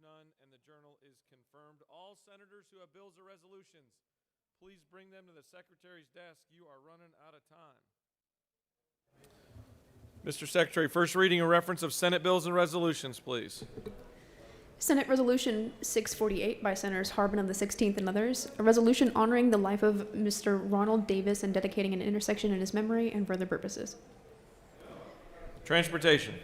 none, and the journal is confirmed. All senators who have bills or resolutions, please bring them to the secretary's desk. You are running out of time. Mr. Secretary, first reading and reference of Senate bills and resolutions, please. Senate Resolution 648 by Senators Harbin of the 16th and others, a resolution honoring the life of Mr. Ronald Davis and dedicating an intersection in his memory and for other purposes. Transportation.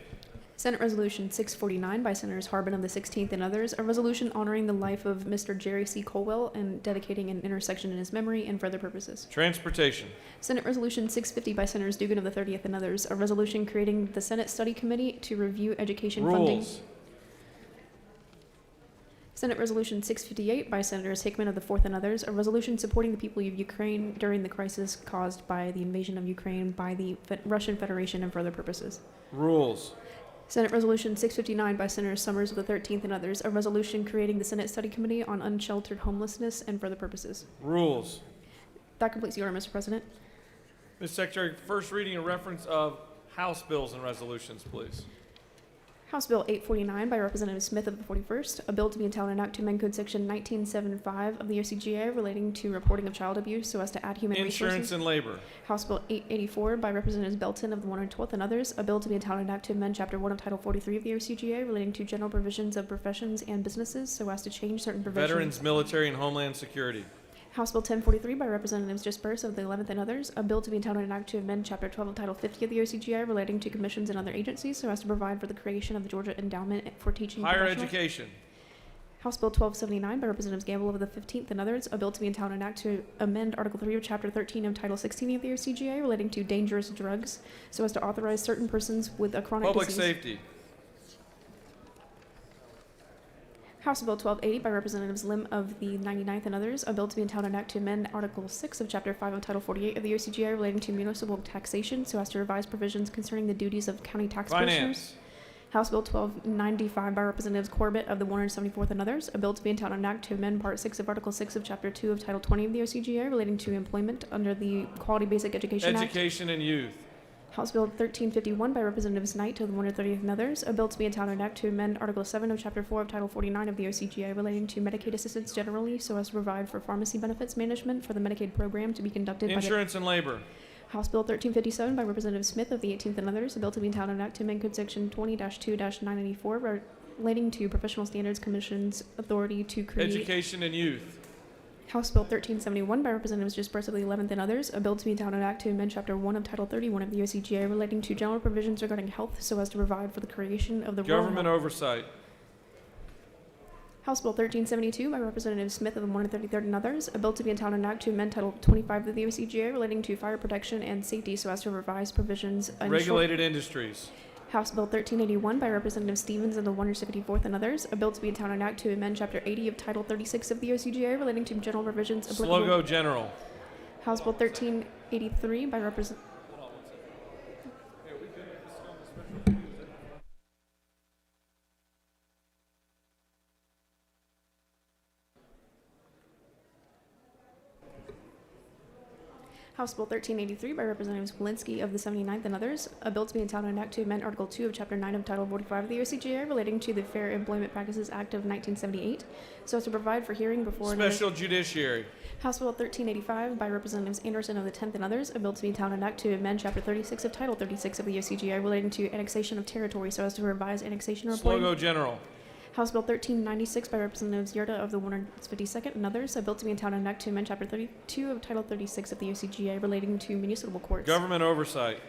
Senate Resolution 649 by Senators Harbin of the 16th and others, a resolution honoring the life of Mr. Jerry C. Colwell and dedicating an intersection in his memory and for other purposes. Transportation. Senate Resolution 650 by Senators Dugan of the 30th and others, a resolution creating the Senate Study Committee to review education funding. Rules. Senate Resolution 658 by Senators Hickman of the 4th and others, a resolution supporting the people of Ukraine during the crisis caused by the invasion of Ukraine by the Russian Federation and for other purposes. Rules. Senate Resolution 659 by Senator Summers of the 13th and others, a resolution creating the Senate Study Committee on Unsheltered Homelessness and for other purposes. Rules. That completes the order, Mr. President. Mr. Secretary, first reading and reference of House bills and resolutions, please. House Bill 849 by Representative Smith of the 41st, a bill to be entitled an act to amend Code Section 1975 of the OCGA relating to reporting of child abuse so as to add human Insurance resources. and labor. House Bill 884 by Representatives Belton of the 112th and others, a bill to be entitled an act to amend Chapter 1 of Title 43 of the OCGA relating to general provisions of professions and businesses so as to change certain provisions. Veterans, military, and homeland security. House Bill 1043 by Representatives Disperse of the 11th and others, a bill to be entitled an act to amend Chapter 12 of Title 50 of the OCGI relating to commissions and other agencies so as to provide for the creation of the Georgia Endowment for Teaching Higher Professionals. education. House Bill 1279 by Representatives Gamble of the 15th and others, a bill to be entitled an act to amend Article 3 of Chapter 13 of Title 16 of the OCGA relating to dangerous drugs so as to authorize certain persons with a chronic Public disease. safety. House Bill 1280 by Representatives Lim of the 99th and others, a bill to be entitled an act to amend Article 6 of Chapter 5 of Title 48 of the OCGI relating to municipal taxation so as to revise provisions concerning the duties of county tax commissioners. Finance. House Bill 1295 by Representatives Corbett of the 174th and others, a bill to be entitled an act to amend Part 6 of Article 6 of Chapter 2 of Title 20 of the OCGI relating to employment under the Quality Basic Education Act. Education and youth. House Bill 1351 by Representatives Knight of the 130th and others, a bill to be entitled an act to amend Article 7 of Chapter 4 of Title 49 of the OCGI relating to Medicaid assistance generally so as to provide for pharmacy benefits management for the Medicaid program to be conducted Insurance and labor. House Bill 1357 by Representative Smith of the 18th and others, a bill to be entitled an act to amend Code Section 20-2-994 relating to Professional Standards Commission's authority to create. Education and youth. House Bill 1371 by Representatives Disperse of the 11th and others, a bill to be entitled an act to amend Chapter 1 of Title 31 of the OCGA relating to general provisions regarding health so as to provide for the creation of the Government oversight. House Bill 1372 by Representative Smith of the 133rd and others, a bill to be entitled an act to amend Title 25 of the OCGA relating to fire protection and safety so as to revise provisions. Regulated industries. House Bill 1381 by Representative Stevens of the 174th and others, a bill to be entitled an act to amend Chapter 80 of Title 36 of the OCGA relating to general provisions applicable. Slogo general. House Bill 1383 by Representative. House Bill 1383 by Representatives Walensky of the 79th and others, a bill to be entitled an act to amend Article 2 of Chapter 9 of Title 45 of the OCGA relating to the Fair Employment Practices Act of 1978, so as to provide for hearing before Special Judiciary. House Bill 1385 by Representatives Anderson of the 10th and others, a bill to be entitled an act to amend Chapter 36 of Title 36 of the OCGA relating to annexation of territory so as to revise annexation reporting. Slogo general. House Bill 1396 by Representatives Yerta of the 152nd and others, a bill to be entitled an act to amend Chapter 32 of Title 36 of the OCGA relating to municipal courts. Government oversight.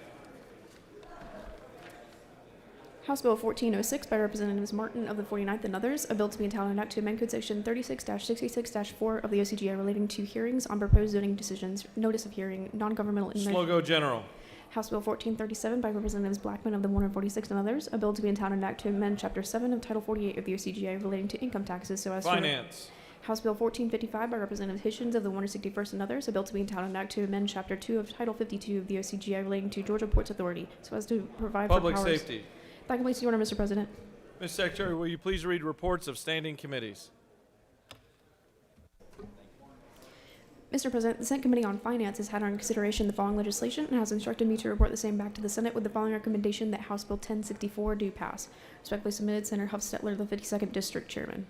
House Bill 1406 by Representatives Martin of the 49th and others, a bill to be entitled an act to amend Code Section 36-66-4 of the OCGA relating to hearings on proposed zoning decisions, notice of hearing, non-governmental. Slogo general. House Bill 1437 by Representatives Blackman of the 146th and others, a bill to be entitled an act to amend Chapter 7 of Title 48 of the OCGA relating to income taxes so as Finance. House Bill 1455 by Representatives Hitchens of the 161st and others, a bill to be entitled an act to amend Chapter 2 of Title 52 of the OCGA relating to Georgia Ports Authority so as to provide Public for powers. safety. That completes the order, Mr. President. Mr. Secretary, will you please read reports of standing committees? Mr. President, the Senate Committee on Finance has had on consideration the following legislation and has instructed me to report the same back to the Senate with the following recommendation that House Bill 1064 do pass. Respectfully submitted, Senator Huffstetler, the 52nd District Chairman.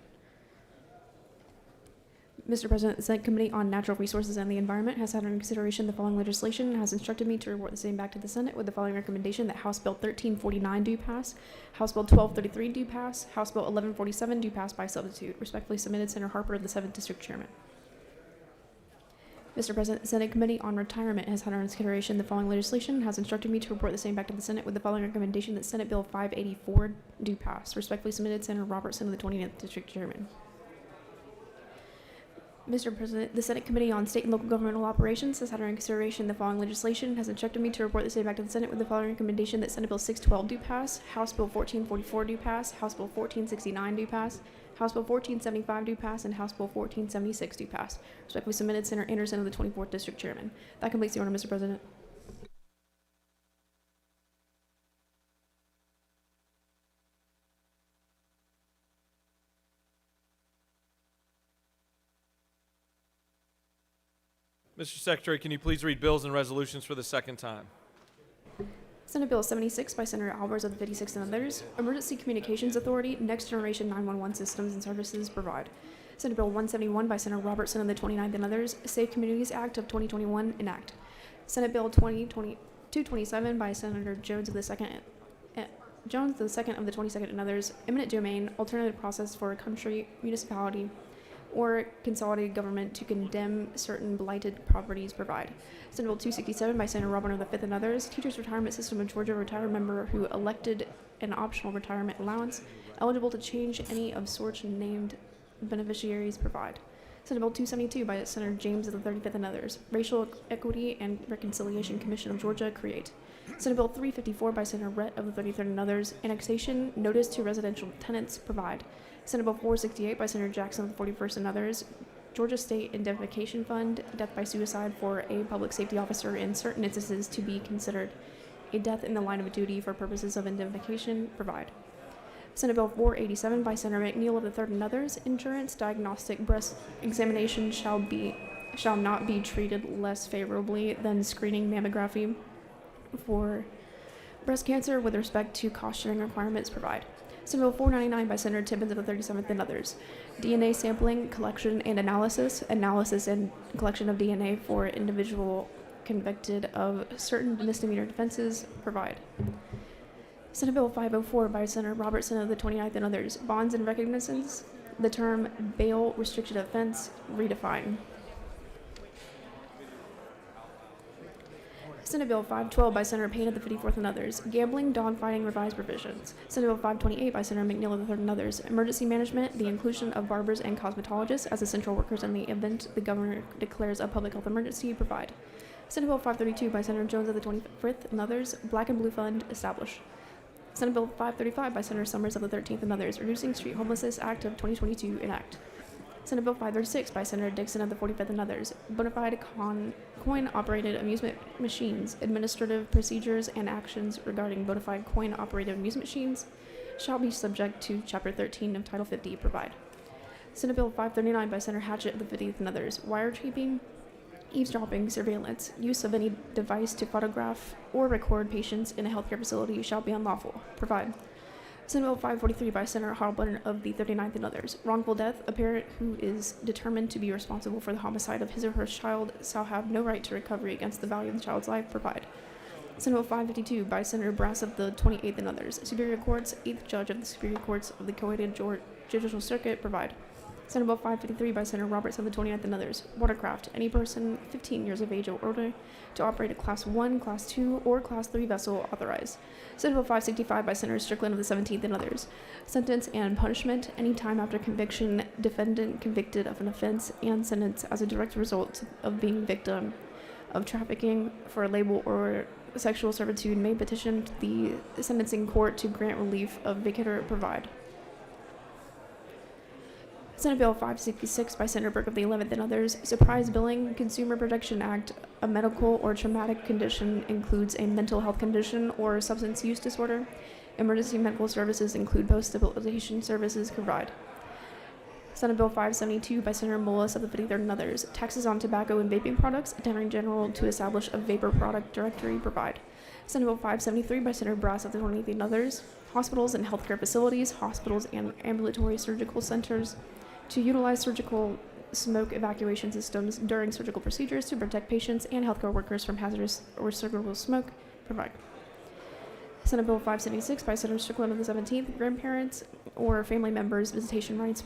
Mr. President, the Senate Committee on Natural Resources and the Environment has had on consideration the following legislation and has instructed me to report the same back to the Senate with the following recommendation that House Bill 1349 do pass, House Bill 1233 do pass, House Bill 1147 do pass by substitute. Respectfully submitted, Senator Harper, the 7th District Chairman. Mr. President, the Senate Committee on Retirement has had on consideration the following legislation and has instructed me to report the same back to the Senate with the following recommendation that Senate Bill 584 do pass. Respectfully submitted, Senator Robertson, the 29th District Chairman. Mr. President, the Senate Committee on State and Local Governmental Operations has had on consideration the following legislation and has instructed me to report the same back to the Senate with the following recommendation that Senate Bill 612 do pass, House Bill 1444 do pass, House Bill 1469 do pass, House Bill 1475 do pass, and House Bill 1476 do pass. Respectfully submitted, Senator Anderson of the 24th District Chairman. That completes the order, Mr. President. Mr. Secretary, can you please read bills and resolutions for the second time? Senate Bill 76 by Senator Albers of the 56th and others. Emergency Communications Authority, Next Generation 911 Systems and Services provide. Senate Bill 171 by Senator Robertson of the 29th and others. Safe Communities Act of 2021 enact. Senate Bill 227 by Senator Jones of the 2nd of the 22nd and others. Eminent domain, alternative process for a country, municipality, or consolidated government to condemn certain blighted properties provide. Senate Bill 267 by Senator Robin of the 5th and others. Teachers Retirement System of Georgia retired member who elected an optional retirement allowance eligible to change any of sorts named beneficiaries provide. Senate Bill 272 by Senator James of the 35th and others. Racial Equity and Reconciliation Commission of Georgia create. Senate Bill 354 by Senator Rhett of the 33rd and others. Annexation notice to residential tenants provide. Senate Bill 468 by Senator Jackson of the 41st and others. Georgia State Indemnification Fund, death by suicide for a public safety officer in certain instances to be considered a death in the line of duty for purposes of indemnification provide. Senate Bill 487 by Senator McNeil of the 3rd and others. Insurance diagnostic breast examination shall not be treated less favorably than screening mammography for breast cancer with respect to cost-sharing requirements provide. Senate Bill 499 by Senator Tibbins of the 37th and others. DNA sampling, collection, and analysis and collection of DNA for individual convicted of certain misdemeanor offenses provide. Senate Bill 504 by Senator Robertson of the 29th and others. Bonds and recognizance, the term bail restricted offense redefine. Senate Bill 512 by Senator Payne of the 54th and others. Gambling, dogfighting, revised provisions. Senate Bill 528 by Senator McNeil of the 3rd and others. Emergency management, the inclusion of barbers and cosmetologists as essential workers in the event the governor declares a public health emergency provide. Senate Bill 532 by Senator Jones of the 25th and others. Black and Blue Fund establish. Senate Bill 535 by Senator Summers of the 13th and others. Reducing Street Homelessness Act of 2022 enact. Senate Bill 536 by Senator Dixon of the 45th and others. Bonafide coin-operated amusement machines. Administrative procedures and actions regarding bonafide coin-operated amusement machines shall be subject to Chapter 13 of Title 50 provide. Senate Bill 539 by Senator Hatchett of the 50th and others. Wiretaping, eavesdropping, surveillance, use of any device to photograph or record patients in a healthcare facility shall be unlawful provide. Senate Bill 543 by Senator Harlan of the 39th and others. Wrongful death, a parent who is determined to be responsible for the homicide of his or her child shall have no right to recovery against the value of the child's life provide. Senate Bill 552 by Senator Brass of the 28th and others. Superior Courts, 8th Judge of the Superior Courts of the Coated Judicial Circuit provide. Senate Bill 553 by Senator Roberts of the 29th and others. Watercraft, any person 15 years of age or older to operate a Class 1, Class 2, or Class 3 vessel authorized. Senate Bill 565 by Senator Strickland of the 17th and others. Sentence and punishment, any time after conviction, defendant convicted of an offense and sentence as a direct result of being victim of trafficking for labor or sexual servitude may petition the sentencing court to grant relief of vacatur provide. Senate Bill 566 by Senator Burke of the 11th and others. Surprise billing, Consumer Protection Act. A medical or traumatic condition includes a mental health condition or substance use disorder. Emergency medical services include post-stabilization services provide. Senate Bill 572 by Senator Mullis of the 53rd and others. Taxes on tobacco and vaping products. Attorney General to establish a vapor product directory. Provide. Senate Bill 573 by Senator Brass of the 28th and others. Hospitals and healthcare facilities. Hospitals and ambulatory surgical centers to utilize surgical smoke evacuation systems during surgical procedures to protect patients and healthcare workers from hazardous or surgical smoke. Provide. Senate Bill 576 by Senator Strickland of the 17th. Grandparents or family members' visitation rights.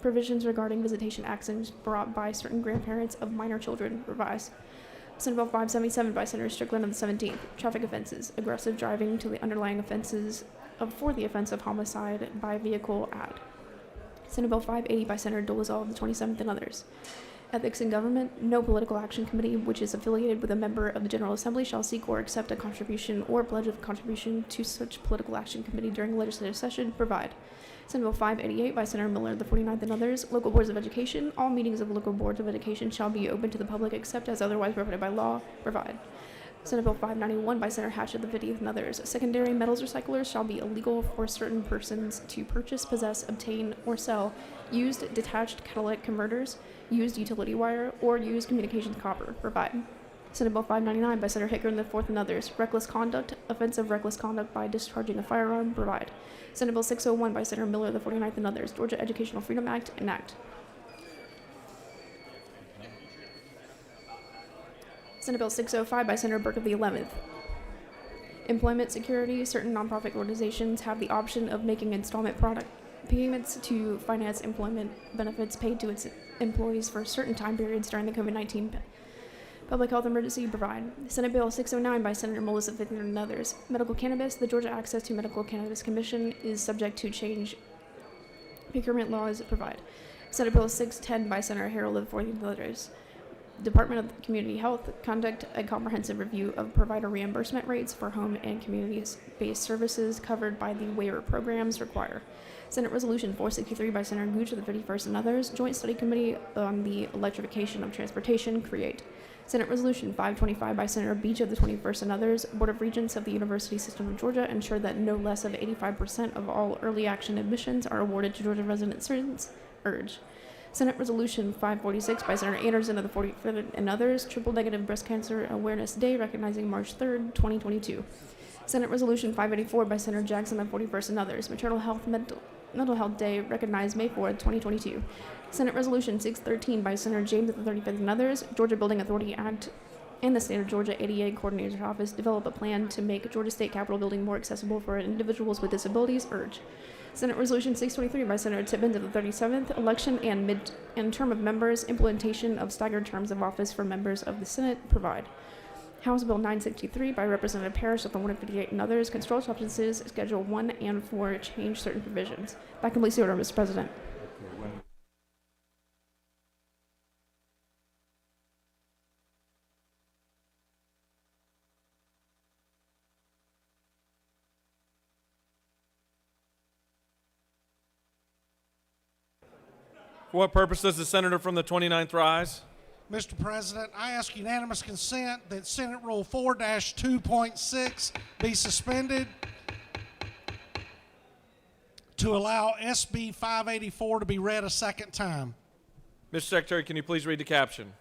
Provisions regarding visitation actions brought by certain grandparents of minor children. Revised. Senate Bill 577 by Senator Strickland of the 17th. Traffic offenses. Aggressive driving to the underlying offenses for the offense of homicide by vehicle add. Senate Bill 580 by Senator Dolezal of the 27th and others. Ethics in Government. No political action committee which is affiliated with a member of the General Assembly shall seek or accept a contribution or pledge of contribution to such political action committee during a legislative session. Provide. Senate Bill 588 by Senator Miller of the 49th and others. Local boards of education. All meetings of local boards of education shall be open to the public except as otherwise provided by law. Provide. Senate Bill 591 by Senator Hatch of the 50th and others. Secondary metals recyclers shall be illegal for certain persons to purchase, possess, obtain, or sell used detached catalytic converters, used utility wire, or used communications copper. Provide. Senate Bill 599 by Senator Hickman of the 4th and others. Reckless conduct, offensive reckless conduct by discharging a firearm. Provide. Senate Bill 601 by Senator Miller of the 49th and others. Georgia Educational Freedom Act. Enact. Senate Bill 605 by Senator Burke of the 11th. Employment security. Certain nonprofit organizations have the option of making installment product payments to finance employment benefits paid to its employees for certain time periods during the COVID-19 public health emergency. Provide. Senate Bill 609 by Senator Mullis of the 50th and others. Medical cannabis. The Georgia Access to Medical Cannabis Commission is subject to change procurement laws. Provide. Senate Bill 610 by Senator Harrell of the 40th and others. Department of Community Health conduct a comprehensive review of provider reimbursement rates for home and community-based services covered by the waiver programs require. Senate Resolution 463 by Senator Gooch of the 51st and others. Joint Study Committee on the Electrification of Transportation. Create. Senate Resolution 525 by Senator Beach of the 21st and others. Board of Regents of the University System of Georgia ensure that no less of 85% of all early action admissions are awarded to Georgia resident students. Urge. Senate Resolution 546 by Senator Anderson of the 45th and others. Triple Negative Breast Cancer Awareness Day recognizing March 3rd, 2022. Senate Resolution 584 by Senator Jackson of the 41st and others. Maternal Health Mental Health Day recognized May 4th, 2022. Senate Resolution 613 by Senator James of the 35th and others. Georgia Building Authority Act and the State of Georgia ADA Coordinator's Office develop a plan to make Georgia State Capitol Building more accessible for individuals with disabilities. Urge. Senate Resolution 623 by Senator Tippins of the 37th. Election and term of members. Implementation of staggered terms of office for members of the Senate. Provide. House Bill 963 by Representative Parrish of the 158 and others. Controlled Substances Schedule 1 and 4 change certain provisions. That completes the order, Mr. President. For what purpose does the senator from the 29th rise? Mr. President, I ask unanimous consent that Senate Rule 4-2.6 be suspended to allow SB 584 to be read a second time. Mr. Secretary, can you please read the caption?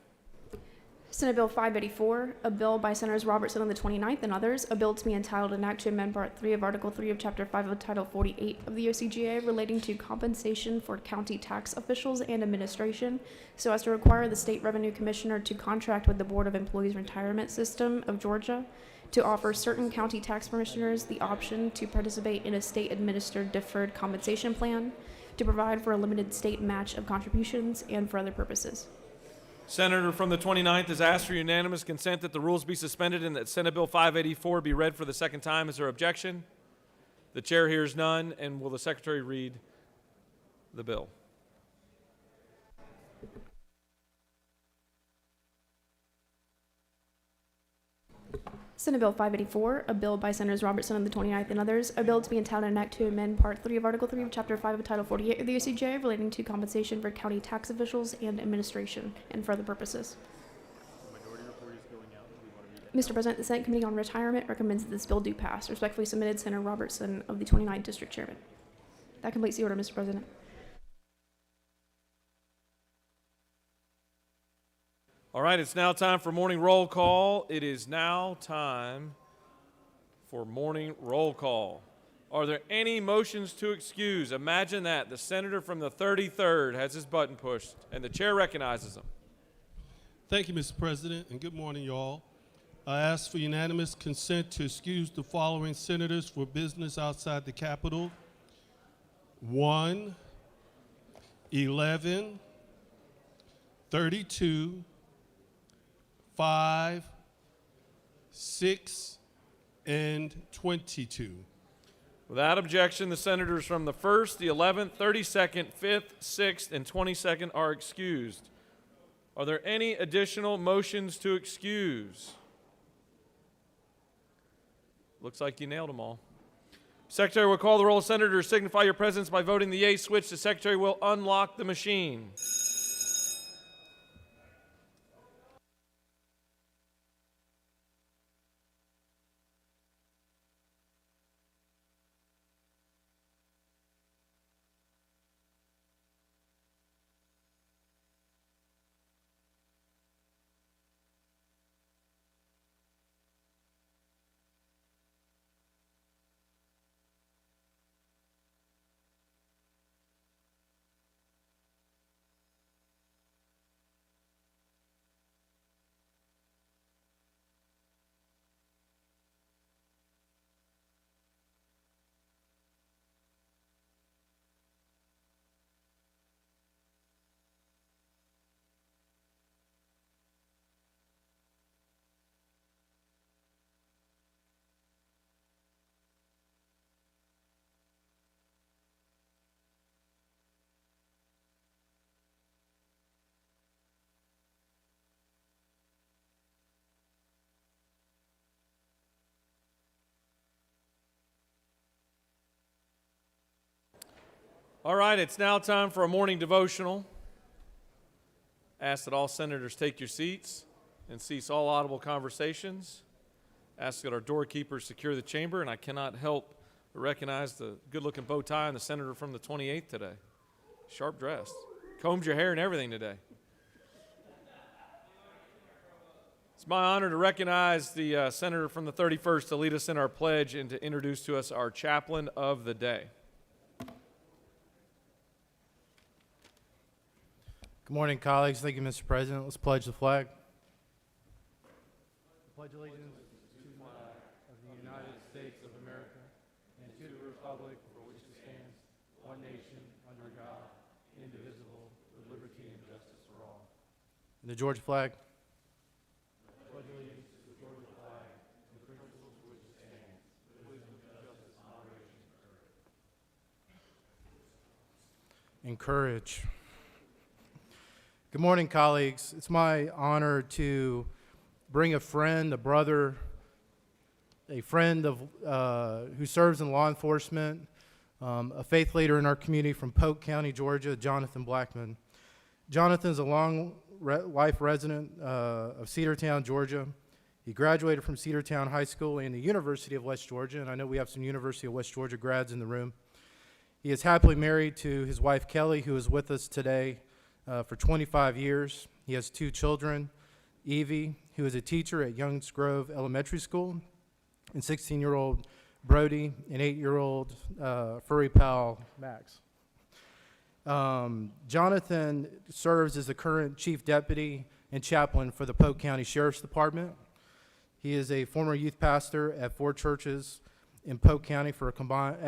Senate Bill 584, a bill by Senators Robertson on the 29th and others, a bill to be entitled an act to amend Part 3 of Article 3 of Chapter 5 of Title 48 of the OCGA relating to compensation for county tax officials and administration, so as to require the State Revenue Commissioner to contract with the Board of Employees Retirement System of Georgia to offer certain county tax commissioners the option to participate in a state-administered deferred compensation plan, to provide for a limited state match of contributions, and for other purposes. Senator from the 29th has asked for unanimous consent that the rules be suspended and that Senate Bill 584 be read for the second time. Is there objection? The chair hears none, and will the Secretary read the bill? Senate Bill 584, a bill by Senators Robertson on the 29th and others, a bill to be entitled an act to amend Part 3 of Article 3 of Chapter 5 of Title 48 of the OCGA relating to compensation for county tax officials and administration, and for other purposes. Mr. President, the Senate Committee on Retirement recommends that this bill do pass. Respectfully submitted, Senator Robertson of the 29th District Chairman. That completes the order, Mr. President. right, it's now time for morning roll call. It is now time for morning roll call. Are there any motions to excuse? Imagine that. The senator from the 33rd has his button pushed, and the chair recognizes him. Thank you, Mr. President, and good morning, y'all. I ask for unanimous consent to excuse the following senators for business outside the Capitol. 1, 11, 32, 5, 6, and 22. Without objection, the senators from the 1st, the 11th, 32nd, 5th, 6th, and 22nd are excused. Are there any additional motions to excuse? Looks like you nailed them all. Secretary will call the roll. Senators, signify your presence by voting the yea switch. The secretary will unlock the machine. All right, it's now time for a morning devotional. Ask that all senators take your seats and cease all audible conversations. Ask that our doorkeepers secure the chamber, and I cannot help but recognize the good-looking bow tie on the senator from the 28th today. Sharp dressed. Combed your hair and everything today. It's my honor to recognize the senator from the 31st to lead us in our pledge and to introduce to us our chaplain of the day. Good morning, colleagues. Thank you, Mr. President. Let's pledge the flag. Pledge allegiance to the flag of the United States of America and to the republic for which it stands, one nation, under God, indivisible, with liberty and justice for all. And the Georgia flag. Pledge allegiance to the Georgia flag and the principles for which it stands, with wisdom, justice, moderation, and courage. Good morning, colleagues. It's my honor to bring a friend, a brother, a friend of who serves in law enforcement, a faith leader in our community from Polk County, Georgia, Jonathan Blackman. Jonathan is a long-life resident of Cedartown, Georgia. He graduated from Cedartown High School and the University of West Georgia, and I know we have some University of West Georgia grads in the room. He is happily married to his wife, Kelly, who is with us today. For 25 years. He has 2 children, Evie, who is a teacher at Youngs Grove Elementary School, and 16-year-old Brody, and 8-year-old furry pal, Max. Jonathan serves as the current chief deputy and chaplain for the Polk County Sheriff's Department. He is a former youth pastor at 4 churches in Polk County for a combined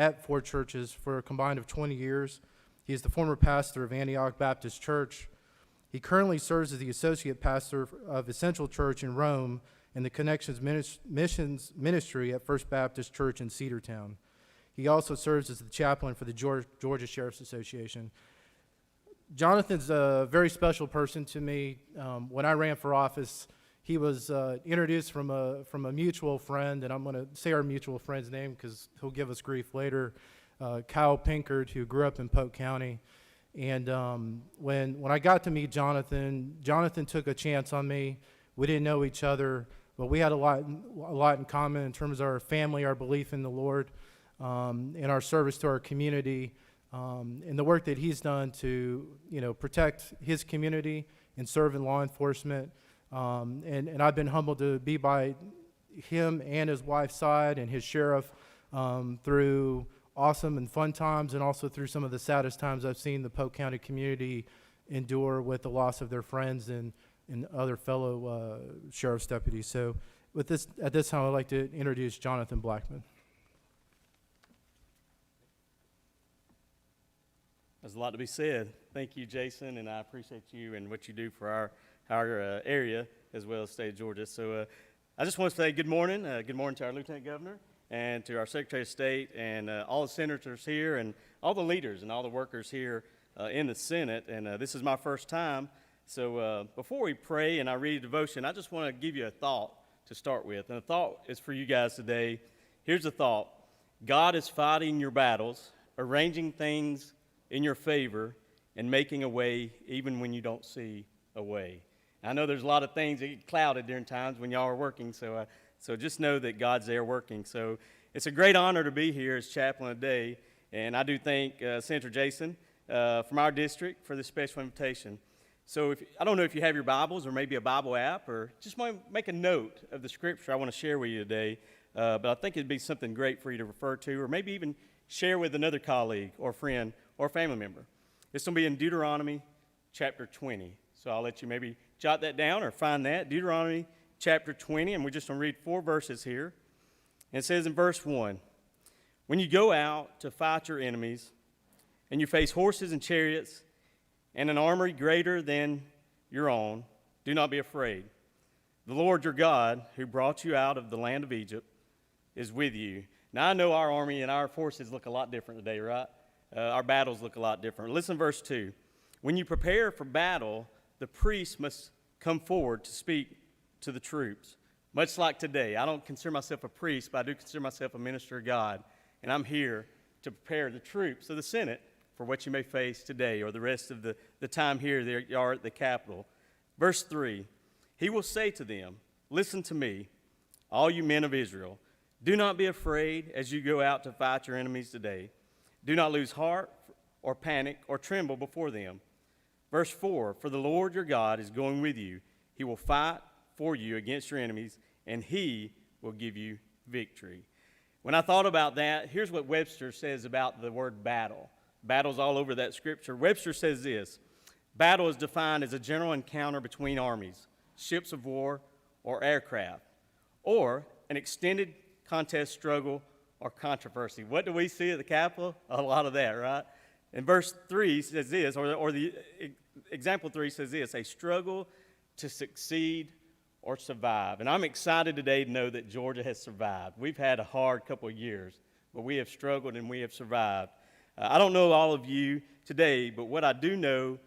of 20 years. He is the former pastor of Antioch Baptist Church. He currently serves as the associate pastor of Essential Church in Rome and the Connections Missions Ministry at First Baptist Church in Cedartown. He also serves as the chaplain for the Georgia Sheriff's Association. Jonathan's a very special person to me. When I ran for office, he was introduced from a mutual friend, and I'm going to say our mutual friend's name because he'll give us grief later. Kyle Pinkard, who grew up in Polk County. And when I got to meet Jonathan took a chance on me. We didn't know each other, but we had a lot in common in terms of our family, our belief in the Lord, and our service to our community, and the work that he's done to protect his community and serve in law enforcement. And I've been humbled to be by him and his wife's side and his sheriff through awesome and fun times, and also through some of the saddest times I've seen the Polk County community endure with the loss of their friends and other fellow sheriff's deputies. So at this time, I'd like to introduce Jonathan Blackman. There's a lot to be said. Thank you, Jason, and I appreciate you and what you do for our area as well as the state of Georgia. So I just want to say good morning. Good morning to our Lieutenant Governor and to our Secretary of State and all the senators here and all the leaders and all the workers here in the Senate. And this is my first time. So before we pray and I read a devotion, I just want to give you a thought to start with. And the thought is for you guys today. Here's the thought. God is fighting your battles, arranging things in your favor, and making a way even when you don't see a way. I know there's a lot of things that get clouded during times when y'all are working, so just know that God's there working. So it's a great honor to be here as chaplain today, and I do thank Senator Jason from our district for this special invitation. So I don't know if you have your Bibles or maybe a Bible app, or just want to make a note of the scripture I want to share with you today, but I think it'd be something great for you to refer to, or maybe even share with another colleague or friend or family member. It's going to be in Deuteronomy Chapter 20. So I'll let you maybe jot that down or find that. Deuteronomy Chapter 20, and we're just going to read 4 verses here. And it says in verse 1, when you go out to fight your enemies, and you face horses and chariots, and an army greater than your own, do not be afraid. The Lord your God, who brought you out of the land of Egypt, is with you. Now I know our army and our forces look a lot different today, right? Our battles look a lot different. Listen to verse 2. When you prepare for battle, the priest must come forward to speak to the troops. Much like today, I don't consider myself a priest, but I do consider myself a minister of God. And I'm here to prepare the troops of the Senate for what you may face today or the rest of the time here that you are at the Capitol. Verse 3, he will say to them, listen to me, all you men of Israel. Do not be afraid as you go out to fight your enemies today. Do not lose heart or panic or tremble before them. Verse 4, for the Lord your God is going with you. He will fight for you against your enemies, and he will give you victory. When I thought about that, here's what Webster says about the word battle. Battle's all over that scripture. Webster says this, battle is defined as a general encounter between armies, ships of war, or aircraft, or an extended contest, struggle, or controversy. What do we see at the Capitol? A lot of that, right? And verse 3 says this, or the example 3 says this, a struggle to succeed or survive. And I'm excited today to know that Georgia has survived. We've had a hard couple of years, but we have struggled and we have survived. I don't know all of you today, but what I do know,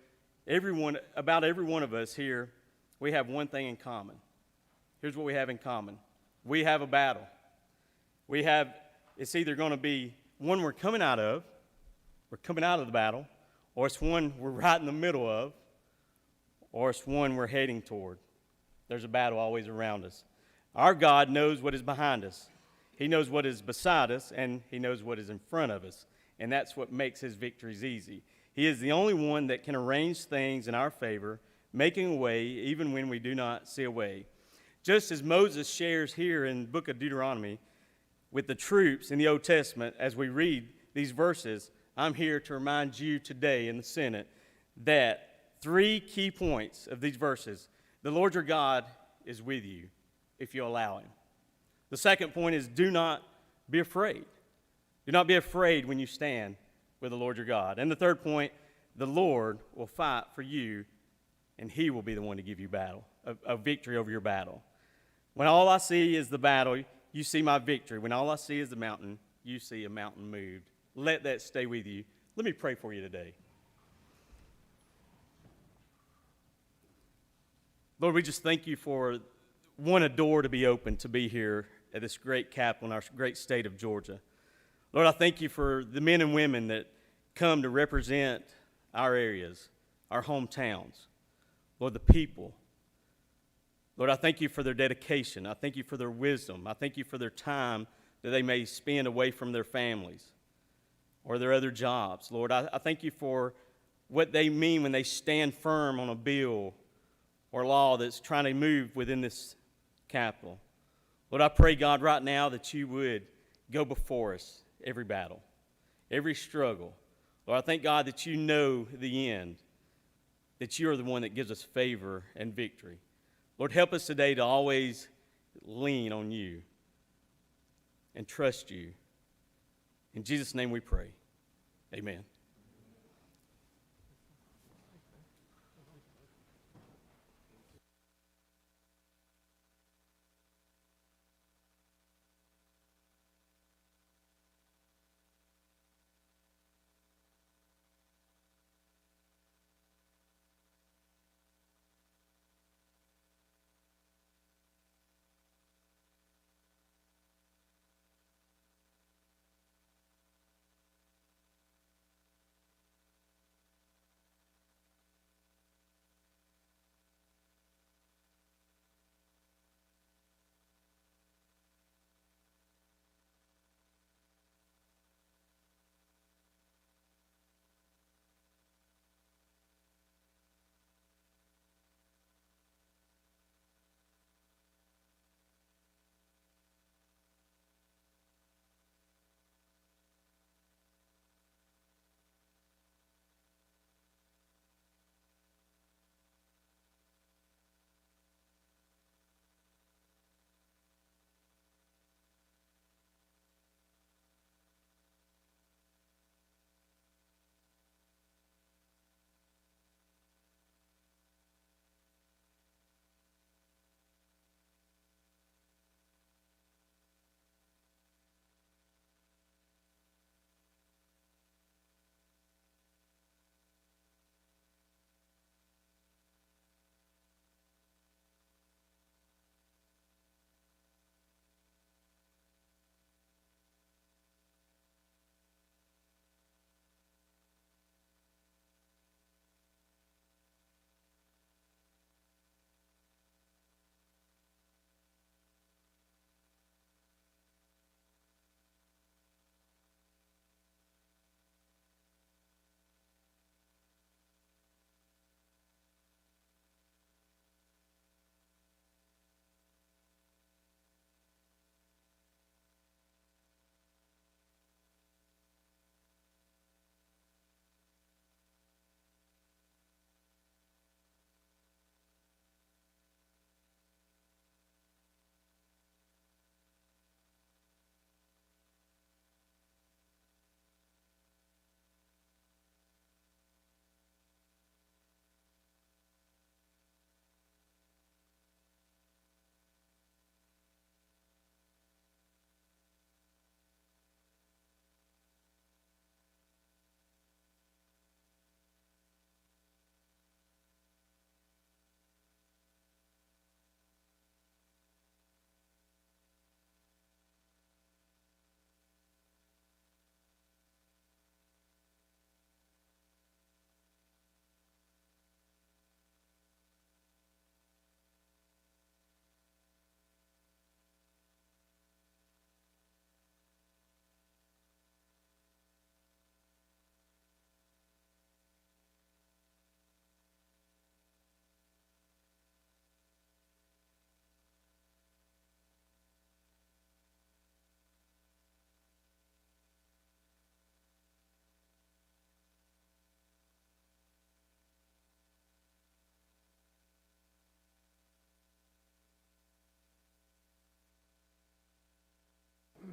about every one of us here, we have one thing in common. Here's what we have in common. We have a battle. It's either going to be one we're coming out of the battle, or it's one we're right in the middle of, or it's one we're heading toward. There's a battle always around us. Our God knows what is behind us. He knows what is beside us, and he knows what is in front of us. And that's what makes his victories easy. He is the only one that can arrange things in our favor, making a way even when we do not see a way. Just as Moses shares here in the book of Deuteronomy with the troops in the Old Testament, as we read these verses, I'm here to remind you today in the Senate that 3 key points of these verses. The Lord your God is with you if you allow him. The second point is do not be afraid. Do not be afraid when you stand with the Lord your God. And the third point, the Lord will fight for you, and he will be the one to give you a victory over your battle. When all I see is the battle, you see my victory. When all I see is the mountain, you see a mountain moved. Let that stay with you. Let me pray for you today. Lord, we just thank you for, a door to be open to be here at this great Capitol in our great state of Georgia. Lord, I thank you for the men and women that come to represent our areas, our hometowns. Lord, the people. Lord, I thank you for their dedication. I thank you for their wisdom. I thank you for their time that they may spend away from their families or their other jobs. Lord, I thank you for what they mean when they stand firm on a bill or law that's trying to move within this capital. Lord, I pray, God, right now that you would go before us every battle, every struggle. Lord, I thank God that you know the end, that you are the one that gives us favor and victory. Lord, help us today to always lean on you and trust you. In Jesus' name we pray. Amen.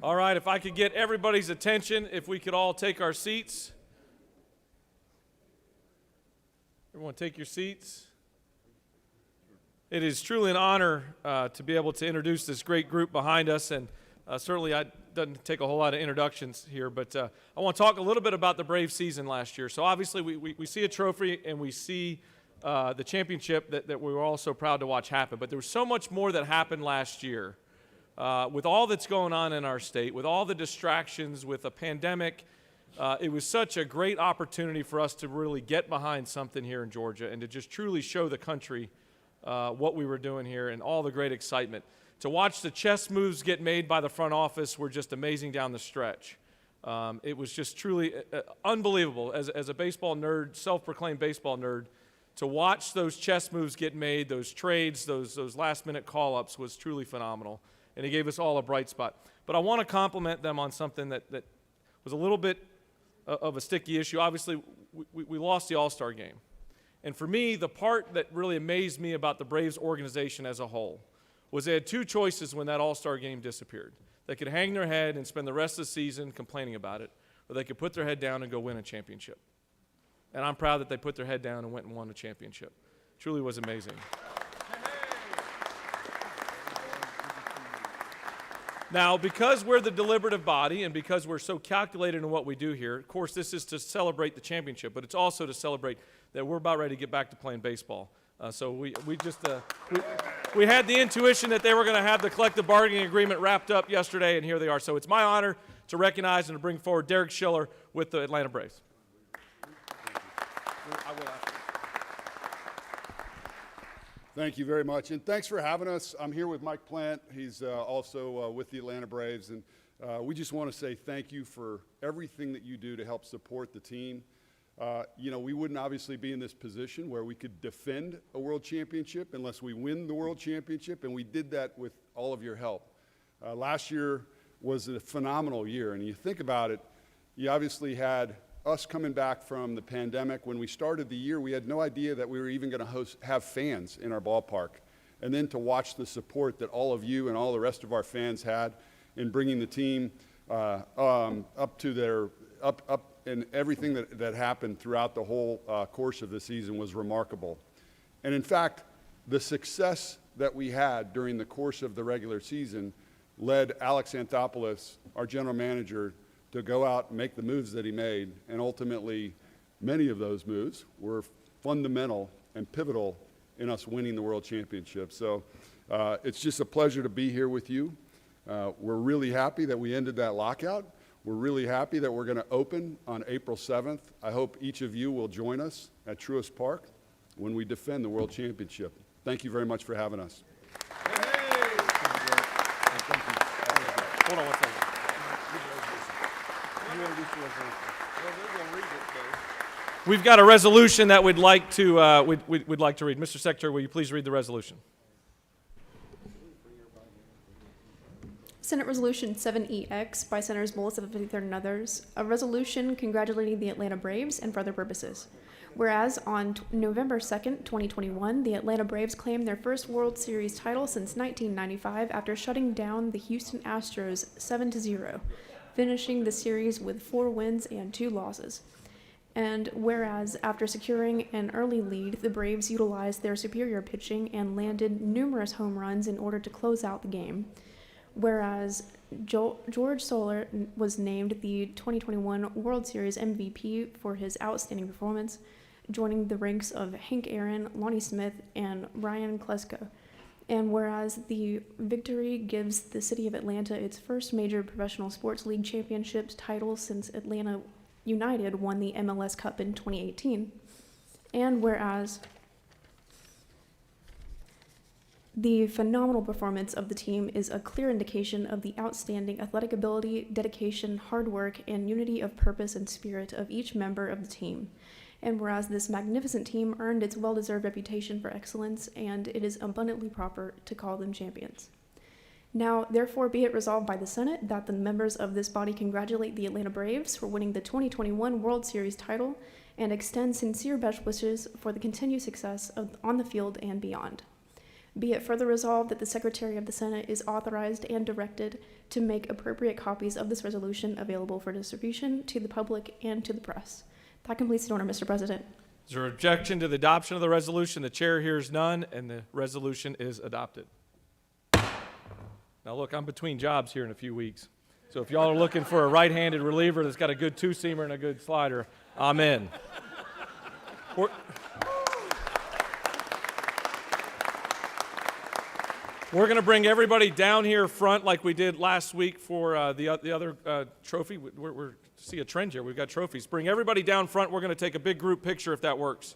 All right, if I could get everybody's attention, if we could all take our seats. Everyone take your seats. It is truly an honor to be able to introduce this great group behind us, and certainly it doesn't take a whole lot of introductions here, but I want to talk a little bit about the Brave season last year. So obviously we see a trophy and we see the championship that we were all so proud to watch happen, but there was so much more that happened last year. With all that's going on in our state, with all the distractions, with a pandemic, it was such a great opportunity for us to really get behind something here in Georgia and to just truly show the country what we were doing here and all the great excitement. To watch the chess moves get made by the front office were just amazing down the stretch. It was just truly unbelievable as a baseball nerd, self-proclaimed baseball nerd, to watch those chess moves get made, those trades, those last-minute call-ups was truly phenomenal, and it gave us all a bright spot. But I want to compliment them on something that was a little bit of a sticky issue. Obviously, we lost the All-Star game. And for me, the part that really amazed me about the Braves organization as a whole was they had two choices when that All-Star game disappeared. They could hang their head and spend the rest of the season complaining about it, or they could put their head down and go win a championship. And I'm proud that they put their head down and went and won a championship. Truly was amazing. Now, because we're the deliberative body and because we're so calculated in what we do here, of course, this is to celebrate the championship, but it's also to celebrate that we're about ready to get back to playing baseball. So we had the intuition that they were going to have the collective bargaining agreement wrapped up yesterday, and here they are. So it's my honor to recognize and to bring forward Derek Schiller with the Atlanta Braves. Thank you very much, and thanks for having us. I'm here with Mike Plant. He's also with the Atlanta Braves, and we just want to say thank you for everything that you do to help support the team. You know, we wouldn't obviously be in this position where we could defend a world championship unless we win the world championship, and we did that with all of your help. Last year was a phenomenal year, and you think about it, you obviously had us coming back from the pandemic. When we started the year, we had no idea that we were even going to have fans in our ballpark. And then to watch the support that all of you and all the rest of our fans had in bringing the team up to their up and everything that happened throughout the whole course of the season was remarkable. And in fact, the success that we had during the course of the regular season led Alex Anthopoulos, our general manager, to go out and make the moves that he made, and ultimately many of those moves were fundamental and pivotal in us winning the world championship. So it's just a pleasure to be here with you. We're really happy that we ended that lockout. We're really happy that we're going to open on April 7th. I hope each of you will join us at Truist Park when we defend the world championship. Thank you very much for having us. Hold on one second. We've got a resolution that we'd like to we'd like to read. Mr. Secretary, will you please read the resolution? Senate Resolution 7EX by Senators Bullis of the 53rd and others, a resolution congratulating the Atlanta Braves and for other purposes. Whereas on November 2nd, 2021, the Atlanta Braves claimed their first World Series title since 1995 after shutting down the Houston Astros 7-0, finishing the series with 4 wins and 2 losses. And whereas after securing an early lead, the Braves utilized their superior pitching and landed numerous home runs in order to close out the game. Whereas George Soler was named the 2021 World Series MVP for his outstanding performance, joining the ranks of Hank Aaron, Lonnie Smith, and Ryan Klesko. And whereas the victory gives the city of Atlanta its first major professional sports league championships title since Atlanta United won the MLS Cup in 2018. And whereas the phenomenal performance of the team is a clear indication of the outstanding athletic ability, dedication, hard work, and unity of purpose and spirit of each member of the team. And whereas this magnificent team earned its well-deserved reputation for excellence, and it is abundantly proper to call them champions. Now, therefore, be it resolved by the Senate that the members of this body congratulate the Atlanta Braves for winning the 2021 World Series title and extend sincere best wishes for the continued success on the field and beyond. Be it further resolved that the Secretary of the Senate is authorized and directed to make appropriate copies of this resolution available for distribution to the public and to the press. That completes the order, Mr. President. Is there objection to the adoption of the resolution? The chair hears none, and the resolution is adopted. Now, look, I'm between jobs here in a few weeks. So if y'all are looking for a right-handed reliever that's got a good two-seamer and a good slider, I'm in. We're going to bring everybody down here front like we did last week for the other trophy. We're see a trend here. We've got trophies. Bring everybody down front. We're going to take a big group picture if that works.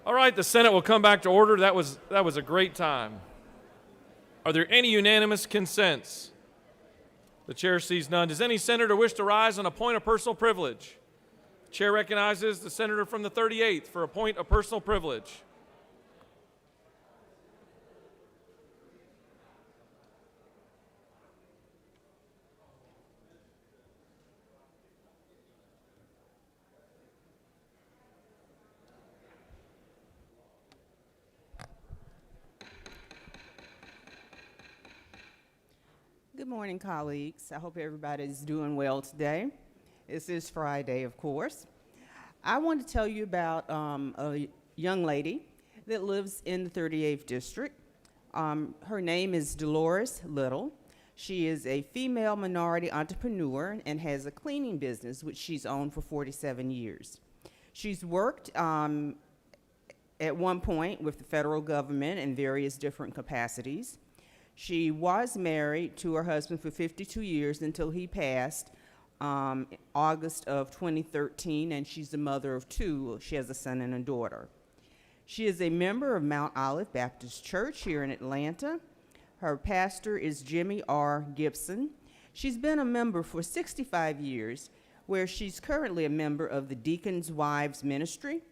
All right, the Senate will come back to order. That was a great time. Are there any unanimous consents? The chair sees none. Does any senator wish to rise on a point of personal privilege? The chair recognizes the senator from the 38th for a point of personal privilege. Good morning, colleagues. I hope everybody's doing well today. This is Friday, of course. I want to tell you about a young lady that lives in the 38th District. Her name is Dolores Little. She is a female minority entrepreneur and has a cleaning business, which she's owned for 47 years. She's worked at one point with the federal government in various different capacities. She was married to her husband for 52 years until he passed August of 2013, and she's the mother of two. She has a son and a daughter. She is a member of Mount Olive Baptist Church here in Atlanta. Her pastor is Jimmy R. Gibson. She's been a member for 65 years, where she's currently a member of the Deacons' Wives Ministry,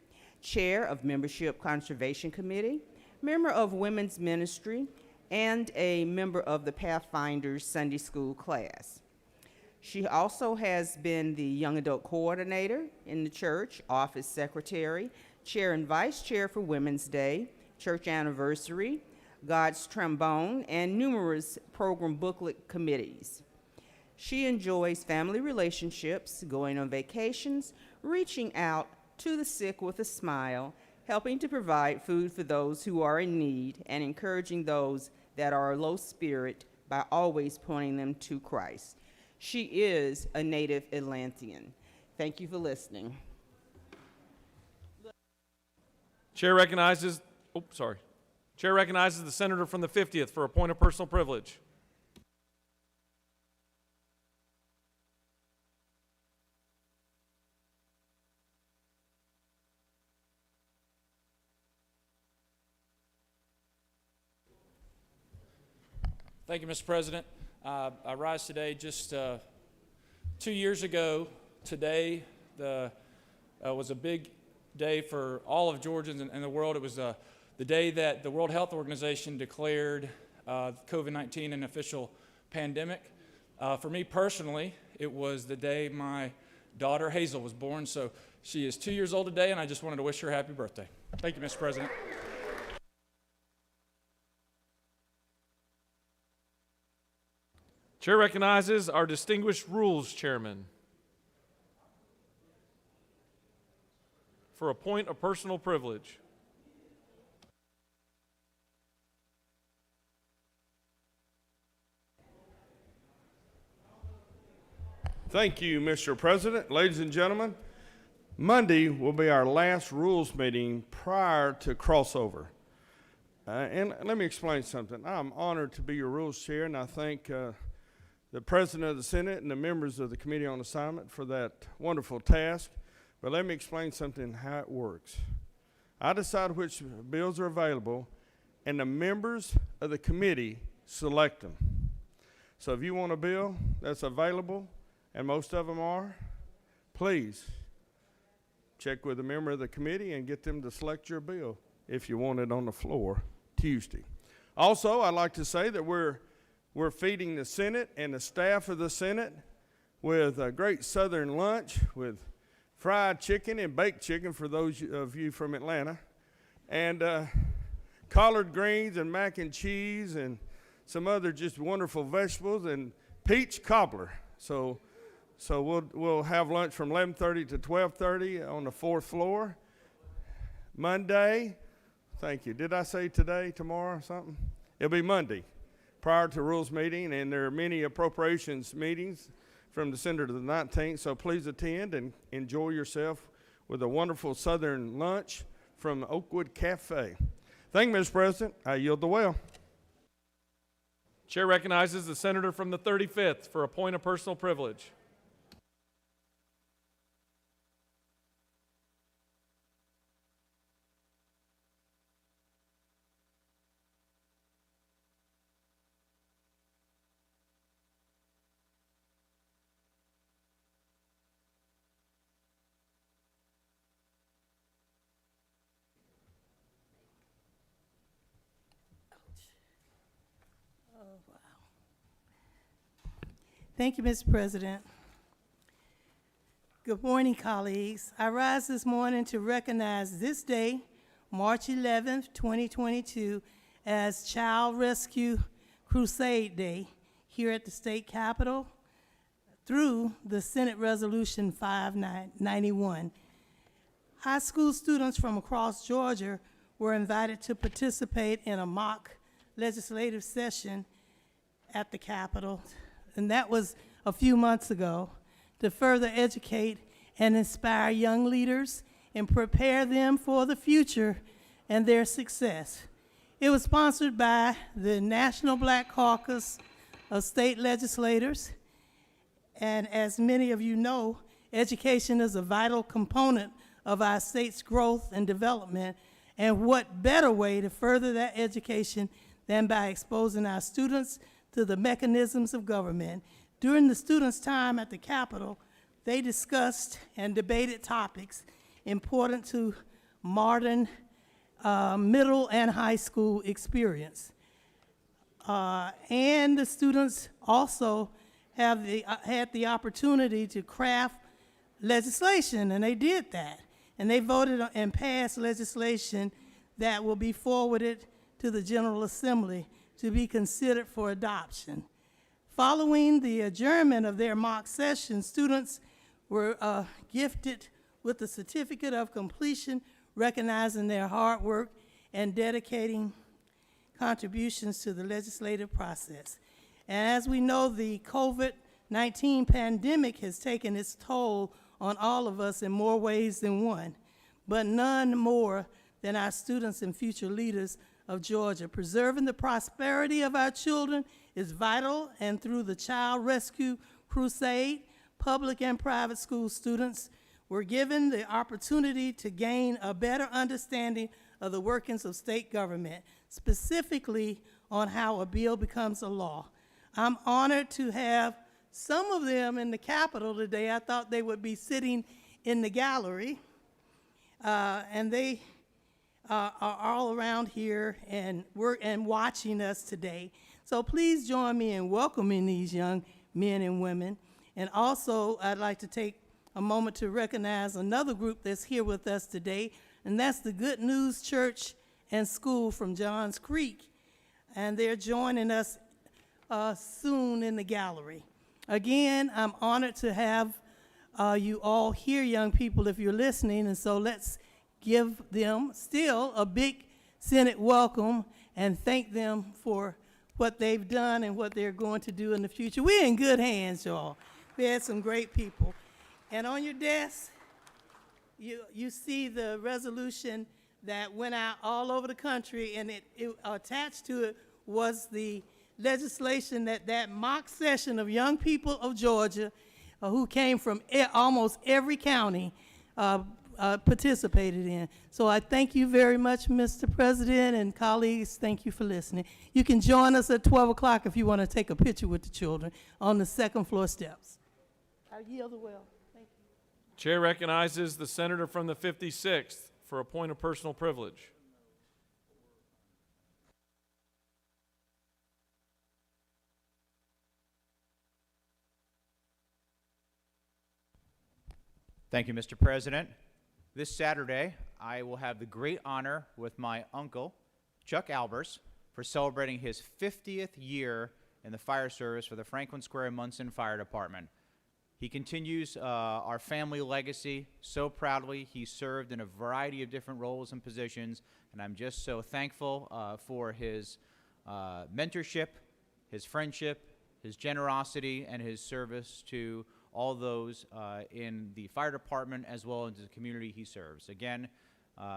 chair of Membership Conservation Committee, member of Women's Ministry, and a member of the Pathfinders Sunday School class. She also has been the Young Adult Coordinator in the church, Office Secretary, Chair and Vice Chair for Women's Day, Church Anniversary, God's Trombone, and numerous program booklet committees. She enjoys family relationships, going on vacations, reaching out to the sick with a smile, helping to provide food for those who are in need, and encouraging those that are low spirit by always pointing them to Christ. She is a native Atlantean. Thank you for listening. Chair recognizes the senator from the 50th for a point of personal privilege. Thank you, Mr. President. I rise today just 2 years ago. Today was a big day for all of Georgians and the world. It was the day that the World Health Organization declared COVID-19 an official pandemic. For me personally, it was the day my daughter Hazel was born. So she is 2 years old today, and I just wanted to wish her a happy birthday. Thank you, Mr. President. Chair recognizes our distinguished Rules Chairman for a point of personal privilege. Thank you, Mr. President. Ladies and gentlemen, Monday will be our last rules meeting prior to crossover. And let me explain something. I'm honored to be your rules chair, and I thank the President of the Senate and the members of the Committee on Assignment for that wonderful task. But let me explain something, how it works. I decide which bills are available, and the members of the committee select them. So if you want a bill that's available, and most of them are, please check with a member of the committee and get them to select your bill if you want it on the floor Tuesday. Also, I'd like to say that we're feeding the Senate and the staff of the Senate with a great Southern lunch with fried chicken and baked chicken for those of you from Atlanta, and collard greens and mac and cheese and some other just wonderful vegetables and peach cobbler. So we'll have lunch from 11:30 to 12:30 on the 4th floor. Monday, thank you. Did I say today, tomorrow, or something? It'll be Monday, prior to Rules meeting, and there are many appropriations meetings from December to the 19th, so please attend and enjoy yourself with a wonderful Southern lunch from Oakwood Cafe. Thank you, Mr. President. I yield the well. Chair recognizes the senator from the 35th for a point of personal privilege. Thank you, Mr. President. Good morning, colleagues. I rise this morning to recognize this day, March 11th, 2022, as Child Rescue Crusade Day here at the State Capitol through the Senate Resolution 591. High school students from across Georgia were invited to participate in a mock legislative session at the Capitol, and that was a few months ago, to further educate and inspire young leaders and prepare them for the future and their success. It was sponsored by the National Black Caucus of State Legislators, and as many of you know, education is a vital component of our state's growth and development, and what better way to further that education than by exposing our students to the mechanisms of government. During the students' time at the Capitol, they discussed and debated topics important to modern middle and high school experience. And the students also had the opportunity to craft legislation, and they did that. And they voted and passed legislation that will be forwarded to the General Assembly to be considered for adoption. Following the adjournment of their mock session, students were gifted with a certificate of completion recognizing their hard work and dedicating contributions to the legislative process. And as we know, the COVID-19 pandemic has taken its toll on all of us in more ways than one, but none more than our students and future leaders of Georgia. Preserving the prosperity of our children is vital, and through the Child Rescue Crusade, public and private school students were given the opportunity to gain a better understanding of the workings of state government, specifically on how a bill becomes a law. I'm honored to have some of them in the Capitol today. I thought they would be sitting in the gallery, and they are all around here and watching us today. So please join me in welcoming these young men and women. And also, I'd like to take a moment to recognize another group that's here with us today, and that's the Good News Church and School from Johns Creek. And they're joining us soon in the gallery. Again, I'm honored to have you all here, young people, if you're listening, and so let's give them still a big Senate welcome and thank them for what they've done and what they're going to do in the future. We're in good hands, y'all. We had some great people. And on your desk, you see the resolution that went out all over the country, and it attached to it was the legislation that mock session of young people of Georgia who came from almost every county participated in. So I thank you very much, Mr. President, and colleagues, thank you for listening. You can join us at 12 o'clock if you want to take a picture with the children on the second floor steps. I yield the well. Thank you. Chair recognizes the senator from the 56th for a point of personal privilege. Thank you, Mr. President. This Saturday, I will have the great honor with my uncle, Chuck Albers, for celebrating his 50th year in the fire service for the Franklin Square Munson Fire Department. He continues our family legacy so proudly. He served in a variety of different roles and positions, and I'm just so thankful for his mentorship, his friendship, his generosity, and his service to all those in the fire department as well as the community he serves. Again,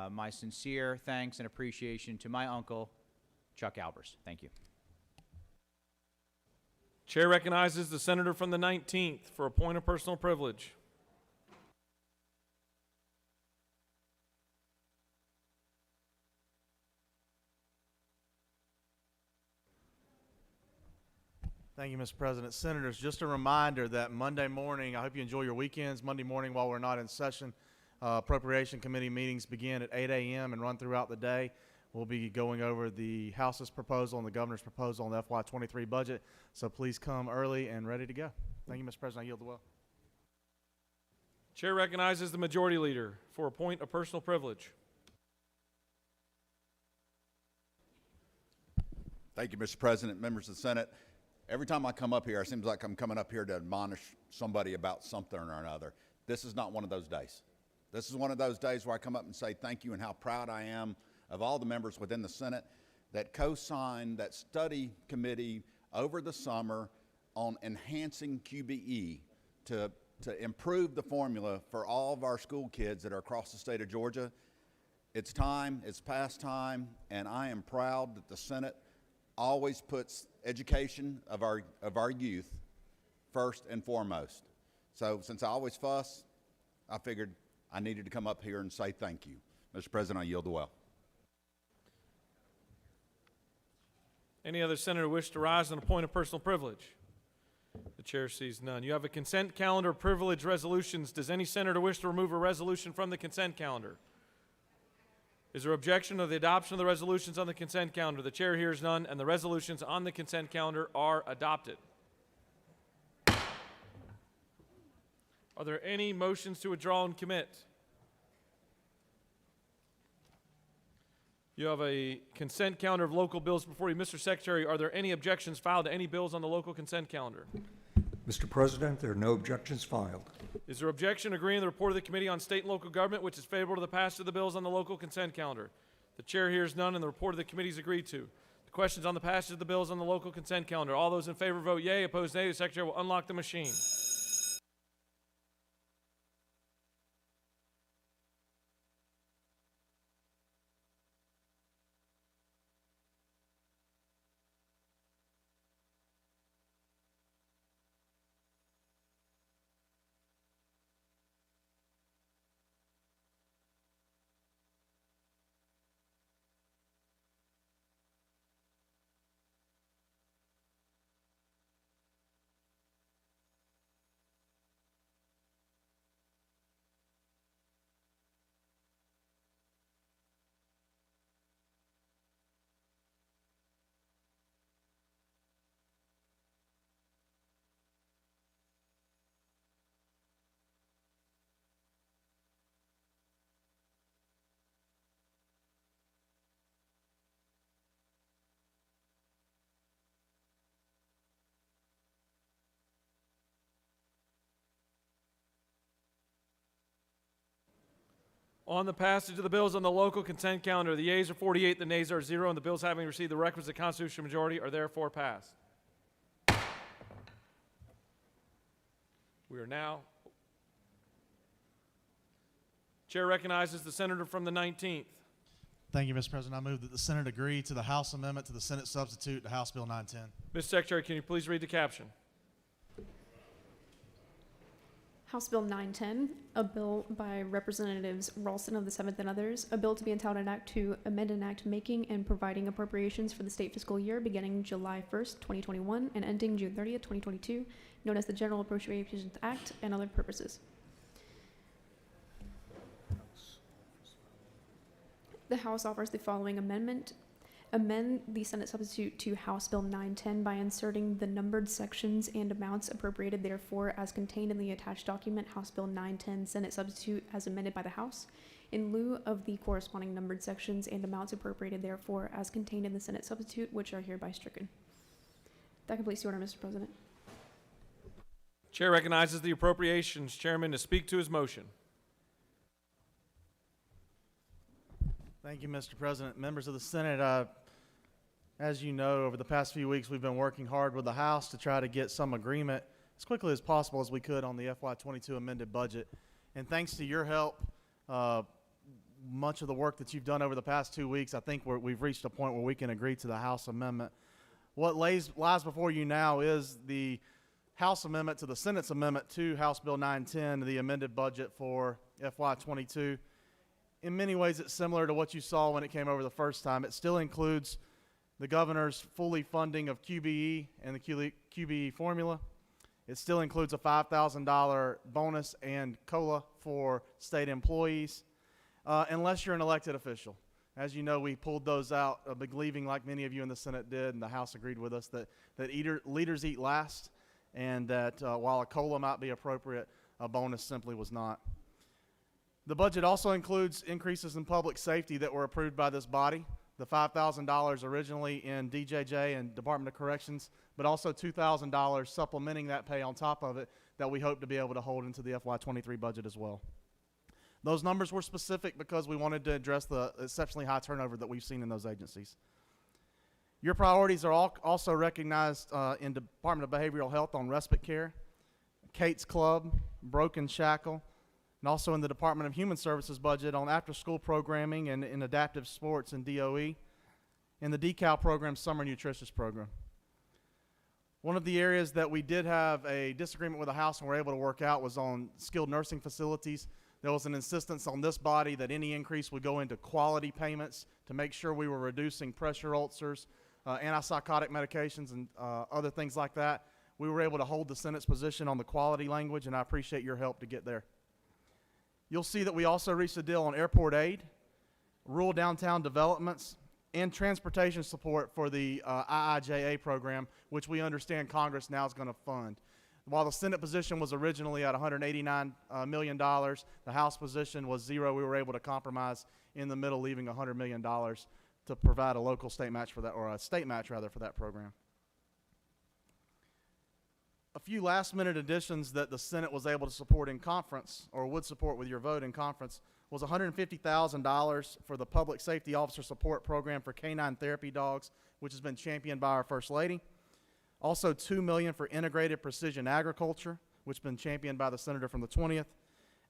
my sincere thanks and appreciation to my uncle, Chuck Albers. Thank you. Chair recognizes the senator from the 19th for a point of personal privilege. Thank you, Mr. President. Senators, just a reminder that Monday morning, I hope you enjoy your weekends. Monday morning, while we're not in session, Appropriation Committee meetings begin at 8 a.m. and run throughout the day. we'll be going over the House's proposal and the governor's proposal on the FY23 budget. So please come early and ready to go. Thank you, Mr. President. I yield the will. Chair recognizes the Majority Leader for a point of personal privilege. Thank you, Mr. President, members of the Senate. Every time I come up here, it seems like I'm coming up here to admonish somebody about something or another. This is not one of those days. This is one of those days where I come up and say thank you and how proud I am of all the members within the Senate that co-signed that study committee over the summer on enhancing QBE to improve the formula for all of our school kids that are across the state of Georgia. It's time, it's past time, and I am proud that the Senate always puts education of our youth first and foremost. So since I always fuss, I figured I needed to come up here and say thank you. Mr. President, I yield the well. Any other senator wish to rise on a point of personal privilege? The chair sees none. You have a consent calendar of privilege resolutions. Does any senator wish to remove a resolution from the consent calendar? Is there objection to the adoption of the resolutions on the consent calendar? The chair hears none, and the resolutions on the consent calendar are adopted. Are there any motions to withdraw and commit? You have a consent calendar of local bills before you. Mr. Secretary, are there any objections filed to any bills on the local consent calendar? Mr. President, there are no objections filed. Is there objection agreeing to the report of the Committee on State and Local Government, which is favorable to the passage of the bills on the local consent calendar? The chair hears none, and the report of the committee is agreed to. The questions on the passage of the bills on the local consent calendar. All those in favor vote yea. Opposed, nay. The Secretary will unlock the machine. On the passage of the bills on the local consent calendar, the yeas are 48, the nays are 0, and the bills having received the requisite constitutional majority are therefore passed. We are now. Chair recognizes the senator from the 19th. Thank you, Mr. President. I move that the Senate agree to the House amendment to the Senate substitute to House Bill 910. Mr. Secretary, can you please read the caption? House Bill 910, a bill by Representatives Ralston of the 7th and others, a bill to be entitled an act to amend an act making and providing appropriations for the state fiscal year beginning July 1st, 2021 and ending June 30th, 2022, known as the General Appropriations Act, and other purposes. The House offers the following amendment. Amend the Senate substitute to House Bill 910 by inserting the numbered sections and amounts appropriated therefore as contained in the attached document, House Bill 910 Senate substitute as amended by the House, in lieu of the corresponding numbered sections and amounts appropriated therefore as contained in the Senate substitute, which are hereby stricken. That completes the order, Mr. President. Chair recognizes the Appropriations Chairman to speak to his motion. Thank you, Mr. President. Members of the Senate, as you know, over the past few weeks, we've been working hard with the House to try to get some agreement as quickly as possible as we could on the FY22 amended budget. And thanks to your help, much of the work that you've done over the past 2 weeks, I think we've reached a point where we can agree to the House amendment. What lies before you now is the House amendment to the Senate's amendment to House Bill 910, the amended budget for FY22. In many ways, it's similar to what you saw when it came over the first time. It still includes the governor's fully funding of QBE and the QBE formula. It still includes a $5,000 bonus and COLA for state employees, unless you're an elected official. As you know, we pulled those out, believing, like many of you in the Senate did, and the House agreed with us, that leaders eat last, and that while a COLA might be appropriate, a bonus simply was not. The budget also includes increases in public safety that were approved by this body. The $5,000 originally in DJJ and Department of Corrections, but also $2,000 supplementing that pay on top of it that we hope to be able to hold into the FY23 budget as well. Those numbers were specific because we wanted to address the exceptionally high turnover that we've seen in those agencies. Your priorities are also recognized in Department of Behavioral Health on respite care, Kate's Club, Broken Shackle, and also in the Department of Human Services budget on after-school programming and in adaptive sports and DOE, in the DECAL program, Summer Nutritious program. One of the areas that we did have a disagreement with the House and were able to work out was on skilled nursing facilities. There was an insistence on this body that any increase would go into quality payments to make sure we were reducing pressure ulcers, antipsychotic medications, and other things like that. We were able to hold the Senate's position on the quality language, and I appreciate your help to get there. You'll see that we also reached a deal on airport aid, rural downtown developments, and transportation support for the IIJA program, which we understand Congress now is going to fund. While the Senate position was originally at $189 million, the House position was zero. We were able to compromise in the middle, leaving $100 million to provide a local state match for that, or a state match rather, for that program. A few last-minute additions that the Senate was able to support in conference, or would support with your vote in conference, was $150,000 for the Public Safety Officer Support Program for canine therapy dogs, which has been championed by our First Lady. Also $2 million for integrated precision agriculture, which has been championed by the Senator from the 20th.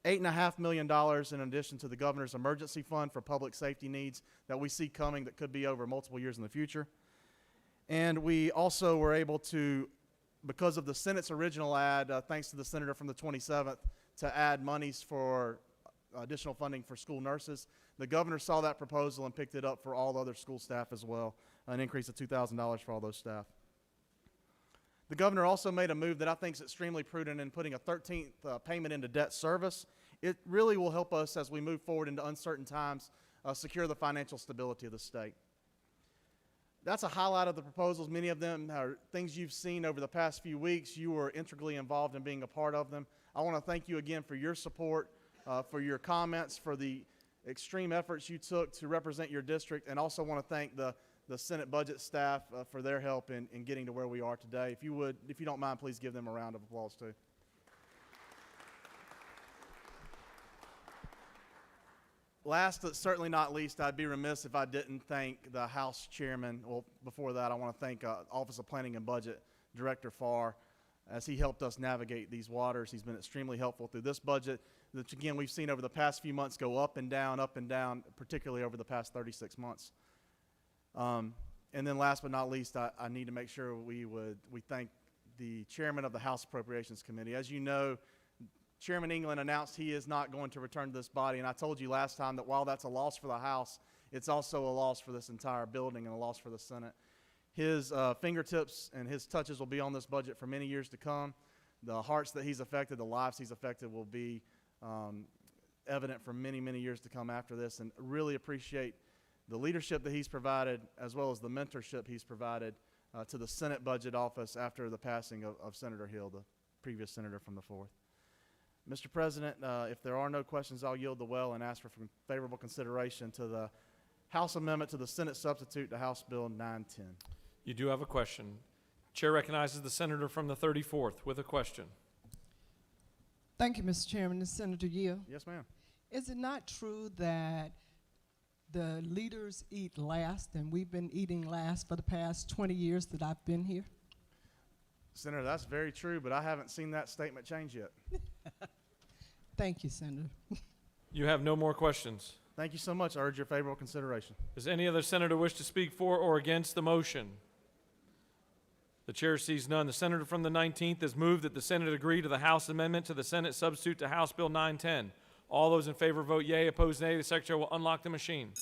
$8.5 million in addition to the Governor's Emergency Fund for public safety needs that we see coming that could be over multiple years in the future. And we also were able to, because of the Senate's original ad, thanks to the Senator from the 27th, to add monies for additional funding for school nurses. The Governor saw that proposal and picked it up for all other school staff as well, an increase of $2,000 for all those staff. The Governor also made a move that I think is extremely prudent in putting a 13th payment into debt service. It really will help us as we move forward into uncertain times, secure the financial stability of the state. That's a highlight of the proposals. Many of them are things you've seen over the past few weeks. You were integrally involved in being a part of them. I want to thank you again for your support, for your comments, for the extreme efforts you took to represent your district, and also want to thank the Senate budget staff for their help in getting to where we are today. If you don't mind, please give them a round of applause too. Last but certainly not least, I'd be remiss if I didn't thank the House Chairman. Well, before that, I want to thank Office of Planning and Budget Director Farr, as he helped us navigate these waters. He's been extremely helpful through this budget, which again we've seen over the past few months go up and down, particularly over the past 36 months. And then last but not least, I need to make sure we thank the Chairman of the House Appropriations Committee. As you know, Chairman England announced he is not going to return to this body, and I told you last time that while that's a loss for the House, it's also a loss for this entire building and a loss for the Senate. His fingertips and his touches will be on this budget for many years to come. The hearts that he's affected, the lives he's affected will be evident for many, many years to come after this, and really appreciate the leadership that he's provided as well as the mentorship he's provided to the Senate Budget Office after the passing of Senator Hill, the previous senator from the 4th. Mr. President, if there are no questions, I'll yield the well and ask for favorable consideration to the House amendment to the Senate substitute to House Bill 910. You do have a question. Chair recognizes the senator from the 34th with a question. Thank you, Mr. Chairman. This is Senator Yeo. Yes, ma'am. Is it not true that the leaders eat last, and we've been eating last for the past 20 years that I've been here? Senator, that's very true, but I haven't seen that statement change yet. Thank you, Senator. You have no more questions. Thank you so much. I urge your favorable consideration. Does any other senator wish to speak for or against the motion? The chair sees none. The senator from the 19th has moved that the Senate agree to the House amendment to the Senate substitute to House Bill 910. All those in favor vote yea, opposed nay. The secretary will unlock the machine.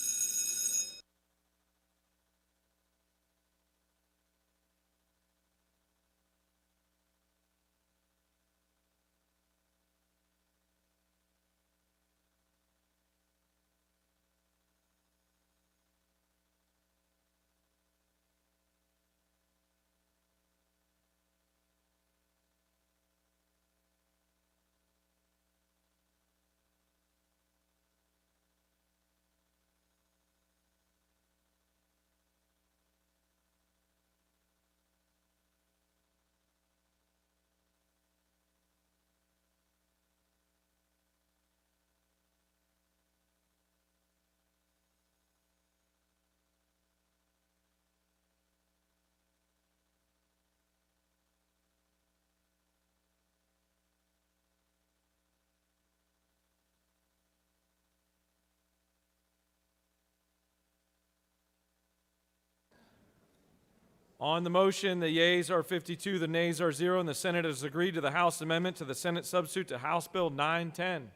On the motion, the yeas are 52, the nays are 0, and the Senate has agreed to the House amendment to the Senate substitute to House Bill 910.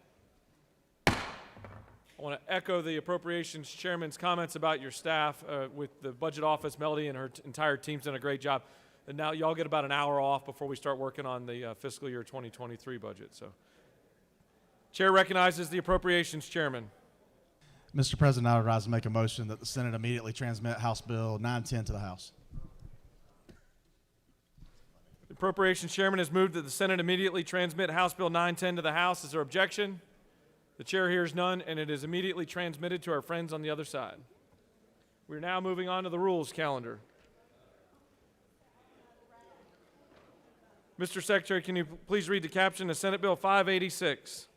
I want to echo the Appropriations Chairman's comments about your staff with the Budget Office. Melody and her entire team's done a great job. And now y'all get about an hour off before we start working on the fiscal year 2023 budget. So, Chair recognizes the Appropriations Chairman. Mr. President, I would rise to make a motion that the Senate immediately transmit House Bill 910 to the House. The Appropriations Chairman has moved that the Senate immediately transmit House Bill 910 to the House. Is there objection? The Chair hears none, and it is immediately transmitted to our friends on the other side. We're now moving on to the rules calendar. Mr. Secretary, can you please read the caption of Senate Bill 586?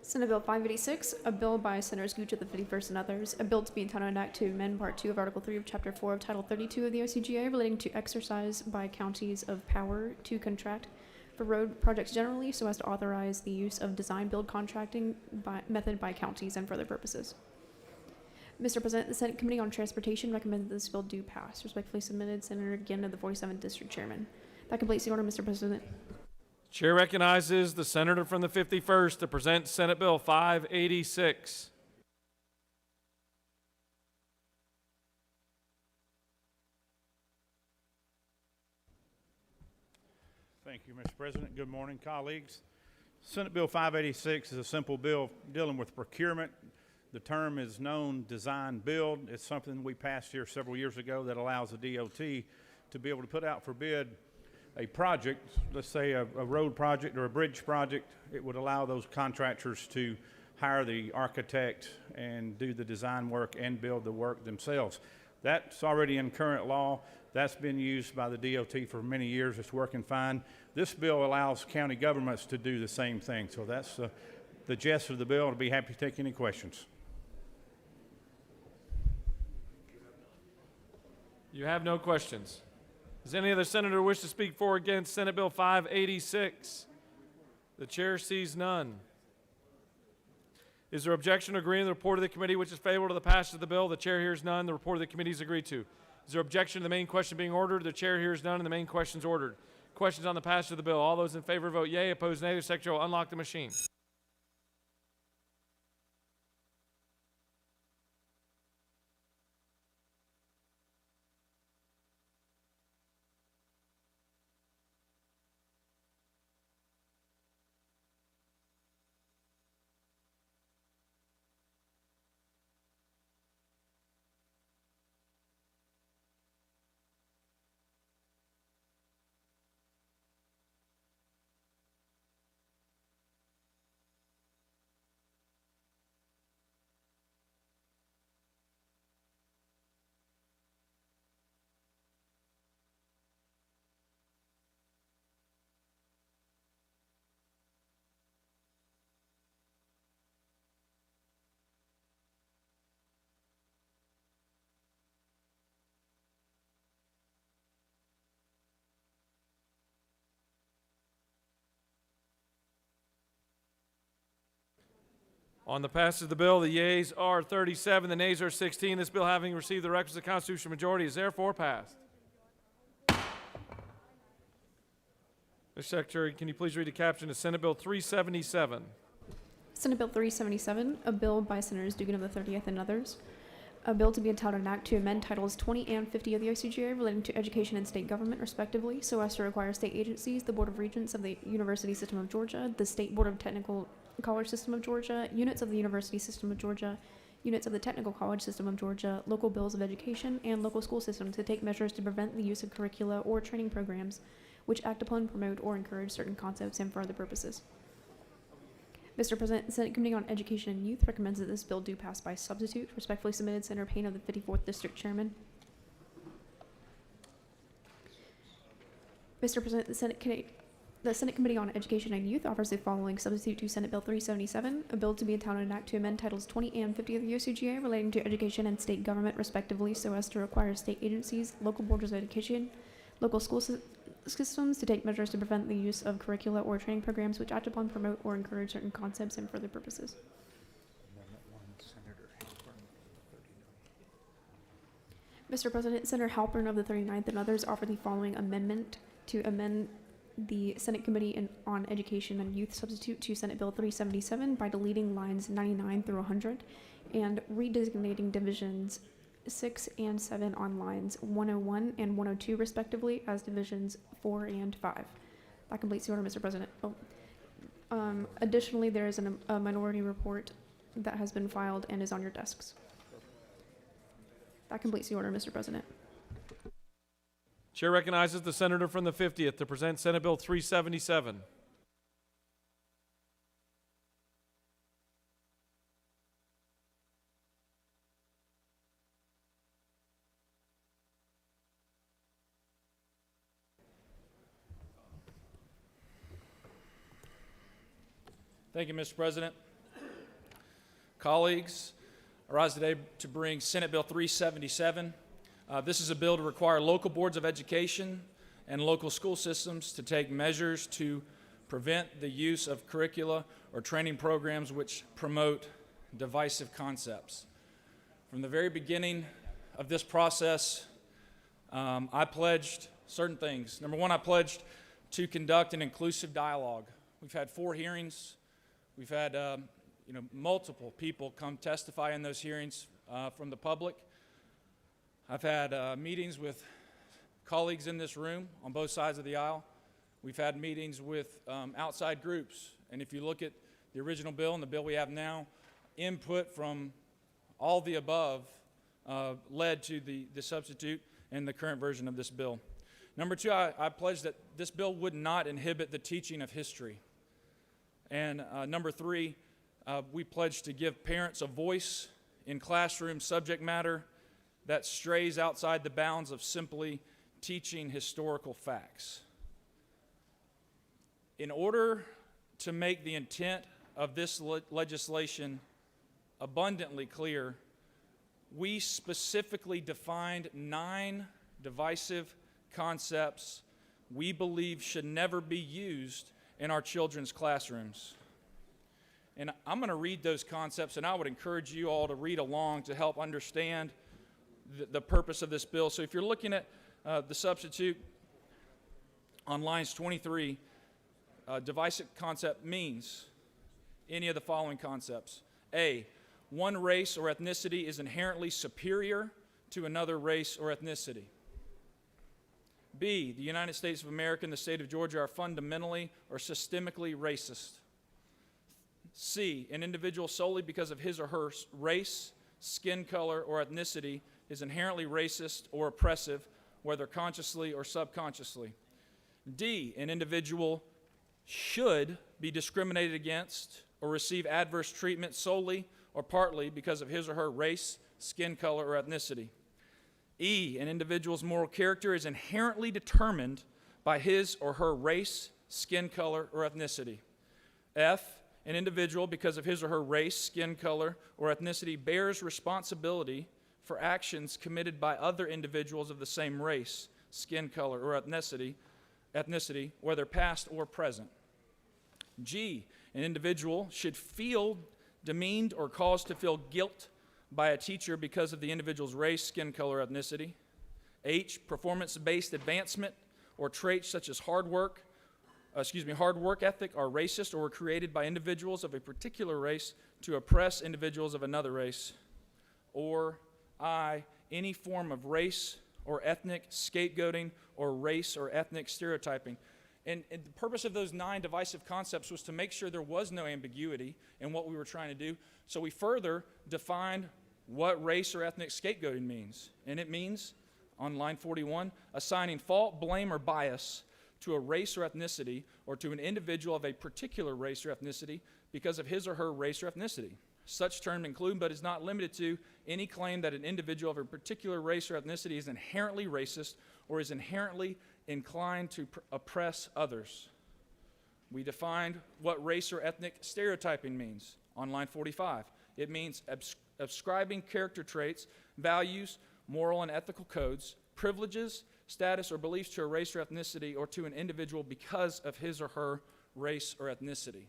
Senate Bill 586, a bill by Senators Gooch of the 51st and others, a bill to be entitled an act to amend Part 2 of Article 3 of Chapter 4 of Title 32 of the OCGA relating to exercise by counties of power to contract for road projects generally so as to authorize the use of design-build contracting method by counties and for other purposes. Mr. President, the Senate Committee on Transportation recommends that this bill do pass. Respectfully submitted, Senator Ginn of the 47th District Chairman. That completes the order, Mr. President. Chair recognizes the senator from the 51st to present Senate Bill 586. Thank you, Mr. President. Good morning, colleagues. Senate Bill 586 is a simple bill dealing with procurement. The term is known design build. It's something we passed here several years ago that allows the DOT to be able to put out for bid a project, let's say a road project or a bridge project. It would allow those contractors to hire the architect and do the design work and build the work themselves. That's already in current law. That's been used by the DOT for many years. It's working fine. This bill allows county governments to do the same thing. So that's the gist of the bill. I'll be happy to take any questions. You have no questions. Does any other senator wish to speak for or against Senate Bill 586? The chair sees none. Is there objection or agreeing to the report of the committee which is favorable to the passage of the bill? The chair hears none. The report of the committee is agreed to. Is there objection to the main question being ordered? The chair hears none and the main question is ordered. Questions on the passage of the bill. All those in favor vote yea. Opposed nay. The secretary will unlock the machine. On the passage of the bill, the yeas are 37, the nays are 16. This bill, having received the requisite constitutional majority, is therefore passed. Mr. Secretary, can you please read the caption of Senate Bill 377? Senate Bill 377, a bill by Senators Dugan of the 30th and others, a bill to be entitled an act to amend Titles 20 and 50 of the OCGA relating to education and state government, respectively, so as to require state agencies, the Board of Regents of the University System of Georgia, the State Board of Technical College System of Georgia, units of the University System of Georgia, units of the Technical College System of Georgia, local bills of education, and local school systems to take measures to prevent the use of curricula or training programs which act upon, promote, or encourage certain concepts and for other purposes. Mr. President, the Senate Committee on Education and Youth recommends that this bill do pass by substitute. Respectfully submitted, Senator Payne of the 54th District Chairman. Mr. President, the Senate Committee The Senate Committee on Education and Youth offers the following substitute to Senate Bill 377, a bill to be entitled an act to amend Titles 20 and 50 of the USCGA relating to education and state government, respectively, so as to require state agencies, local boards of education, local school systems to take measures to prevent the use of curricula or training programs which act upon, promote, or encourage certain concepts and further purposes. Mr. President, Senator Halpern of the 39th and others offer the following amendment to amend the Senate Committee on Education and Youth substitute to Senate Bill 377 by deleting lines 99 through 100 and redesignating divisions 6 and 7 on lines 101 and 102 respectively as divisions 4 and 5. That completes the order, Mr. President. Additionally, there is a minority report that has been filed and is on your desks. That completes the order, Mr. President. Chair recognizes the senator from the 50th to present Senate Bill 377. Thank you, Mr. President. Colleagues, I rise today to bring Senate Bill 377. This is a bill to require local boards of education and local school systems to take measures to prevent the use of curricula or training programs which promote divisive concepts. From the very beginning of this process, I pledged certain things. Number one, I pledged to conduct an inclusive dialogue. We've had 4 hearings. We've had multiple people come testify in those hearings from the public. I've had meetings with colleagues in this room on both sides of the aisle. We've had meetings with outside groups. And if you look at the original bill and the bill we have now, input from all the above led to the substitute and the current version of this bill. Number two, I pledged that this bill would not inhibit the teaching of history. And number three, we pledged to give parents a voice in classroom subject matter that strays outside the bounds of simply teaching historical facts. In order to make the intent of this legislation abundantly clear, we specifically defined 9 divisive concepts we believe should never be used in our children's classrooms. And I'm going to read those concepts, and I would encourage you all to read along to help understand the purpose of this bill. So if you're looking at the substitute on lines 23, divisive concept means any of the following concepts. A, one race or ethnicity is inherently superior to another race or ethnicity. B, the United States of America and the state of Georgia are fundamentally or systemically racist. C, an individual solely because of his or her race, skin color, or ethnicity is inherently racist or oppressive, whether consciously or subconsciously. D, an individual should be discriminated against or receive adverse treatment solely or partly because of his or her race, skin color, or ethnicity. E, an individual's moral character is inherently determined by his or her race, skin color, or ethnicity. F, an individual, because of his or her race, skin color, or ethnicity, bears responsibility for actions committed by other individuals of the same race, skin color, or ethnicity, whether past or present. G, an individual should feel demeaned or caused to feel guilt by a teacher because of the individual's race, skin color, or ethnicity. H, performance-based advancement or traits such as hard work ethic are racist or were created by individuals of a particular race to oppress individuals of another race. Or I, any form of race or ethnic scapegoating or race or ethnic stereotyping. And the purpose of those 9 divisive concepts was to make sure there was no ambiguity in what we were trying to do. So we further defined what race or ethnic scapegoating means. And it means, on line 41, assigning fault, blame, or bias to a race or ethnicity or to an individual of a particular race or ethnicity because of his or her race or ethnicity. Such terms include, but is not limited to, any claim that an individual of a particular race or ethnicity is inherently racist or is inherently inclined to oppress others. We defined what race or ethnic stereotyping means on line 45. It means ascribing character traits, values, moral and ethical codes, privileges, status, or beliefs to a race or ethnicity or to an individual because of his or her race or ethnicity.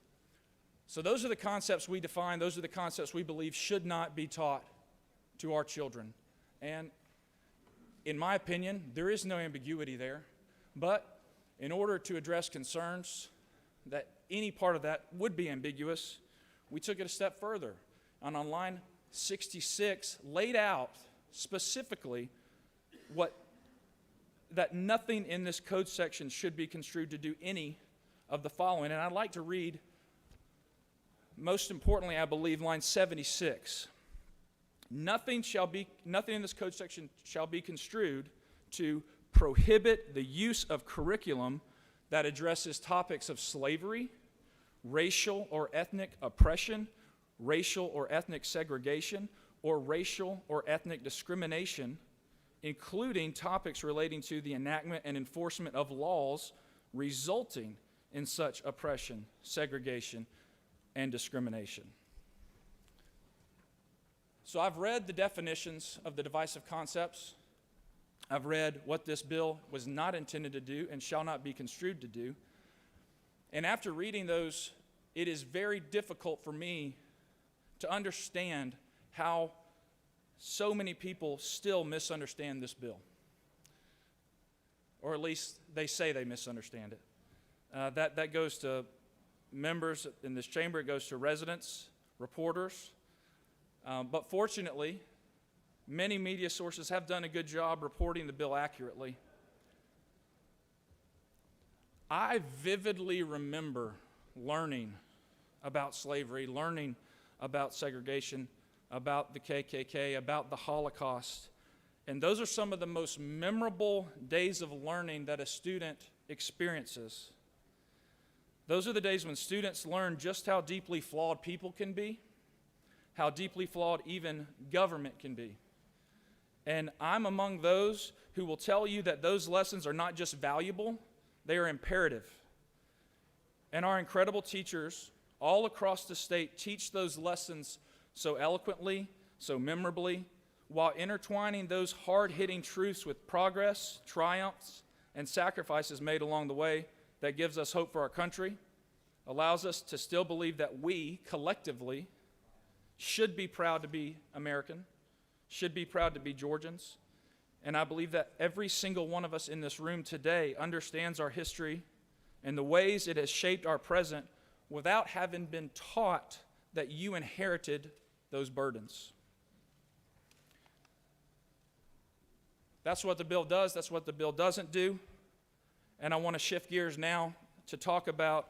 So those are the concepts we define. Those are the concepts we believe should not be taught to our children. And in my opinion, there is no ambiguity there. But in order to address concerns that any part of that would be ambiguous, we took it a step further. And on line 66, laid out specifically that nothing in this code section should be construed to do any of the following. And I'd like to read, most importantly, I believe, line 76. Nothing in this code section shall be construed to prohibit the use of curriculum that addresses topics of slavery, racial or ethnic oppression, racial or ethnic segregation, or racial or ethnic discrimination, including topics relating to the enactment and enforcement of laws resulting in such oppression, segregation, and discrimination. So I've read the definitions of the divisive concepts. I've read what this bill was not intended to do and shall not be construed to do. And after reading those, it is very difficult for me to understand how so many people still misunderstand this bill. Or at least they say they misunderstand it. That goes to members in this chamber, it goes to residents, reporters. But fortunately, many media sources have done a good job reporting the bill accurately. I vividly remember learning about slavery, learning about segregation, about the KKK, about the Holocaust. And those are some of the most memorable days of learning that a student experiences. Those are the days when students learn just how deeply flawed people can be, how deeply flawed even government can be. And I'm among those who will tell you that those lessons are not just valuable, they are imperative. And our incredible teachers all across the state teach those lessons so eloquently, so memorably, while intertwining those hard-hitting truths with progress, triumphs, and sacrifices made along the way that gives us hope for our country, allows us to still believe that we, collectively, should be proud to be American, should be proud to be Georgians. And I believe that every single one of us in this room today understands our history and the ways it has shaped our present without having been taught that you inherited those burdens. That's what the bill does. That's what the bill doesn't do. And I want to shift gears now to talk about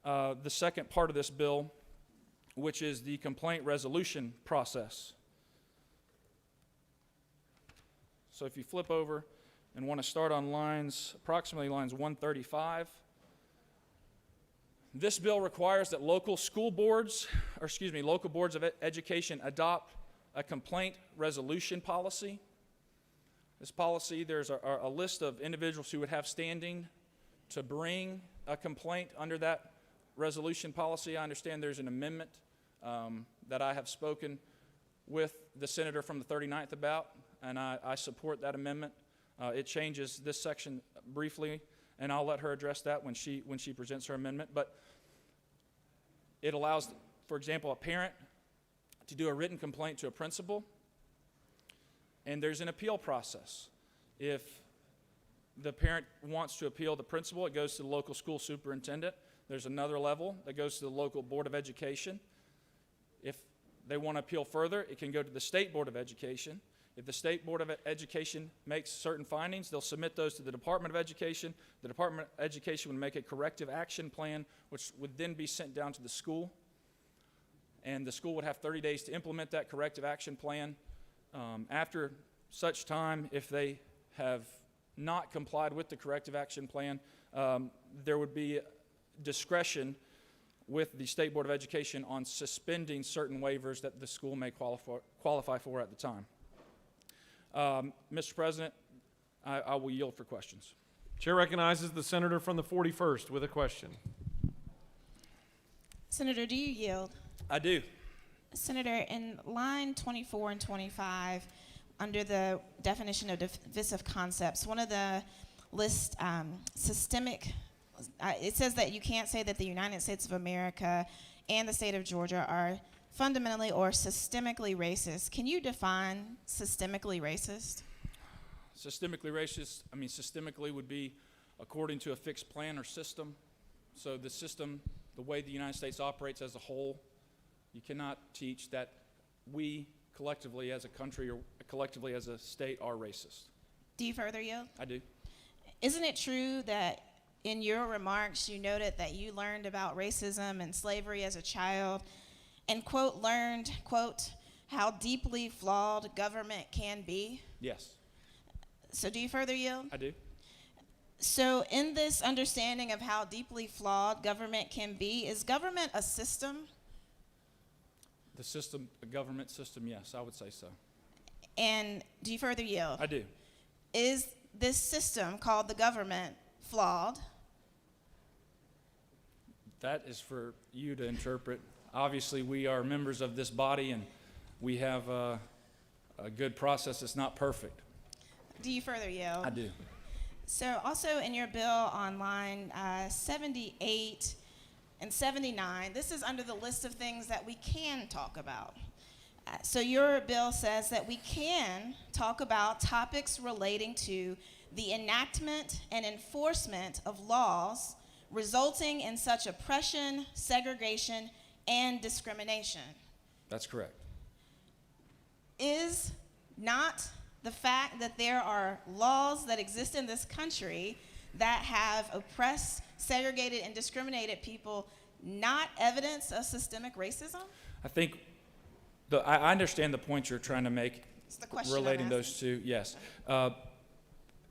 the second part of this bill, which is the complaint resolution process. So if you flip over and want to start on approximately lines 135, this bill requires that local boards of education adopt a complaint resolution policy. This policy, there's a list of individuals who would have standing to bring a complaint under that resolution policy. I understand there's an amendment that I have spoken with the senator from the 39th about, and I support that amendment. It changes this section briefly, and I'll let her address that when she presents her amendment. But it allows, for example, a parent to do a written complaint to a principal, and there's an appeal process. If the parent wants to appeal the principal, it goes to the local school superintendent. There's another level that goes to the local board of education. If they want to appeal further, it can go to the state board of education. If the State Board of Education makes certain findings, they'll submit those to the Department of Education. The Department of Education would make a corrective action plan, which would then be sent down to the school. And the school would have 30 days to implement that corrective action plan. After such time, if they have not complied with the corrective action plan, there would be discretion with the State Board of Education on suspending certain waivers that the school may qualify for at the time. Mr. President, I will yield for questions. Chair recognizes the senator from the 41st with a question. Senator, do you yield? I do. Senator, in line 24 and 25, under the definition of divisive concepts, one of the list systemic, it says that you can't say that the United States of America and the state of Georgia are fundamentally or systemically racist. Can you define systemically racist? Systemically racist, I mean, systemically would be according to a fixed plan or system. So the system, the way the United States operates as a whole, you cannot teach that we collectively as a country or collectively as a state are racist. Do you further yield? I do. Isn't it true that in your remarks you noted that you learned about racism and slavery as a child and, quote, learned, quote, how deeply flawed government can be? Yes. So do you further yield? I do. So in this understanding of how deeply flawed government can be, is government a system? The system, the government system, yes, I would say so. And do you further yield? I do. Is this system called the government flawed? That is for you to interpret. Obviously, we are members of this body, and we have a good process that's not perfect. Do you further yield? I do. So also in your bill on line 78 and 79, this is under the list of things that we can talk about. So your bill says that we can talk about topics relating to the enactment and enforcement of laws resulting in such oppression, segregation, and discrimination. That's correct. Is not the fact that there are laws that exist in this country that have oppressed, segregated, and discriminated people not evidence of systemic racism? I think I understand the point you're trying to make It's the question relating I'm those two, yes.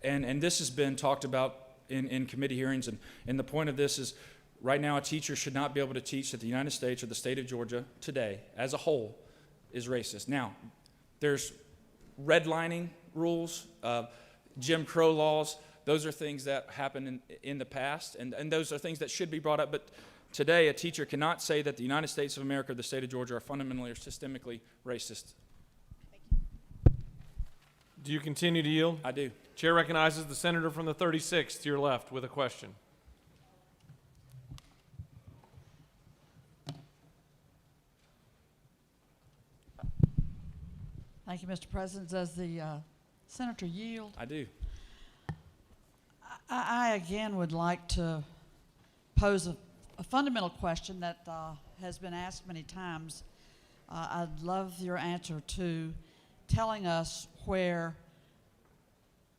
And this has been talked about in committee hearings, and the point of this is right now a teacher should not be able to teach that the United States or the state of Georgia today as a whole is racist. Now, there's redlining rules, Jim Crow laws. Those are things that happened in the past, and those are things that should be brought up. But today, a teacher cannot say that the United States of America or the state of Georgia are fundamentally or systemically racist. Do you continue to yield? I do. Chair recognizes the senator from the 36th to your left with a question. Thank you, Mr. President. Does the senator yield? I do. I again would like to pose a fundamental question that has been asked many times. I'd love your answer to telling us where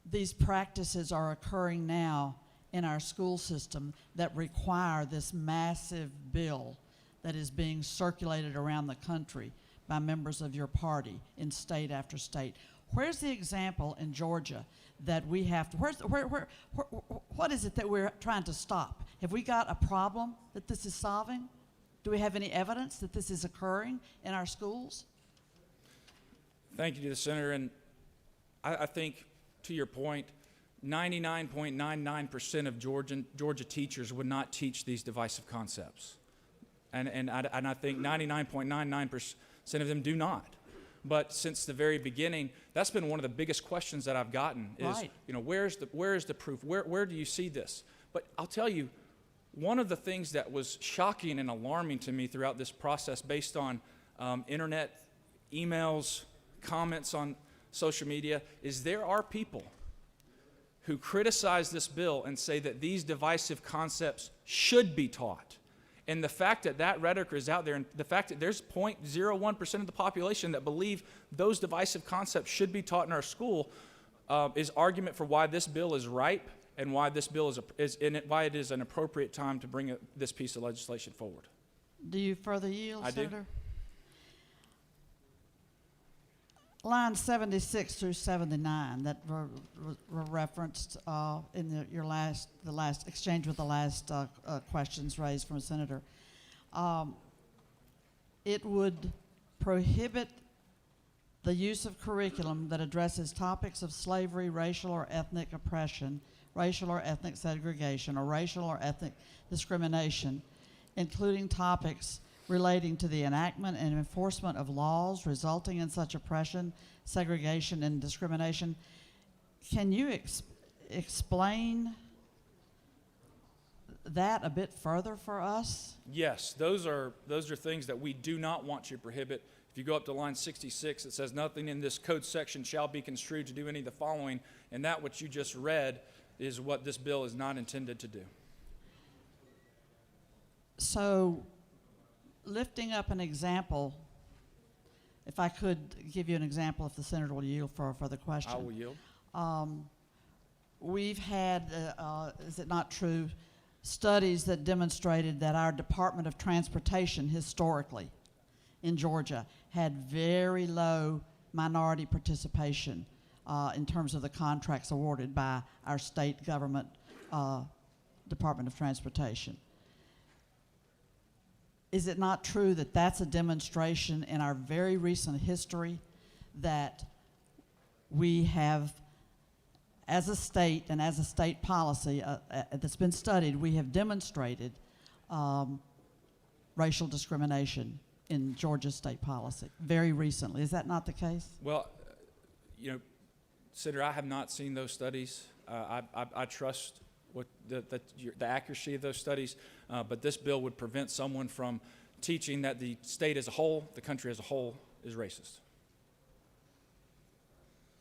these practices are occurring now in our school system that require this massive bill that is being circulated around the country by members of your party in state after state. Where's the example in Georgia that we have to, what is it that we're trying to stop? Have we got a problem that this is solving? Do we have any evidence that this is occurring in our schools? Thank you to the senator, and I think, to your point, 99.99% of Georgia teachers would not teach these divisive concepts. And I think 99.99% of them do not. But since the very beginning, that's been one of the biggest questions that I've gotten is, right. You know, where is the proof? Where do you see this? But I'll tell you, one of the things that was shocking and alarming to me throughout this process based on internet, emails, comments on social media is there are people who criticize this bill and say that these divisive concepts should be taught. And the fact that that rhetoric is out there, and the fact that there's 0.01% of the population that believe those divisive concepts should be taught in our school is argument for why this bill is ripe and why this bill why it is an appropriate time to bring this piece of legislation forward. Do you further yield, I Senator? do. Line 76 through 79 that were referenced in the last exchange with the last questions raised from a senator. It would prohibit the use of curriculum that addresses topics of slavery, racial or ethnic oppression, racial or ethnic segregation, or racial or ethnic discrimination including topics relating to the enactment and enforcement of laws resulting in such oppression, segregation, and discrimination. Can you explain that a bit further for us? Yes, those are things that we do not want to prohibit. If you go up to line 66, it says nothing in this code section shall be construed to do any of the following, and that which you just read is what this bill is not intended to do. So, lifting up an example, if I could give you an example, if the senator will yield for a further question. I will yield. We've had, is it not true, studies that demonstrated that our Department of Transportation historically in Georgia had very low minority participation in terms of the contracts awarded by our state government Department of Transportation. Is it not true that that's a demonstration in our very recent history that we have, as a state and as a state policy that's been studied, we have demonstrated racial discrimination in Georgia's state policy very recently? Is that not the case? Well, you know, Senator, I have not seen those studies. I trust what the accuracy of those studies, but this bill would prevent someone from teaching that the state as a whole, the country as a whole, is racist.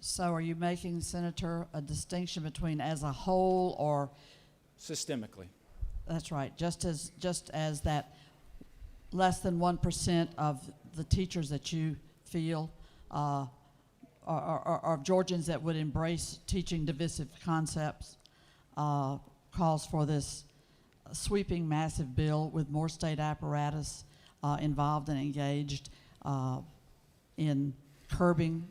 So are you making, Senator, a distinction between as a whole or systemically? That's right. Just as that less than 1% of the teachers that you feel are Georgians that would embrace teaching divisive concepts calls for this sweeping, massive bill with more state apparatus involved and engaged in curbing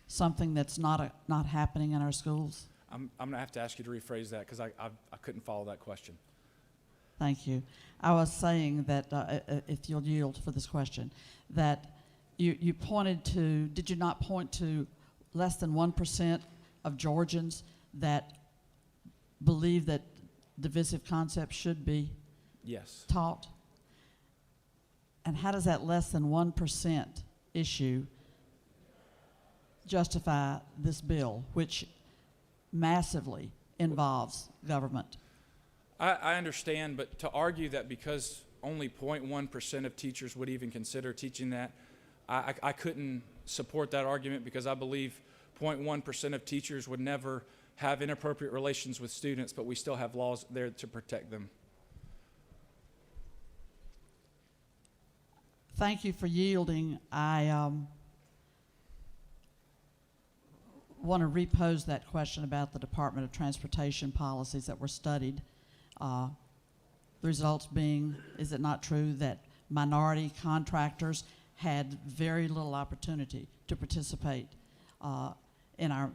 something that's not happening in our schools? I'm going to have to ask you to rephrase that because I couldn't follow that question. Thank you. I was saying that, if you'll yield for this question, that you pointed to, did you not point to less than 1% of Georgians that believe that divisive concepts should be taught? And how does that less than 1% issue justify this bill, which massively involves government? I understand, but to argue that because only 0.1% of teachers would even consider teaching that, I couldn't support that argument because I believe 0.1% of teachers would never have inappropriate relations with students, but we still have laws there to protect them. Thank you for yielding. I want to repose that question about the Department of Transportation policies that were studied. The results being, is it not true that minority contractors had very little opportunity to participate in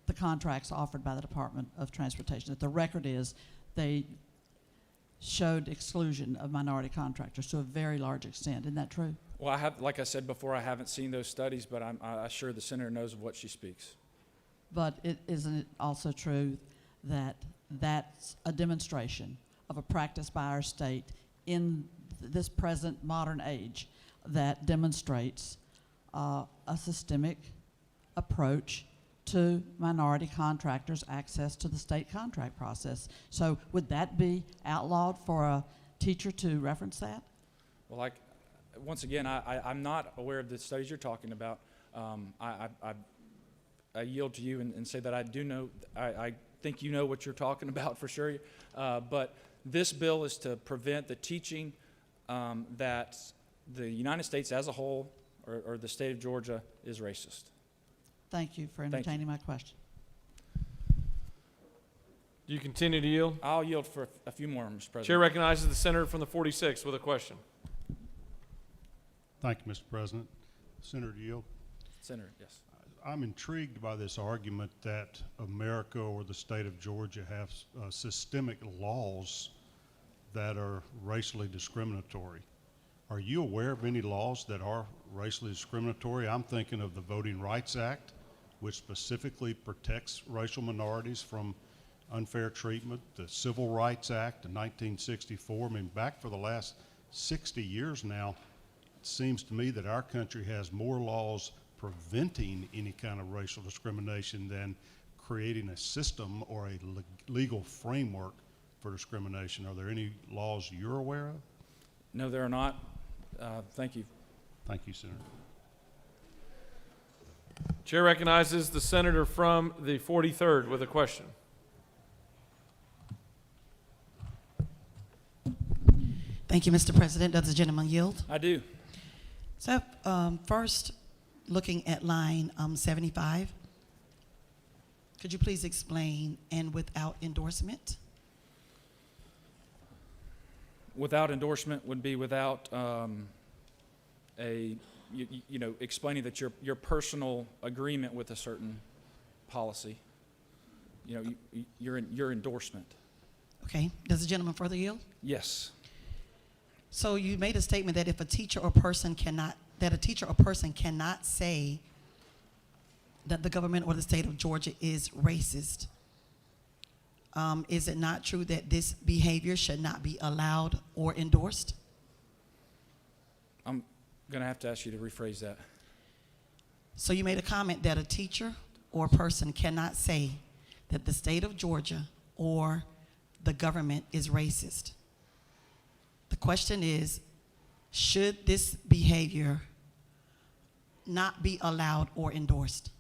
the contracts offered by the Department of Transportation? That the record is they showed exclusion of minority contractors to a very large extent. Isn't that true? Well, like I said before, I haven't seen those studies, but I'm sure the senator knows of what she speaks. But isn't it also true that that's a demonstration of a practice by our state in this present modern age that demonstrates a systemic approach to minority contractors' access to the state contract process? So would that be outlawed for a teacher to reference that? Well, once again, I'm not aware of the studies you're talking about. I yield to you and say that I do know, I think you know what you're talking about for sure. But this bill is to prevent the teaching that the United States as a whole or the state of Georgia is racist. Thank you for entertaining my question. Do you continue to yield? I'll yield for a few more, Mr. President. Chair recognizes the senator from the 46th with a question. Thank you, Mr. President. Senator, do you yield? Senator, yes. I'm intrigued by this argument that America or the state of Georgia has systemic laws that are racially discriminatory. Are you aware of any laws that are racially discriminatory? I'm thinking of the Voting Rights Act, which specifically protects racial minorities from unfair treatment, the Civil Rights Act of 1964. I mean, back for the last 60 years now, it seems to me that our country has more laws preventing any kind of racial discrimination than creating a system or a legal framework for discrimination. Are there any laws you're aware of? No, there are not. Thank you. Thank you, Senator. Chair recognizes the senator from the 43rd with a question. Thank you, Mr. President. Does the gentleman yield? I do. So, first, looking at line 75, could you please explain "and without endorsement"? Without endorsement would be without explaining that your personal agreement with a certain policy. Your endorsement. Okay. Does the gentleman further yield? Yes. So you made a statement that if a teacher or person cannot say that the government or the state of Georgia is racist. Is it not true that this behavior should not be allowed or endorsed? I'm going to have to ask you to rephrase that. So you made a comment that a teacher or person cannot say that the state of Georgia or the government is racist. The question is, should this behavior not be allowed or endorsed?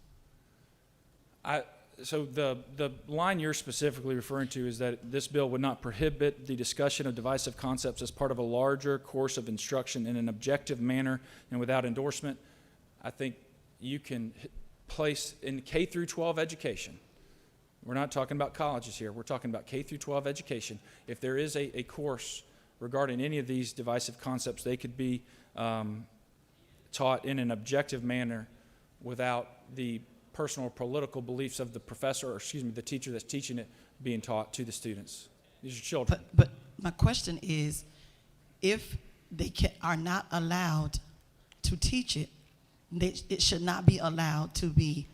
So the line you're specifically referring to is that this bill would not prohibit the discussion of divisive concepts as part of a larger course of instruction in an objective manner and without endorsement. I think you can place in K through 12 education. We're not talking about colleges here. We're talking about K through 12 education. If there is a course regarding any of these divisive concepts, they could be taught in an objective manner without the personal or political beliefs of the professor, or the teacher that's teaching it, being taught to the students. These are children. But my question is, if they are not allowed to teach it, it should not be allowed to be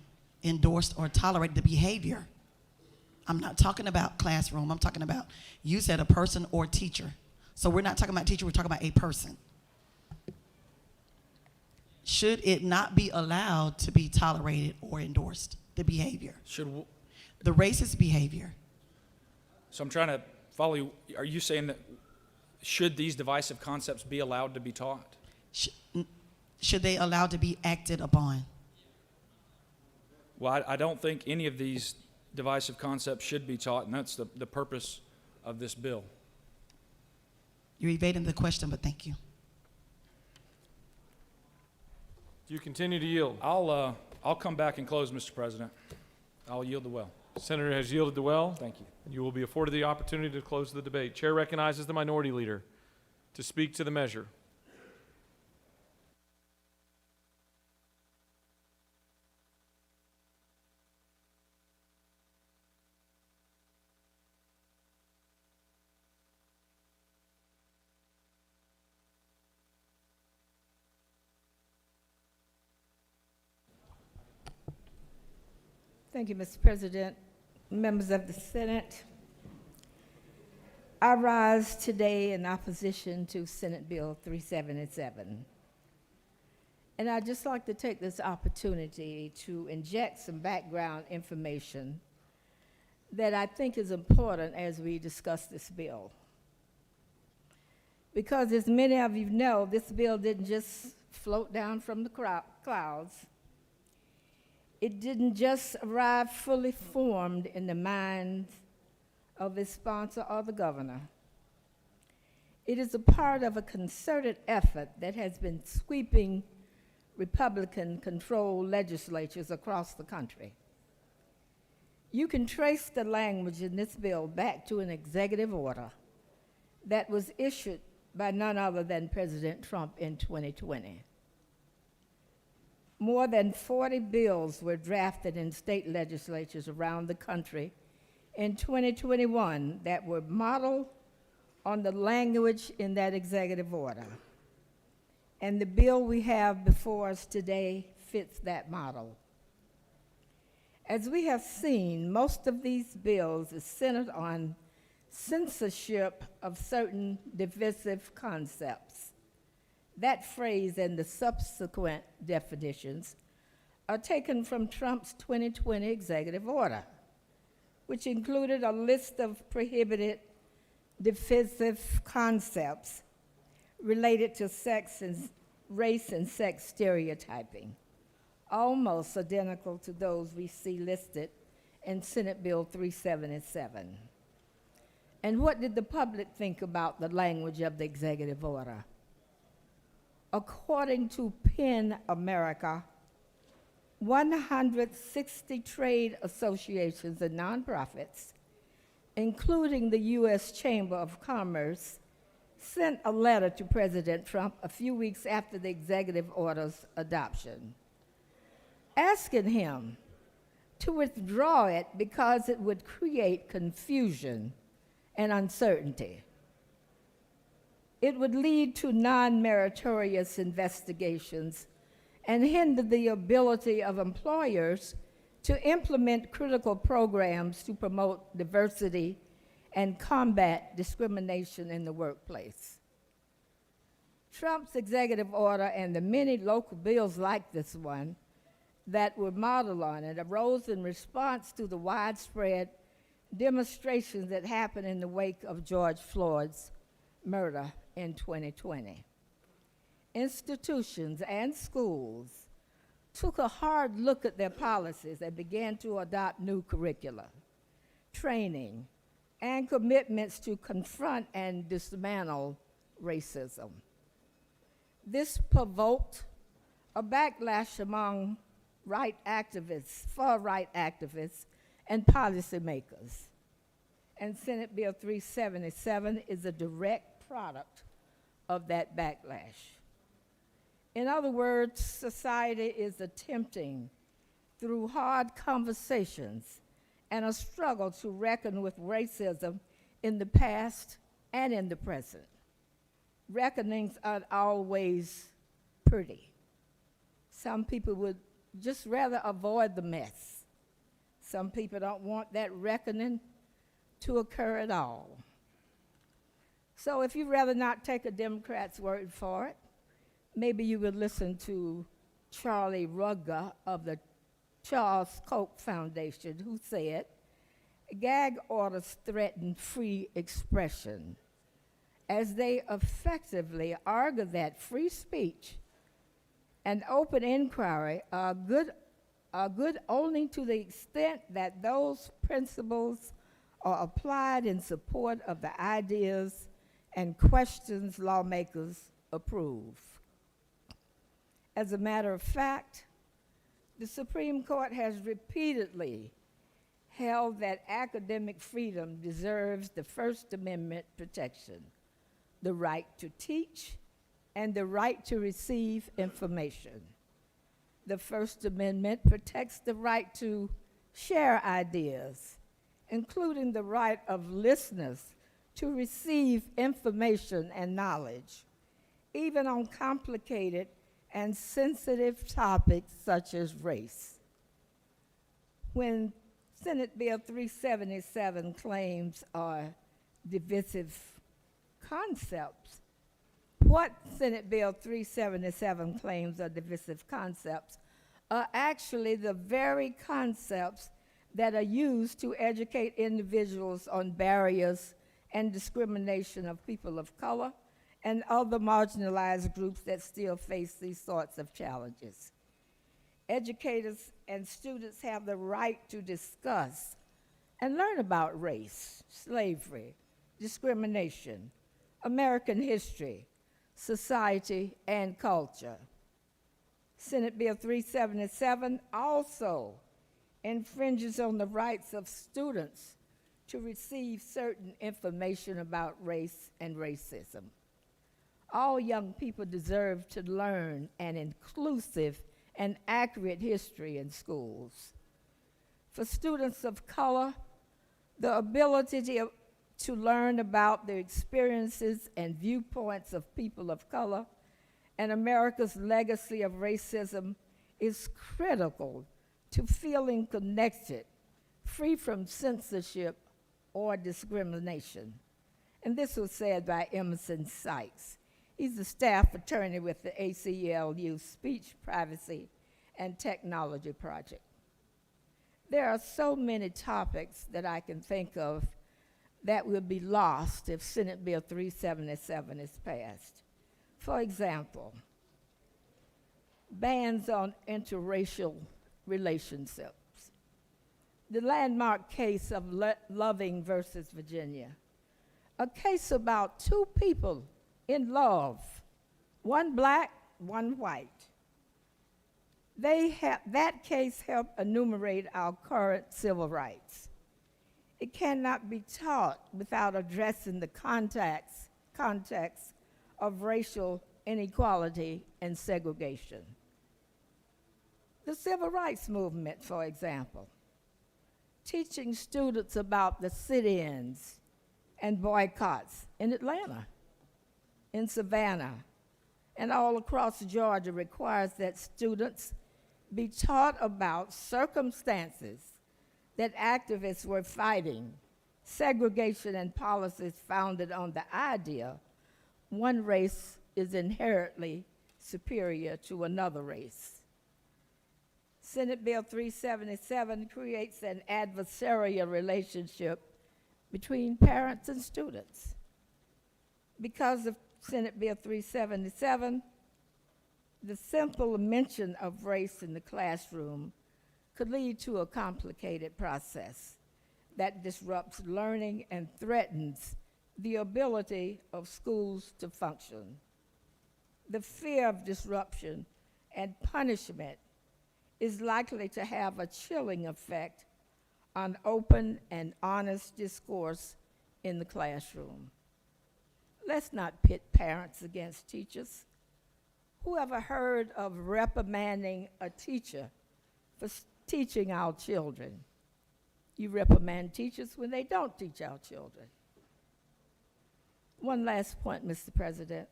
endorsed or tolerate the behavior. I'm not talking about classroom. I'm talking about, you said a person or teacher. So we're not talking about teacher, we're talking about a person. Should it not be allowed to be tolerated or endorsed, the behavior? The racist behavior. So I'm trying to follow you. Are you saying that should these divisive concepts be allowed to be taught? Should they allowed to be acted upon? Well, I don't think any of these divisive concepts should be taught, and that's the purpose of this bill. You're evading the question, but thank you. Do you continue to yield? I'll come back and close, Mr. President. I'll yield the well. Senator has yielded the well. Thank you. You will be afforded the opportunity to close the debate. Chair recognizes the minority leader to speak to the measure. Thank you, Mr. President. Members of the Senate, I rise today in opposition to Senate Bill 377. And I'd just like to take this opportunity to inject some background information that I think is important as we discuss this bill. Because as many of you know, this bill didn't just float down from the clouds. It didn't just arrive fully formed in the minds of its sponsor or the governor. It is a part of a concerted effort that has been sweeping Republican-controlled legislatures across the country. You can trace the language in this bill back to an executive order that was issued by none other than President Trump in 2020. More than 40 bills were drafted in state legislatures around the country in 2021 that were modeled on the language in that executive order. And the bill we have before us today fits that model. As we have seen, most of these bills is centered on censorship of certain divisive concepts. That phrase and the subsequent definitions are taken from Trump's 2020 executive order, which included a list of prohibited divisive concepts related to sex and race and sex stereotyping, almost identical to those we see listed in Senate Bill 377. And what did the public think about the language of the executive order? According to PEN America, 160 trade associations and nonprofits, including the U.S. Chamber of Commerce, sent a letter to President Trump a few weeks after the executive order's adoption, asking him to withdraw it because it would create confusion and uncertainty. It would lead to non-meritorious investigations and hinder the ability of employers to implement critical programs to promote diversity and combat discrimination in the workplace. Trump's executive order and the many local bills like this one that were modeled on it arose in response to the widespread demonstrations that happened in the wake of George Floyd's murder in 2020. Institutions and schools took a hard look at their policies and began to adopt new curricula, training, and commitments to confront and dismantle racism. This provoked a backlash among far-right activists, and policymakers. And Senate Bill 377 is a direct product of that backlash. In other words, society is attempting, through hard conversations and a struggle, to reckon with racism in the past and in the present. Reckonings aren't always pretty. Some people would just rather avoid the mess. Some people don't want that reckoning to occur at all. So if you'd rather not take a Democrat's word for it, maybe you would listen to Charlie Rugger of the Charles Koch Foundation, who said, "Gag orders threaten free expression, as they effectively argue that free speech and open inquiry are good only to the extent that those principles are applied in support of the ideas and questions lawmakers approve." As a matter of fact, the Supreme Court has repeatedly held that academic freedom deserves the First Amendment protection, the right to teach, and the right to receive information. The First Amendment protects the right to share ideas, including the right of listeners to receive information and knowledge, even on complicated and sensitive topics such as race. When Senate Bill 377 claims are divisive concepts, what Senate Bill 377 claims are divisive concepts are actually the very concepts that are used to educate individuals on barriers and discrimination of people of color and other marginalized groups that still face these sorts of challenges. Educators and students have the right to discuss and learn about race, slavery, discrimination, American history, society, and culture. Senate Bill 377 also infringes on the rights of students to receive certain information about race and racism. All young people deserve to learn an inclusive and accurate history in schools. For students of color, the ability to learn about the experiences and viewpoints of people of color and America's legacy of racism is critical to feeling connected, free from censorship or discrimination. And this was said by Emerson Sykes. He's a staff attorney with the ACLU Speech, Privacy, and Technology Project. There are so many topics that I can think of that will be lost if Senate Bill 377 is passed. For example, bans on interracial relationships. The landmark case of Loving versus Virginia, a case about two people in love, one black, one white. That case helped enumerate our current civil rights. It cannot be taught without addressing the context of racial inequality and segregation. The civil rights movement, for example, teaching students about the sit-ins and boycotts in Atlanta, in Savannah, and all across Georgia requires that students be taught about circumstances that activists were fighting, segregation and policies founded on the idea one race is inherently superior to another race. Senate Bill 377 creates an adversarial relationship between parents and students. Because of Senate Bill 377, the simple mention of race in the classroom could lead to a complicated process that disrupts learning and threatens the ability of schools to function. The fear of disruption and punishment is likely to have a chilling effect on open and honest discourse in the classroom. Let's not pit parents against teachers. Who ever heard of reprimanding a teacher for teaching our children? You reprimand teachers when they don't teach our children. One last point, Mr. President.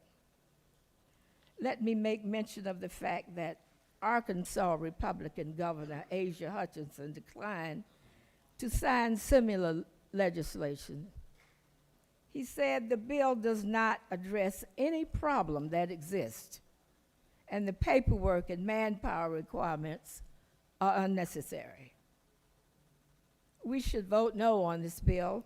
Let me make mention of the fact that Arkansas Republican Governor Asia Hutchinson declined to sign similar legislation. He said the bill does not address any problem that exists, and the paperwork and manpower requirements are unnecessary. We should vote no on this bill.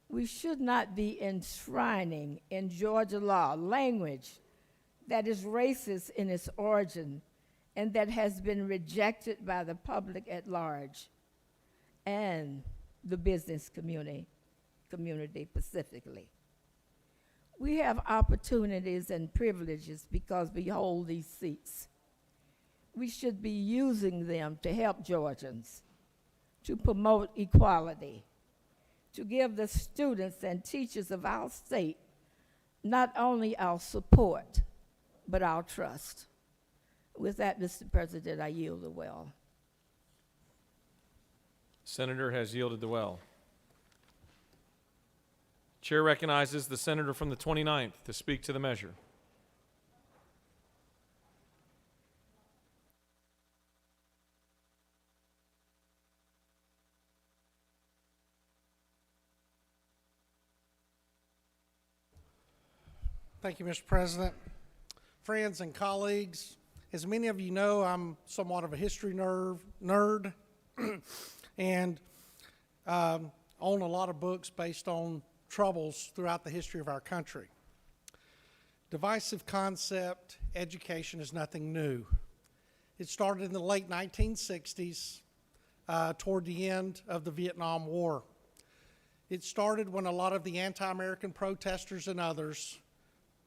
We should not be enshrining in Georgia law language that is racist in its origin and that has been rejected by the public at large and the business community specifically. We have opportunities and privileges because we hold these seats. We should be using them to help Georgians, to promote equality, to give the students and teachers of our state not only our support, but our trust. With that, Mr. President, I yield the well. Senator has yielded the well. Chair recognizes the senator from the 29th to speak to the measure. Thank you, Mr. President. Friends and colleagues, as many of you know, I'm somewhat of a history nerd and own a lot of books based on troubles throughout the history of our country. Divisive concept education is nothing new. It started in the late 1960s toward the end of the Vietnam War. It started when a lot of the anti-American protesters and others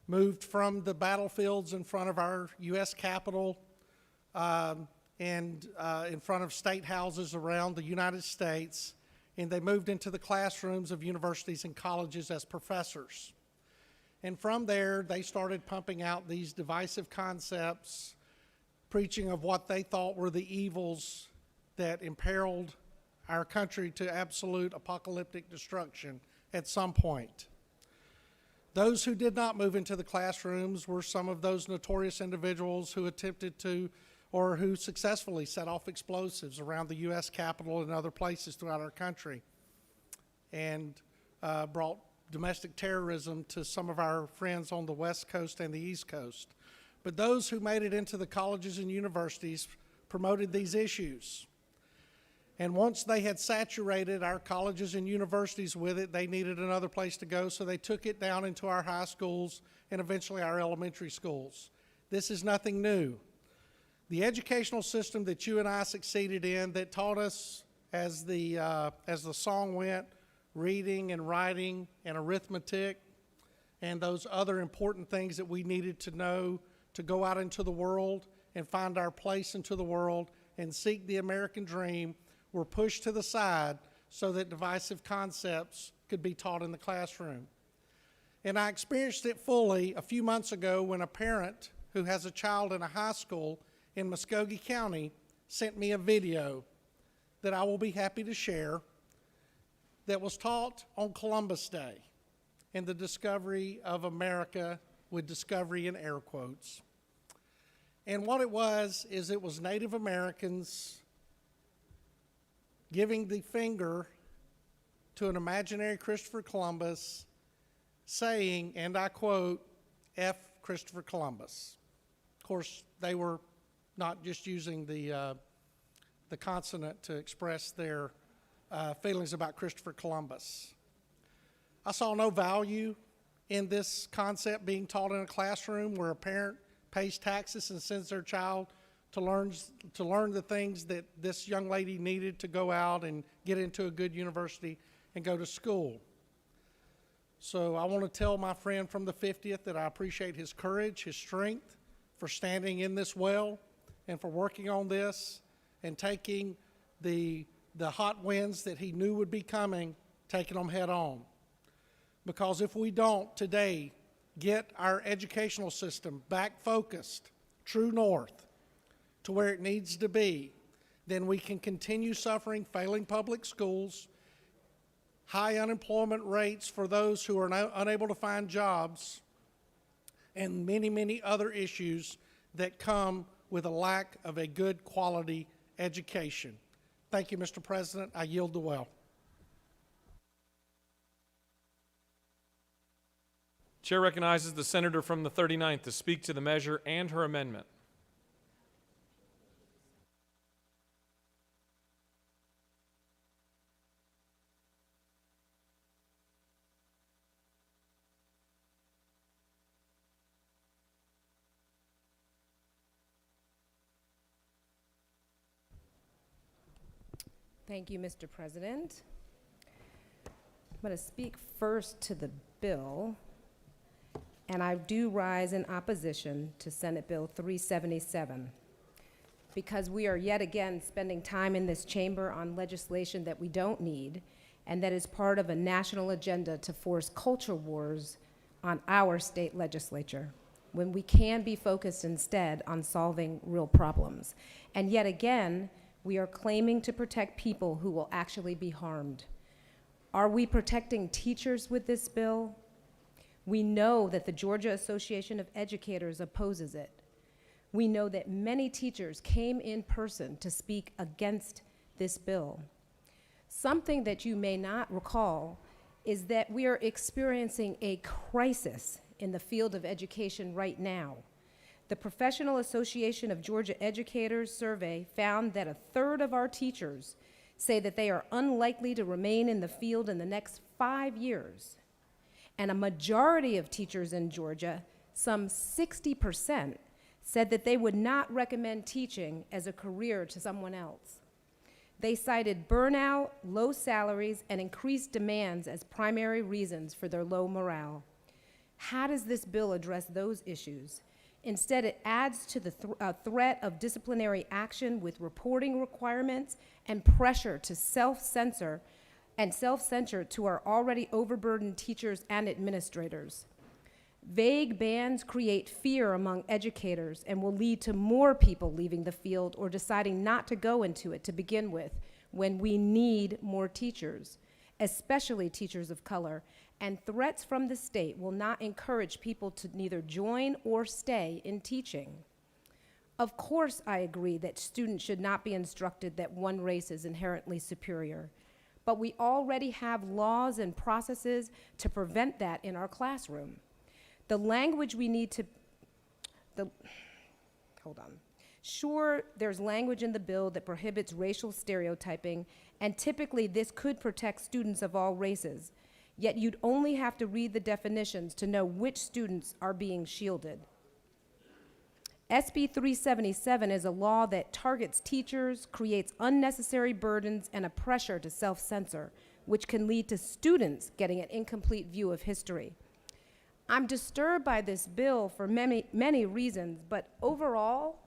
moved from the battlefields in front of our U.S. Capitol and in front of state houses around the United States, and they moved into the classrooms of universities and colleges as professors. And from there, they started pumping out these divisive concepts, preaching of what they thought were the evils that imperiled our country to absolute apocalyptic destruction at some point. Those who did not move into the classrooms were some of those notorious individuals who attempted to or who successfully set off explosives around the U.S. Capitol and other places throughout our country, and brought domestic terrorism to some of our friends on the West Coast and the East Coast. But those who made it into the colleges and universities promoted these issues. And once they had saturated our colleges and universities with it, they needed another place to go, so they took it down into our high schools and eventually our elementary schools. This is nothing new. The educational system that you and I succeeded in, that taught us, as the song went, reading and writing and arithmetic and those other important things that we needed to know to go out into the world and find our place into the world and seek the American dream, were pushed to the side so that divisive concepts could be taught in the classroom. And I experienced it fully a few months ago when a parent who has a child in a high school in Muskogee County sent me a video that I will be happy to share that was taught on Columbus Day and the discovery of America, with discovery in air quotes. And what it was is it was Native Americans giving the finger to an imaginary Christopher Columbus, saying, and I quote, "F Christopher Columbus." Of course, they were not just using the consonant to express their feelings about Christopher Columbus. I saw no value in this concept being taught in a classroom where a parent pays taxes and sends their child to learn the things that this young lady needed to go out and get into a good university and go to school. So I want to tell my friend from the 50th that I appreciate his courage, his strength for standing in this well and for working on this and taking the hot winds that he knew would be coming, taking them head on. Because if we don't today get our educational system back focused, true north, to where it needs to be, then we can continue suffering failing public schools, high unemployment rates for those who are unable to find jobs, and many, many other issues that come with a lack of a good quality education. Thank you, Mr. President. I yield the well. Chair recognizes the senator from the 39th to speak to the measure and her amendment. Thank you, Mr. President. I'm going to speak first to the bill, and I do rise in opposition to Senate Bill 377 because we are yet again spending time in this chamber on legislation that we don't need and that is part of a national agenda to force culture wars on our state legislature when we can be focused instead on solving real problems. And yet again, we are claiming to protect people who will actually be harmed. Are we protecting teachers with this bill? We know that the Georgia Association of Educators opposes it. We know that many teachers came in person to speak against this bill. Something that you may not recall is that we are experiencing a crisis in the field of education right now. The Professional Association of Georgia Educators survey found that 1/3 of our teachers say that they are unlikely to remain in the field in the next 5 years. And a majority of teachers in Georgia, some 60%, said that they would not recommend teaching as a career to someone else. They cited burnout, low salaries, and increased demands as primary reasons for their low morale. How does this bill address those issues? Instead, it adds to the threat of disciplinary action with reporting requirements and pressure to self-censor to our already overburdened teachers and administrators. Vague bans create fear among educators and will lead to more people leaving the field or deciding not to go into it to begin with when we need more teachers, especially teachers of color. And threats from the state will not encourage people to neither join or stay in teaching. Of course, I agree that students should not be instructed that one race is inherently superior, but we already have laws and processes to prevent that in our classroom. The language we need to, hold on. Sure, there's language in the bill that prohibits racial stereotyping, and typically this could protect students of all races. Yet you'd only have to read the definitions to know which students are being shielded. SB 377 is a law that targets teachers, creates unnecessary burdens, and a pressure to self-censor, which can lead to students getting an incomplete view of history. I'm disturbed by this bill for many, many reasons, but overall,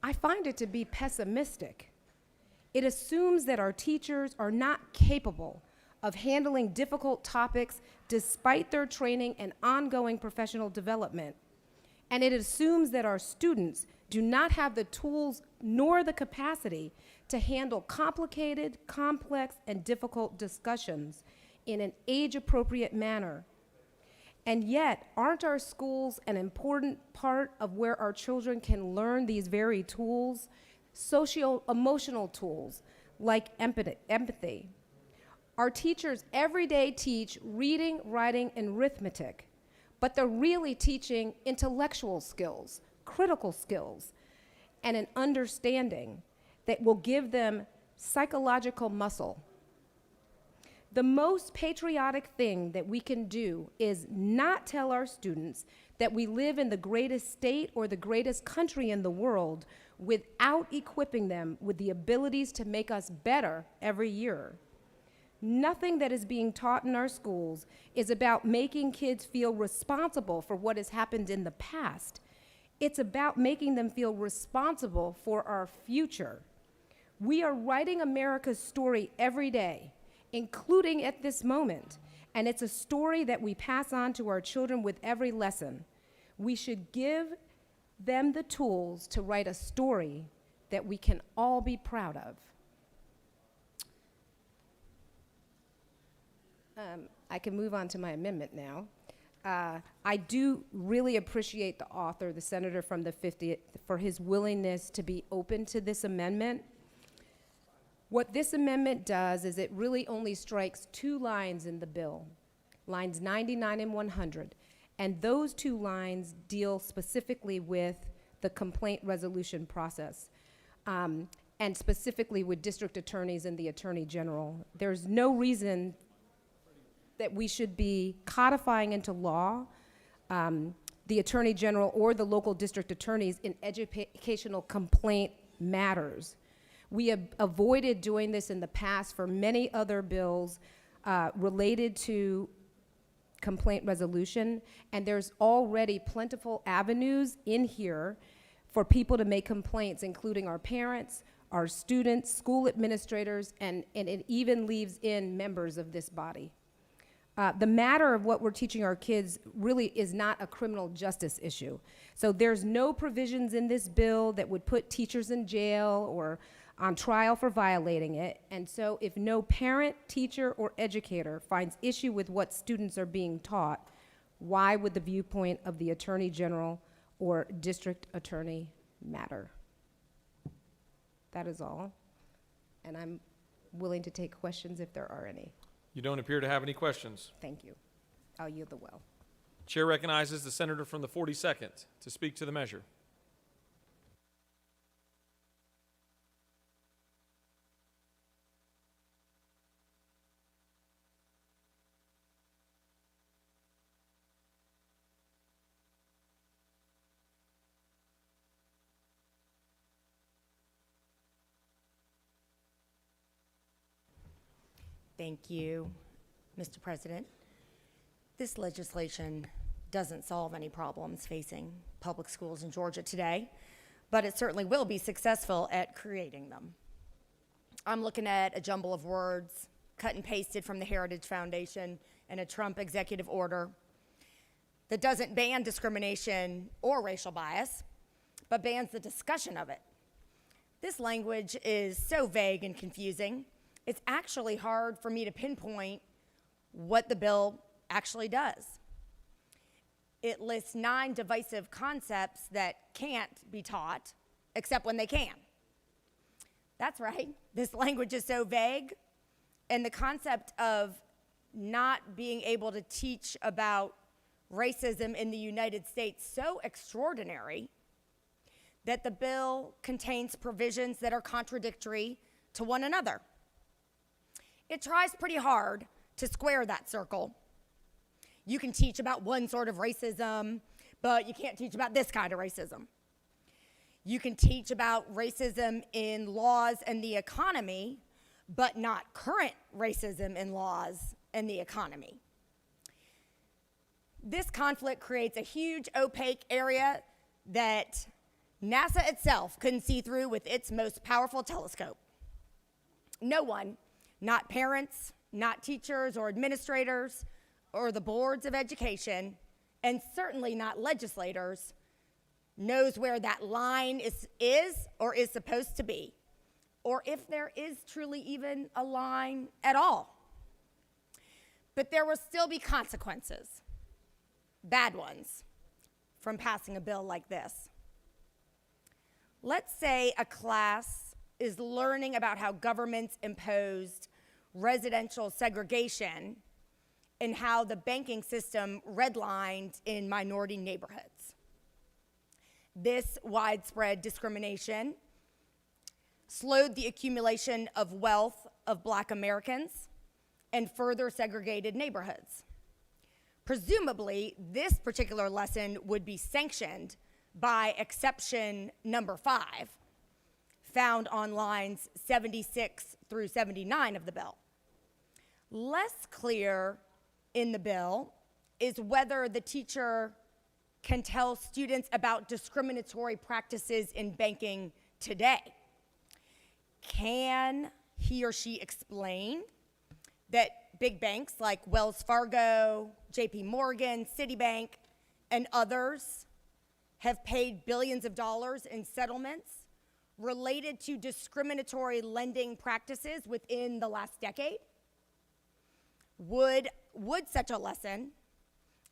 I find it to be pessimistic. It assumes that our teachers are not capable of handling difficult topics despite their training and ongoing professional development. And it assumes that our students do not have the tools nor the capacity to handle complicated, complex, and difficult discussions in an age-appropriate manner. And yet, aren't our schools an important part of where our children can learn these very tools, socio-emotional tools like empathy? Our teachers every day teach reading, writing, and arithmetic, but they're really teaching intellectual skills, critical skills, and an understanding that will give them psychological muscle. The most patriotic thing that we can do is not tell our students that we live in the greatest state or the greatest country in the world without equipping them with the abilities to make us better every year. Nothing that is being taught in our schools is about making kids feel responsible for what has happened in the past. It's about making them feel responsible for our future. We are writing America's story every day, including at this moment, and it's a story that we pass on to our children with every lesson. We should give them the tools to write a story that we can all be proud of. I can move on to my amendment now. I do really appreciate the author, the senator from the 50th, for his willingness to be open to this amendment. What this amendment does is it really only strikes 2 lines in the bill, lines 99 and 100, and those 2 lines deal specifically with the complaint resolution process, and specifically with district attorneys and the attorney general. There's no reason that we should be codifying into law the attorney general or the local district attorneys in educational complaint matters. We have avoided doing this in the past for many other bills related to complaint resolution, and there's already plentiful avenues in here for people to make complaints, including our parents, our students, school administrators, and it even leaves in members of this body. The matter of what we're teaching our kids really is not a criminal justice issue. So there's no provisions in this bill that would put teachers in jail or on trial for violating it. And so if no parent, teacher, or educator finds issue with what students are being taught, why would the viewpoint of the attorney general or district attorney matter? That is all. And I'm willing to take questions if there are any. You don't appear to have any questions. Thank you. I'll yield the well. Chair recognizes the senator from the 42nd to speak to the measure. Thank you, Mr. President. This legislation doesn't solve any problems facing public schools in Georgia today, but it certainly will be successful at creating them. I'm looking at a jumble of words cut and pasted from the Heritage Foundation and a Trump executive order that doesn't ban discrimination or racial bias, but bans the discussion of it. This language is so vague and confusing, it's actually hard for me to pinpoint what the bill actually does. It lists 9 divisive concepts that can't be taught except when they can. That's right. This language is so vague, and the concept of not being able to teach about racism in the United States so extraordinary that the bill contains provisions that are contradictory to one another. It tries pretty hard to square that circle. You can teach about one sort of racism, but you can't teach about this kind of racism. You can teach about racism in laws and the economy, but not current racism in laws and the economy. This conflict creates a huge opaque area that NASA itself couldn't see through with its most powerful telescope. No one, not parents, not teachers or administrators, or the boards of education, and certainly not legislators, knows where that line is or is supposed to be, or if there is truly even a line at all. But there will still be consequences, bad ones, from passing a bill like this. Let's say a class is learning about how governments imposed residential segregation and how the banking system redlined in minority neighborhoods. This widespread discrimination slowed the accumulation of wealth of Black Americans and further segregated neighborhoods. Presumably, this particular lesson would be sanctioned by exception number 5, found on lines 76 through 79 of the bill. Less clear in the bill is whether the teacher can tell students about discriminatory practices in banking today. Can he or she explain that big banks like Wells Fargo, JP Morgan, Citibank, and others have paid billions of dollars in settlements related to discriminatory lending practices within the last decade? Would such a lesson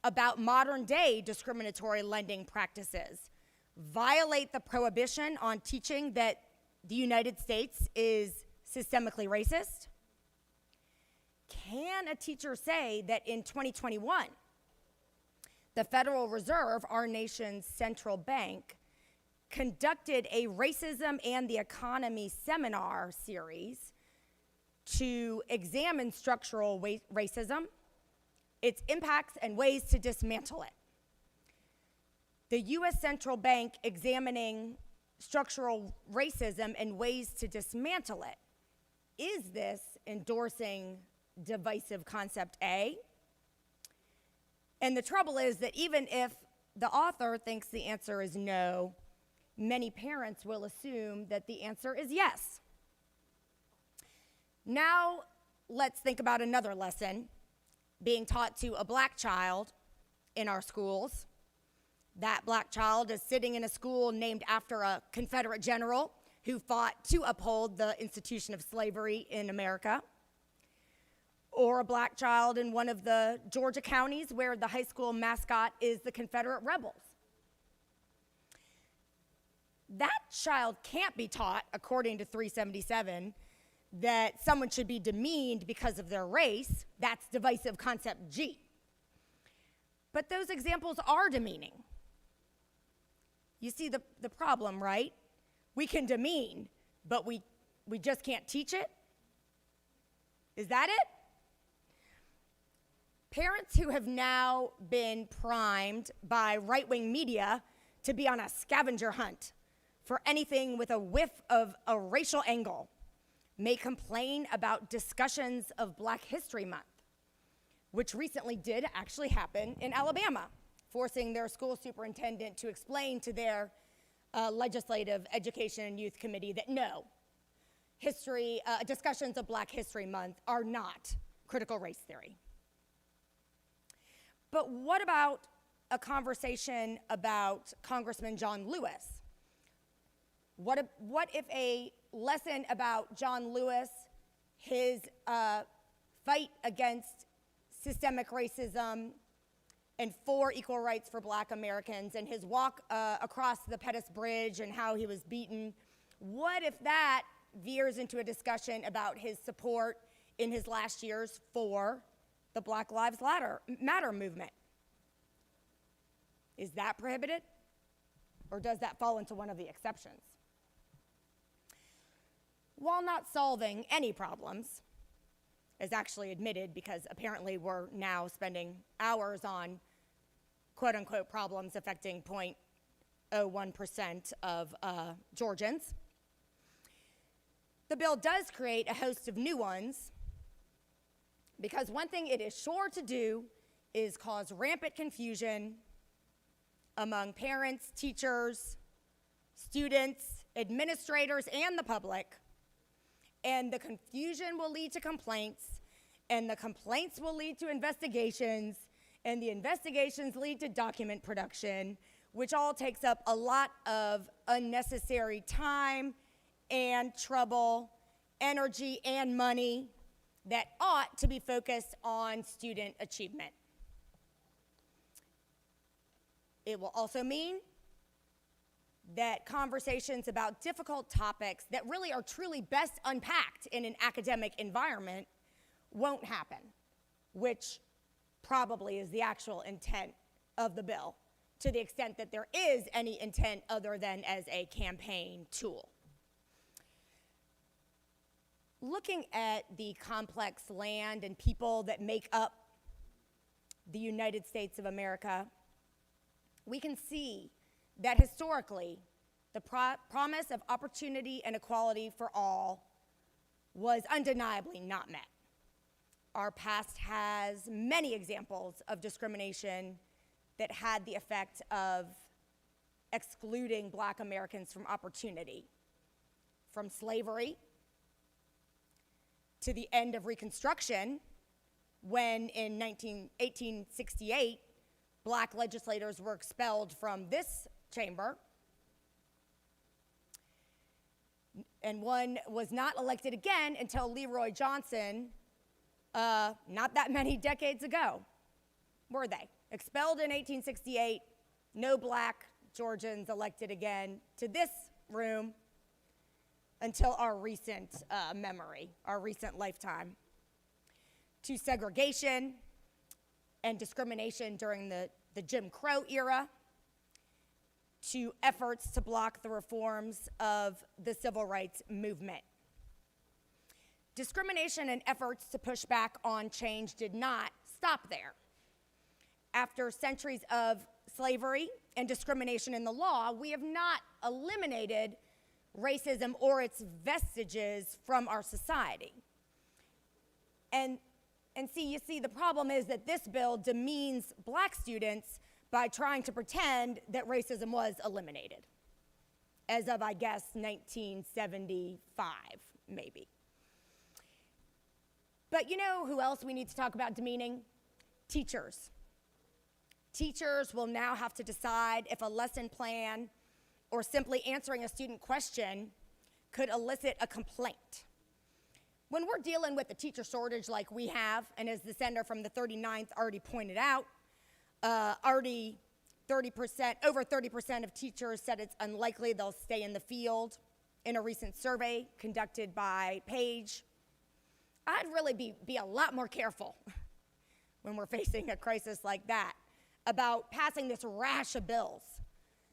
about modern day discriminatory lending practices violate the prohibition on teaching that the United States is systemically racist? Can a teacher say that in 2021, the Federal Reserve, our nation's central bank, conducted a racism and the economy seminar series to examine structural racism, its impacts, and ways to dismantle it? The U.S. Central Bank examining structural racism and ways to dismantle it. Is this endorsing divisive concept A? And the trouble is that even if the author thinks the answer is no, many parents will assume that the answer is yes. Now, let's think about another lesson being taught to a Black child in our schools. That Black child is sitting in a school named after a Confederate general who fought to uphold the institution of slavery in America. Or a Black child in one of the Georgia counties where the high school mascot is the Confederate rebels. That child can't be taught, according to 377, that someone should be demeaned because of their race. That's divisive concept G. But those examples are demeaning. You see the problem, right? We can demean, but we just can't teach it? Is that it? Parents who have now been primed by right-wing media to be on a scavenger hunt for anything with a whiff of a racial angle may complain about discussions of Black History Month, which recently did actually happen in Alabama, forcing their school superintendent to explain to their legislative education and youth committee that no, discussions of Black History Month are not critical race theory. But what about a conversation about Congressman John Lewis? What if a lesson about John Lewis, his fight against systemic racism and for equal rights for Black Americans, and his walk across the Pettus Bridge and how he was beaten. What if that veers into a discussion about his support in his last years for the Black Lives Matter movement? Is that prohibited? Or does that fall into one of the exceptions? While not solving any problems, as actually admitted, because apparently we're now spending hours on quote unquote problems affecting 0.01% of Georgians, the bill does create a host of new ones, because one thing it is sure to do is cause rampant confusion among parents, teachers, students, administrators, and the public. And the confusion will lead to complaints, and the complaints will lead to investigations, and the investigations lead to document production, which all takes up a lot of unnecessary time and trouble, energy, and money that ought to be focused on student achievement. It will also mean that conversations about difficult topics that really are truly best unpacked in an academic environment won't happen, which probably is the actual intent of the bill, to the extent that there is any intent other than as a campaign tool. Looking at the complex land and people that make up the United States of America, we can see that historically, the promise of opportunity and equality for all was undeniably not met. Our past has many examples of discrimination that had the effect of excluding Black Americans from opportunity, from slavery to the end of Reconstruction, when in 1868, Black legislators were expelled from this chamber, and one was not elected again until Leroy Johnson, not that many decades ago, were they? Expelled in 1868, no Black Georgians elected again to this room until our recent memory, our recent lifetime. To segregation and discrimination during the Jim Crow era, to efforts to block the reforms of the civil rights movement. Discrimination and efforts to push back on change did not stop there. After centuries of slavery and discrimination in the law, we have not eliminated racism or its vestiges from our society. And you see, the problem is that this bill demeans Black students by trying to pretend that racism was eliminated, as of, I guess, 1975, maybe. But you know who else we need to talk about demeaning? Teachers. Teachers will now have to decide if a lesson plan or simply answering a student question could elicit a complaint. When we're dealing with a teacher shortage like we have, and as the senator from the 39th already pointed out, over 30% of teachers said it's unlikely they'll stay in the field in a recent survey conducted by Page. I'd really be a lot more careful when we're facing a crisis like that about passing this rash of bills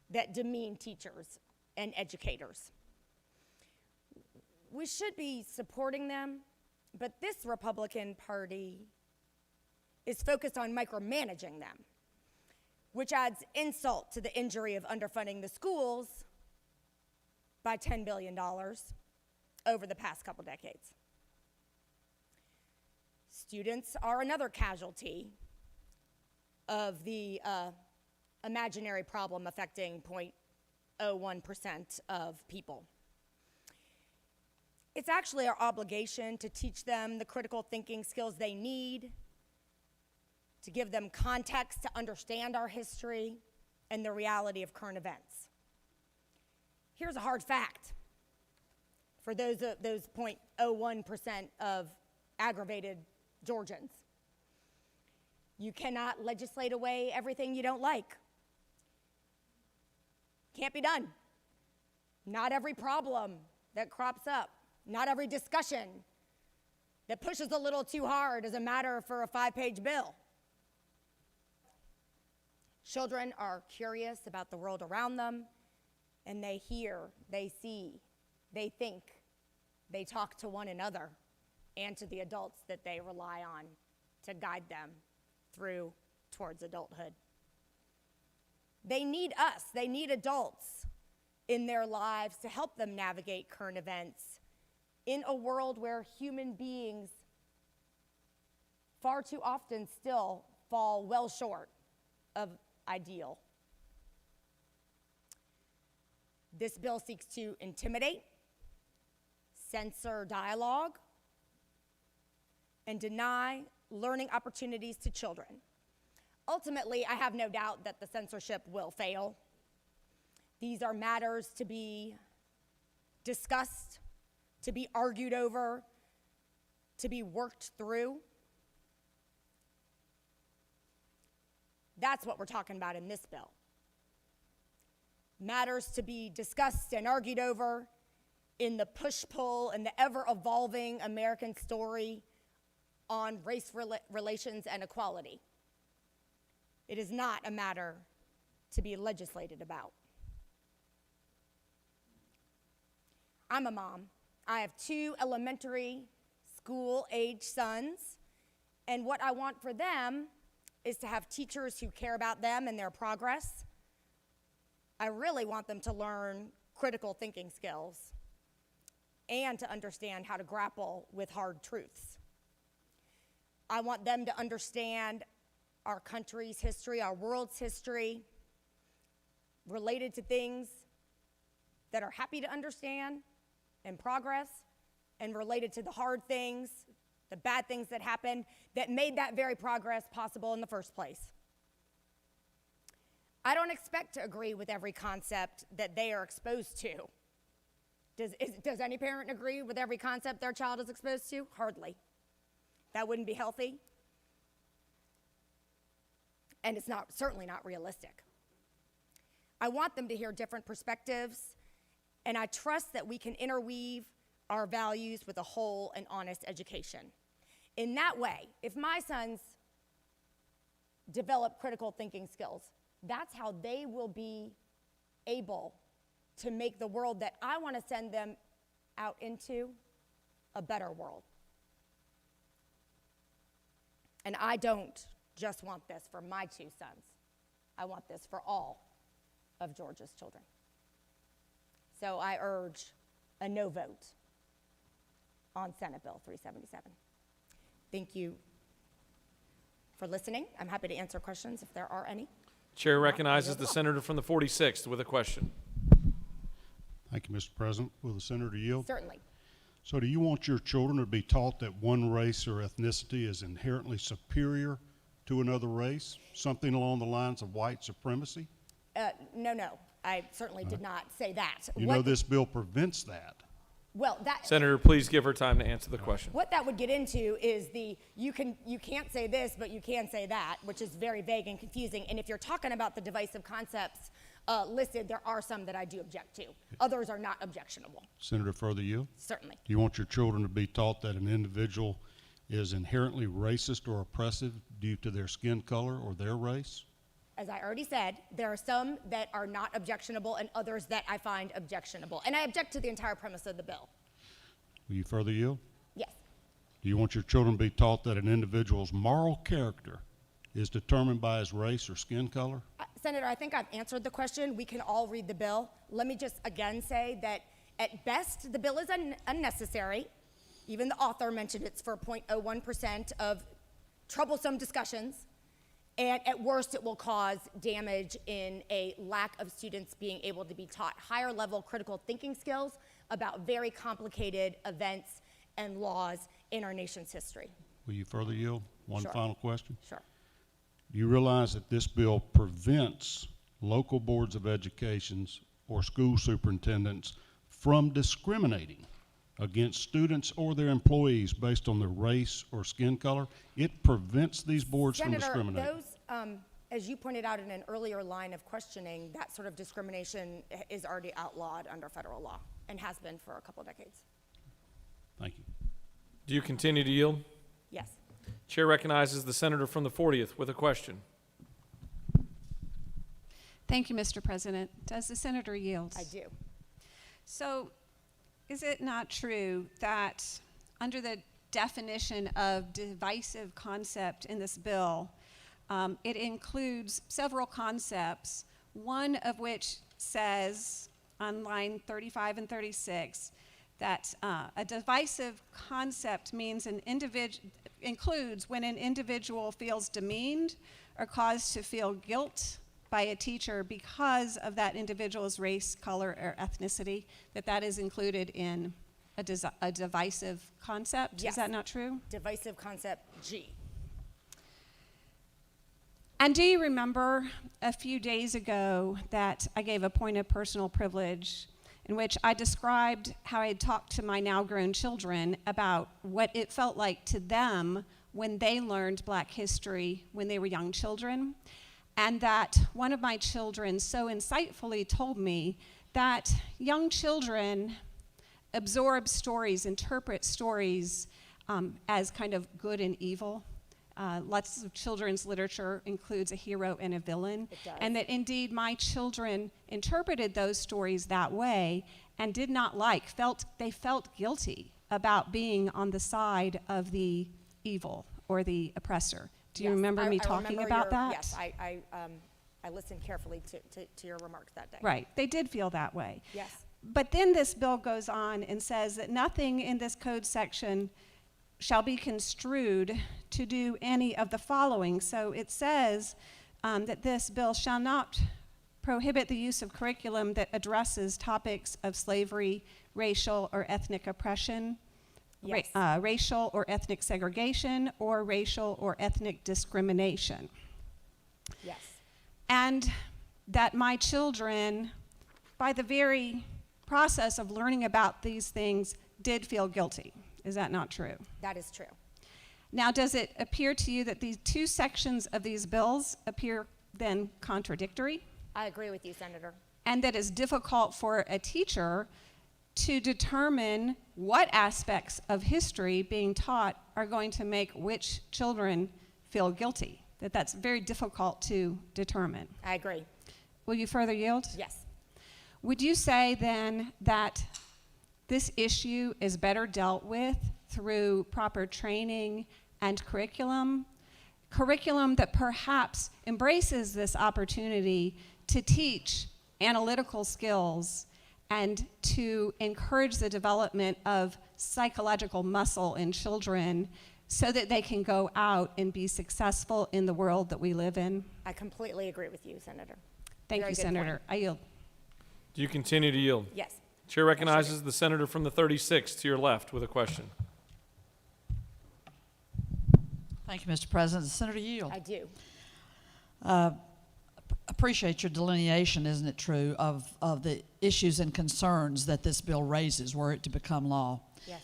that demean teachers and educators. We should be supporting them, but this Republican Party is focused on micromanaging them, which adds insult to the injury of underfunding the schools by $10 billion over the past couple decades. Students are another casualty of the imaginary problem affecting 0.01% of people. It's actually our obligation to teach them the critical thinking skills they need, to give them context to understand our history and the reality of current events. Here's a hard fact for those 0.01% of aggravated Georgians. You cannot legislate away everything you don't like. Can't be done. Not every problem that crops up, not every discussion that pushes a little too hard is a matter for a 5-page bill. Children are curious about the world around them, and they hear, they see, they think, they talk to one another and to the adults that they rely on to guide them through towards adulthood. They need us, they need adults in their lives to help them navigate current events in a world where human beings far too often still fall well short of ideal. This bill seeks to intimidate, censor dialogue, and deny learning opportunities to children. Ultimately, I have no doubt that the censorship will fail. These are matters to be discussed, to be argued over, to be worked through. That's what we're talking about in this bill. Matters to be discussed and argued over in the push-pull and the ever-evolving American story on race relations and equality. It is not a matter to be legislated about. I'm a mom. I have 2 elementary school-age sons, and what I want for them is to have teachers who care about them and their progress. I really want them to learn critical thinking skills and to understand how to grapple with hard truths. I want them to understand our country's history, our world's history, related to things that are happy to understand and progress, and related to the hard things, the bad things that happened that made that very progress possible in the first place. I don't expect to agree with every concept that they are exposed to. Does any parent agree with every concept their child is exposed to? Hardly. That wouldn't be healthy. And it's certainly not realistic. I want them to hear different perspectives, and I trust that we can interweave our values with a whole and honest education. In that way, if my sons develop critical thinking skills, that's how they will be able to make the world that I want to send them out into a better world. And I don't just want this for my 2 sons. I want this for all of Georgia's children. So I urge a no vote on Senate Bill 377. Thank you for listening. I'm happy to answer questions if there are any. Chair recognizes the senator from the 46th with a question. Thank you, Mr. President. Will the senator yield? Certainly. So do you want your children to be taught that one race or ethnicity is inherently superior to another race? Something along the lines of white supremacy? No. I certainly did not say that. You know this bill prevents that. Well, Senator, please give her time to answer the question. what that would get into is you can't say this, but you can say that, which is very vague and confusing. And if you're talking about the divisive concepts listed, there are some that I do object to. Others are not objectionable. Senator, further yield? Certainly. Do you want your children to be taught that an individual is inherently racist or oppressive due to their skin color or their race? As I already said, there are some that are not objectionable and others that I find objectionable. And I object to the entire premise of the bill. Will you further yield? Yes. Do you want your children to be taught that an individual's moral character is determined by his race or skin color? Senator, I think I've answered the question. We can all read the bill. Let me just again say that at best, the bill is unnecessary. Even the author mentioned it's for 0.01% of troublesome discussions. And at worst, it will cause damage in a lack of students being able to be taught higher level critical thinking skills about very complicated events and laws in our nation's history. Will you further yield? One Sure. final question. Sure. Do you realize that this bill prevents local boards of education or school superintendents from discriminating against students or their employees based on their race or skin color. It prevents these boards from discriminating. Those, as you pointed out in an earlier line of questioning, that sort of discrimination is already outlawed under federal law and has been for a couple decades. Thank you. Do you continue to yield? Yes. Chair recognizes the senator from the 40th with a question. Thank you, Mr. President. Does the senator yield? I do. So, is it not true that under the definition of divisive concept in this bill, it includes several concepts, one of which says on line 35 and 36 that a divisive concept means includes when an individual feels demeaned or caused to feel guilt by a teacher because of that individual's race, color, or ethnicity, that is included in a divisive concept. Yes. Is that not true? Divisive concept G. And do you remember a few days ago that I gave a point of personal privilege in which I described how I had talked to my now grown children about what it felt like to them when they learned Black history when they were young children? And that one of my children so insightfully told me that young children absorb stories, interpret stories as kind of good and evil. Lots of children's literature includes a hero and a villain. It does. And that indeed my children interpreted those stories that way and did not they felt guilty about being on the side of the evil or the oppressor. Do you remember me talking about that? Yes, I listened carefully to your remarks that day. Right, they did feel that way. Yes. But then this bill goes on and says that nothing in this code section shall be construed to do any of the following. So it says that this bill shall not prohibit the use of curriculum that addresses topics of slavery, racial or ethnic oppression, Yes. Racial or ethnic segregation, or racial or ethnic discrimination. Yes. And that my children, by the very process of learning about these things, did feel guilty. Is that not true? That is true. Now, does it appear to you that these two sections of these bills appear then contradictory? I agree with you, Senator. And that it's difficult for a teacher to determine what aspects of history being taught are going to make which children feel guilty? That's very difficult to determine. I agree. Will you further yield? Yes. Would you say then that this issue is better dealt with through proper training and curriculum that perhaps embraces this opportunity to teach analytical skills and to encourage the development of psychological muscle in children so that they can go out and be successful in the world that we live in? I completely agree with you, Senator. Thank Very you, good Senator. point. I yield. Do you continue to yield? Yes. Chair recognizes the senator from the 36th to your left with a question. Thank you, Mr. President. The senator yield. I do. Appreciate your delineation, isn't it true, of the issues and concerns that this bill raises were it to become law. Yes.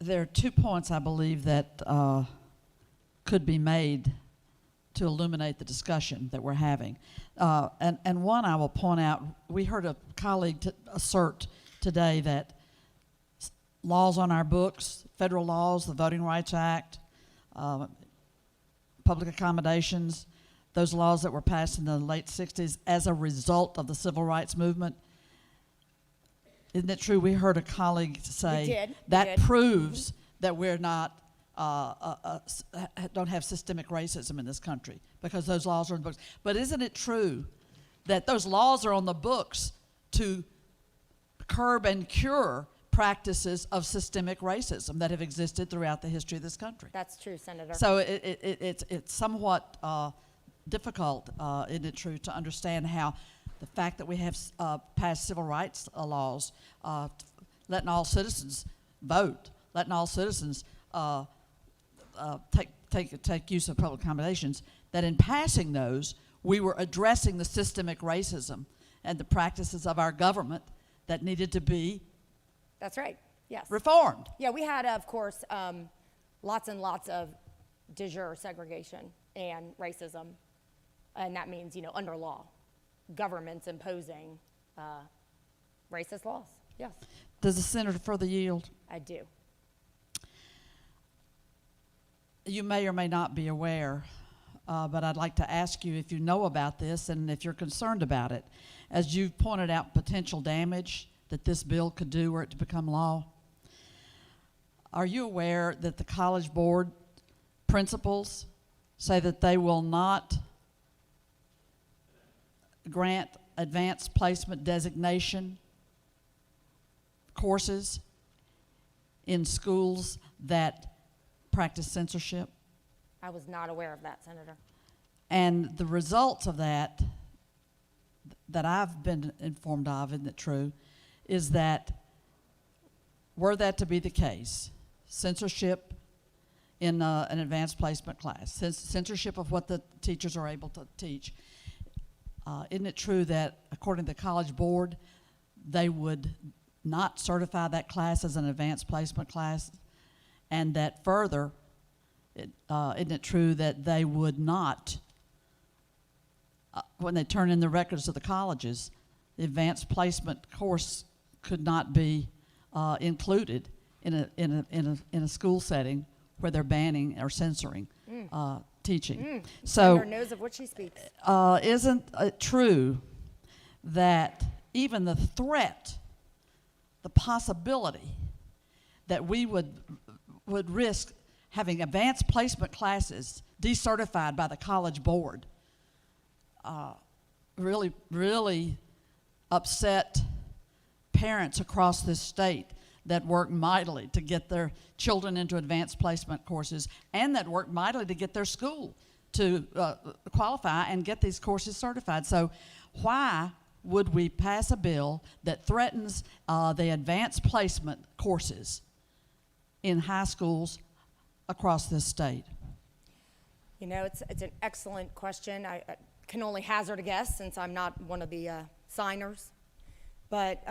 There are 2 points I believe that could be made to illuminate the discussion that we're having. And one I will point out, we heard a colleague assert today that laws on our books, federal laws, the Voting Rights Act, public accommodations, those laws that were passed in the late 60s as a result of the civil rights movement. Isn't it true? We heard a colleague say that proves that we're not, don't have systemic racism in this country because those laws are in the books. But isn't it true that those laws are on the books to curb and cure practices of systemic racism that have existed throughout the history of this country? That's true, Senator. So it's somewhat difficult, isn't it true, to understand how the fact that we have passed civil rights laws, letting all citizens vote, letting all citizens take use of public accommodations, that in passing those, we were addressing the systemic racism and the practices of our government that needed to be That's right, yes. reformed. Yeah, we had, of course, lots and lots of de jure segregation and racism, and that means, under law, governments imposing racist laws, yes. Does the senator further yield? I do. You may or may not be aware, but I'd like to ask you if you know about this and if you're concerned about it. As you've pointed out potential damage that this bill could do were it to become law, are you aware that the College Board principals say that they will not grant advanced placement designation courses in schools that practice censorship? I was not aware of that, Senator. And the results of that I've been informed of, isn't it true, is that were that to be the case, censorship in an advanced placement class, censorship of what the teachers are able to teach, isn't it true that according to the College Board, they would not certify that class as an advanced placement class, and that further, isn't it true that they would not, when they turn in the records of the colleges, the advanced placement course could not be included in a school setting where they're banning or censoring teaching. So, Senator knows of what she speaks. isn't it true that even the threat, the possibility that we would risk having advanced placement classes decertified by the College Board really upset parents across this state that work mightily to get their children into advanced placement courses and that work mightily to get their school to qualify and get these courses certified. So why would we pass a bill that threatens the advanced placement courses in high schools across this state? It's an excellent question. I can only hazard a guess since I'm not one of the signers. But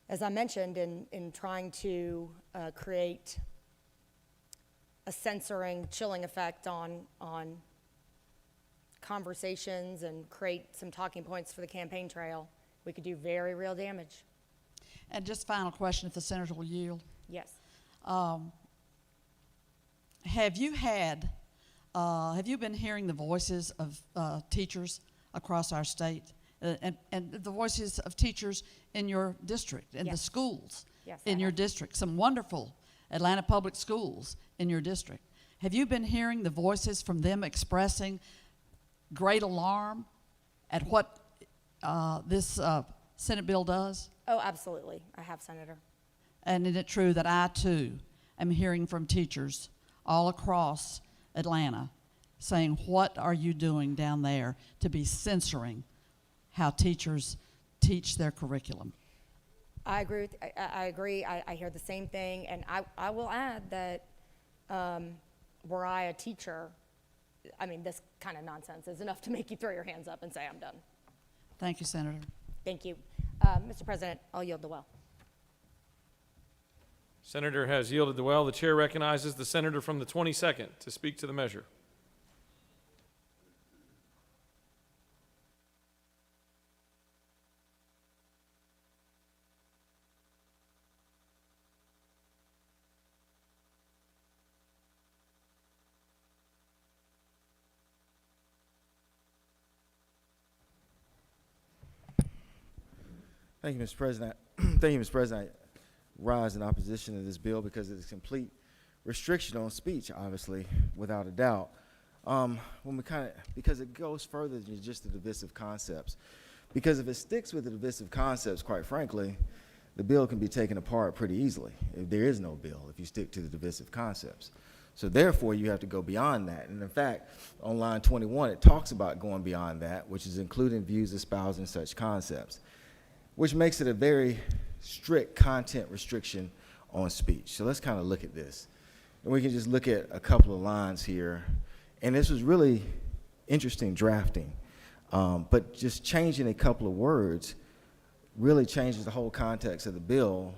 as I mentioned, in trying to create a censoring, chilling effect on conversations and create some talking points for the campaign trail, we could do very real damage. And just final question, if the senator will yield. Yes. Have you been hearing the voices of teachers across our state and the voices of teachers in your district, in the schools in your district, some wonderful Atlanta public schools in your district? Have you been hearing the voices from them expressing great alarm at what this Senate bill does? Oh, absolutely. I have, Senator. And isn't it true that I, too, am hearing from teachers all across Atlanta saying, what are you doing down there to be censoring how teachers teach their curriculum? I agree. I agree. I hear the same thing. And I will add that were I a teacher, this kind of nonsense is enough to make you throw your hands up and say, I'm done. Thank you, Senator. Thank you. Mr. President, I'll yield the well. Senator has yielded the well. The chair recognizes the senator from the 22nd to speak to the measure. Thank you, Mr. President. Thank you, Mr. President. I rise in opposition to this bill because it is complete restriction on speech, obviously, without a doubt. Because it goes further than just the divisive concepts. Because if it sticks with the divisive concepts, quite frankly, the bill can be taken apart pretty easily. If there is no bill, if you stick to the divisive concepts. So therefore, you have to go beyond that. And in fact, on line 21, it talks about going beyond that, which is including views espousing such concepts, which makes it a very strict content restriction on speech. So let's kind of look at this. And we can just look at a couple of lines here. And this was really interesting drafting. But just changing a couple of words really changes the whole context of the bill,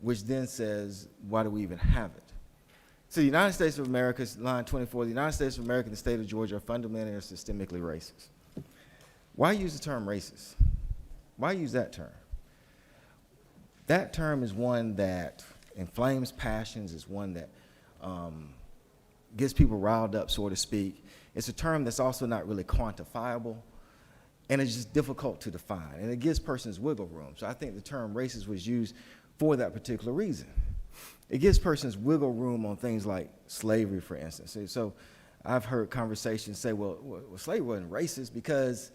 which then says, why do we even have it? So the United States of America, line 24, the United States of America and the state of Georgia are fundamentally or systemically racist. Why use the term racist? Why use that term? That term is one that inflames passions, is one that gets people riled up, so to speak. It's a term that's also not really quantifiable, and it's just difficult to define, and it gives persons wiggle room. So I think the term racist was used for that particular reason. It gives persons wiggle room on things like slavery, for instance. So I've heard conversations say, well, slavery wasn't racist because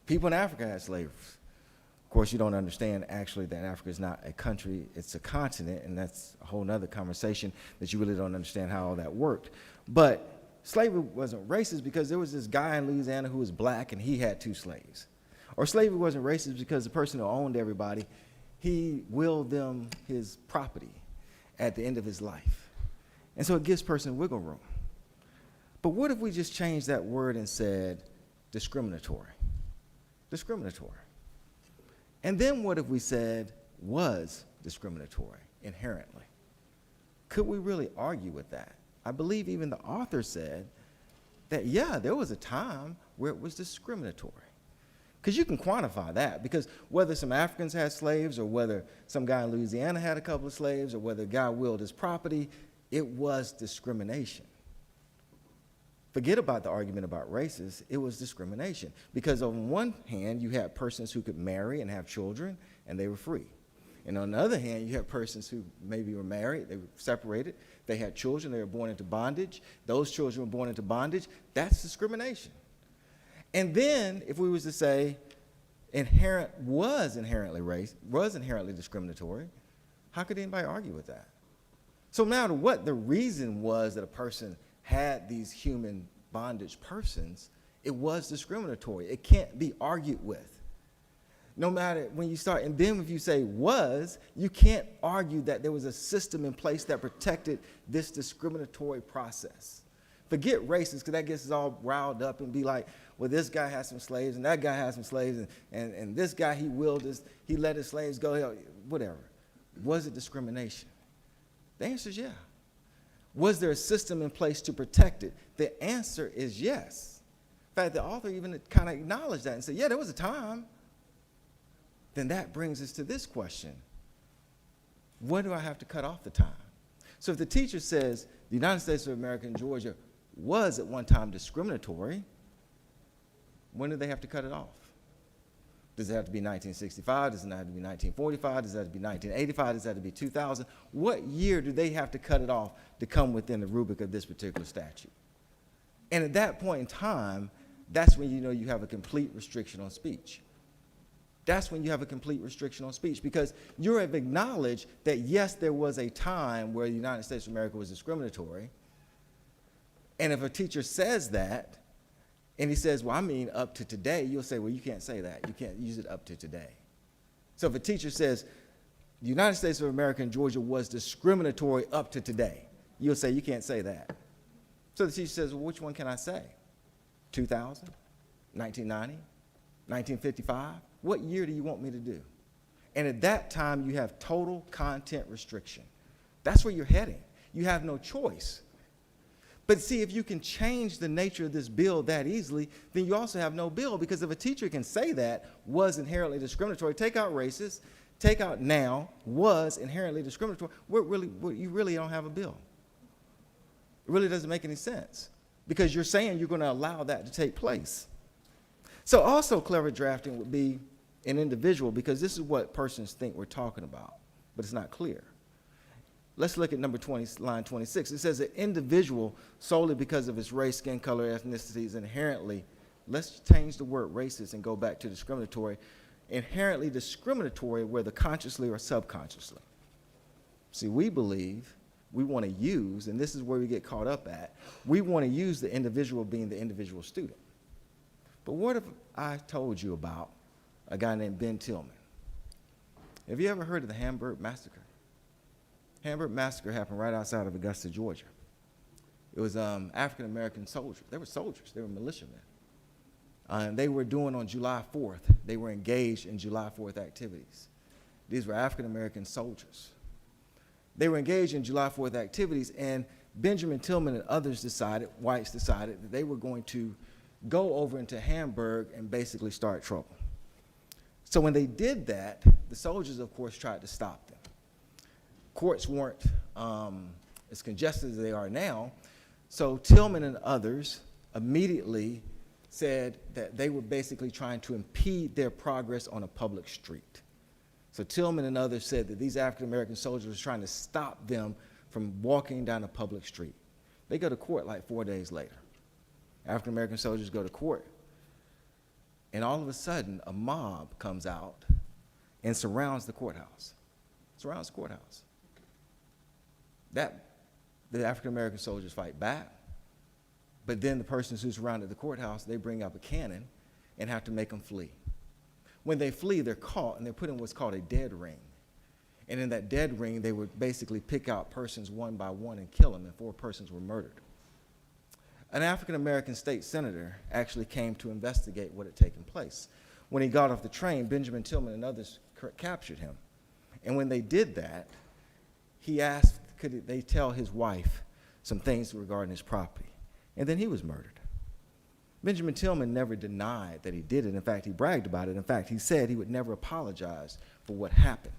people in Africa had slaves. Of course, you don't understand actually that Africa is not a country, it's a continent, and that's a whole nother conversation that you really don't understand how all that worked. But slavery wasn't racist because there was this guy in Louisiana who was black and he had 2 slaves. Or slavery wasn't racist because the person who owned everybody, he willed them his property at the end of his life. And so it gives person wiggle room. But what if we just changed that word and said discriminatory? Discriminatory. And then what if we said was discriminatory inherently? Could we really argue with that? I believe even the author said that, yeah, there was a time where it was discriminatory. Because you can quantify that, because whether some Africans had slaves or whether some guy in Louisiana had a couple of slaves or whether a guy willed his property, it was discrimination. Forget about the argument about racist, it was discrimination. Because on one hand, you had persons who could marry and have children, and they were free. And on the other hand, you had persons who maybe were married, they were separated, they had children, they were born into bondage. Those children were born into bondage. That's discrimination. And then, if we was to say was inherently discriminatory, how could anybody argue with that? So no matter what the reason was that a person had these human bondage persons, it was discriminatory. It can't be argued with. No matter when you start, and then if you say was, you can't argue that there was a system in place that protected this discriminatory process. Forget racist, because that gets us all riled up and be like, well, this guy has some slaves, and that guy has some slaves, and this guy, he let his slaves go, whatever. Was it discrimination? The answer is yeah. Was there a system in place to protect it? The answer is yes. In fact, the author even kind of acknowledged that and said, yeah, there was a time. Then that brings us to this question. When do I have to cut off the time? So if the teacher says the United States of America and Georgia was at one time discriminatory, when do they have to cut it off? Does it have to be 1965? Does it have to be 1945? Does it have to be 1985? Does it have to be 2000? What year do they have to cut it off to come within the rubric of this particular statute? And at that point in time, that's when you know you have a complete restriction on speech. That's when you have a complete restriction on speech, because you have acknowledged that, yes, there was a time where the United States of America was discriminatory. And if a teacher says that, and he says, well, I mean up to today, you'll say, well, you can't say that. You can't use it up to today. So if a teacher says, the United States of America and Georgia was discriminatory up to today, you'll say, you can't say that. So the teacher says, well, which one can I say? 2000? 1990? 1955? What year do you want me to do? And at that time, you have total content restriction. That's where you're heading. You have no choice. But see, if you can change the nature of this bill that easily, then you also have no bill, because if a teacher can say that was inherently discriminatory, take out racist, take out now, was inherently discriminatory, you really don't have a bill. It really doesn't make any sense, because you're saying you're going to allow that to take place. So also clever drafting would be an individual, because this is what persons think we're talking about, but it's not clear. Let's look at number 20, line 26. It says an individual solely because of his race, skin color, ethnicity is inherently, let's change the word racist and go back to discriminatory, inherently discriminatory whether consciously or subconsciously. See, we believe we want to use, and this is where we get caught up at, we want to use the individual being the individual student. But what if I told you about a guy named Ben Tillman? Have you ever heard of the Hamburg Massacre? Hamburg Massacre happened right outside of Augusta, Georgia. It was African-American soldiers. They were soldiers. They were militiamen. And they were doing on July 4th. They were engaged in July 4th activities. These were African-American soldiers. They were engaged in July 4th activities, and Benjamin Tillman and others decided, whites decided, that they were going to go over into Hamburg and basically start trouble. So when they did that, the soldiers, of course, tried to stop them. Courts weren't as congested as they are now, so Tillman and others immediately said that they were basically trying to impede their progress on a public street. So Tillman and others said that these African-American soldiers were trying to stop them from walking down a public street. They go to court like 4 days later. African-American soldiers go to court, and all of a sudden, a mob comes out and surrounds the courthouse. Surrounds the courthouse. The African-American soldiers fight back, but then the persons who surrounded the courthouse, they bring up a cannon and have to make them flee. When they flee, they're caught, and they're put in what's called a dead ring. And in that dead ring, they would basically pick out persons one by one and kill them, and 4 persons were murdered. An African-American state senator actually came to investigate what had taken place. When he got off the train, Benjamin Tillman and others captured him. And when they did that, he asked, could they tell his wife some things regarding his property? And then he was murdered. Benjamin Tillman never denied that he did it. In fact, he bragged about it. In fact, he said he would never apologize for what happened.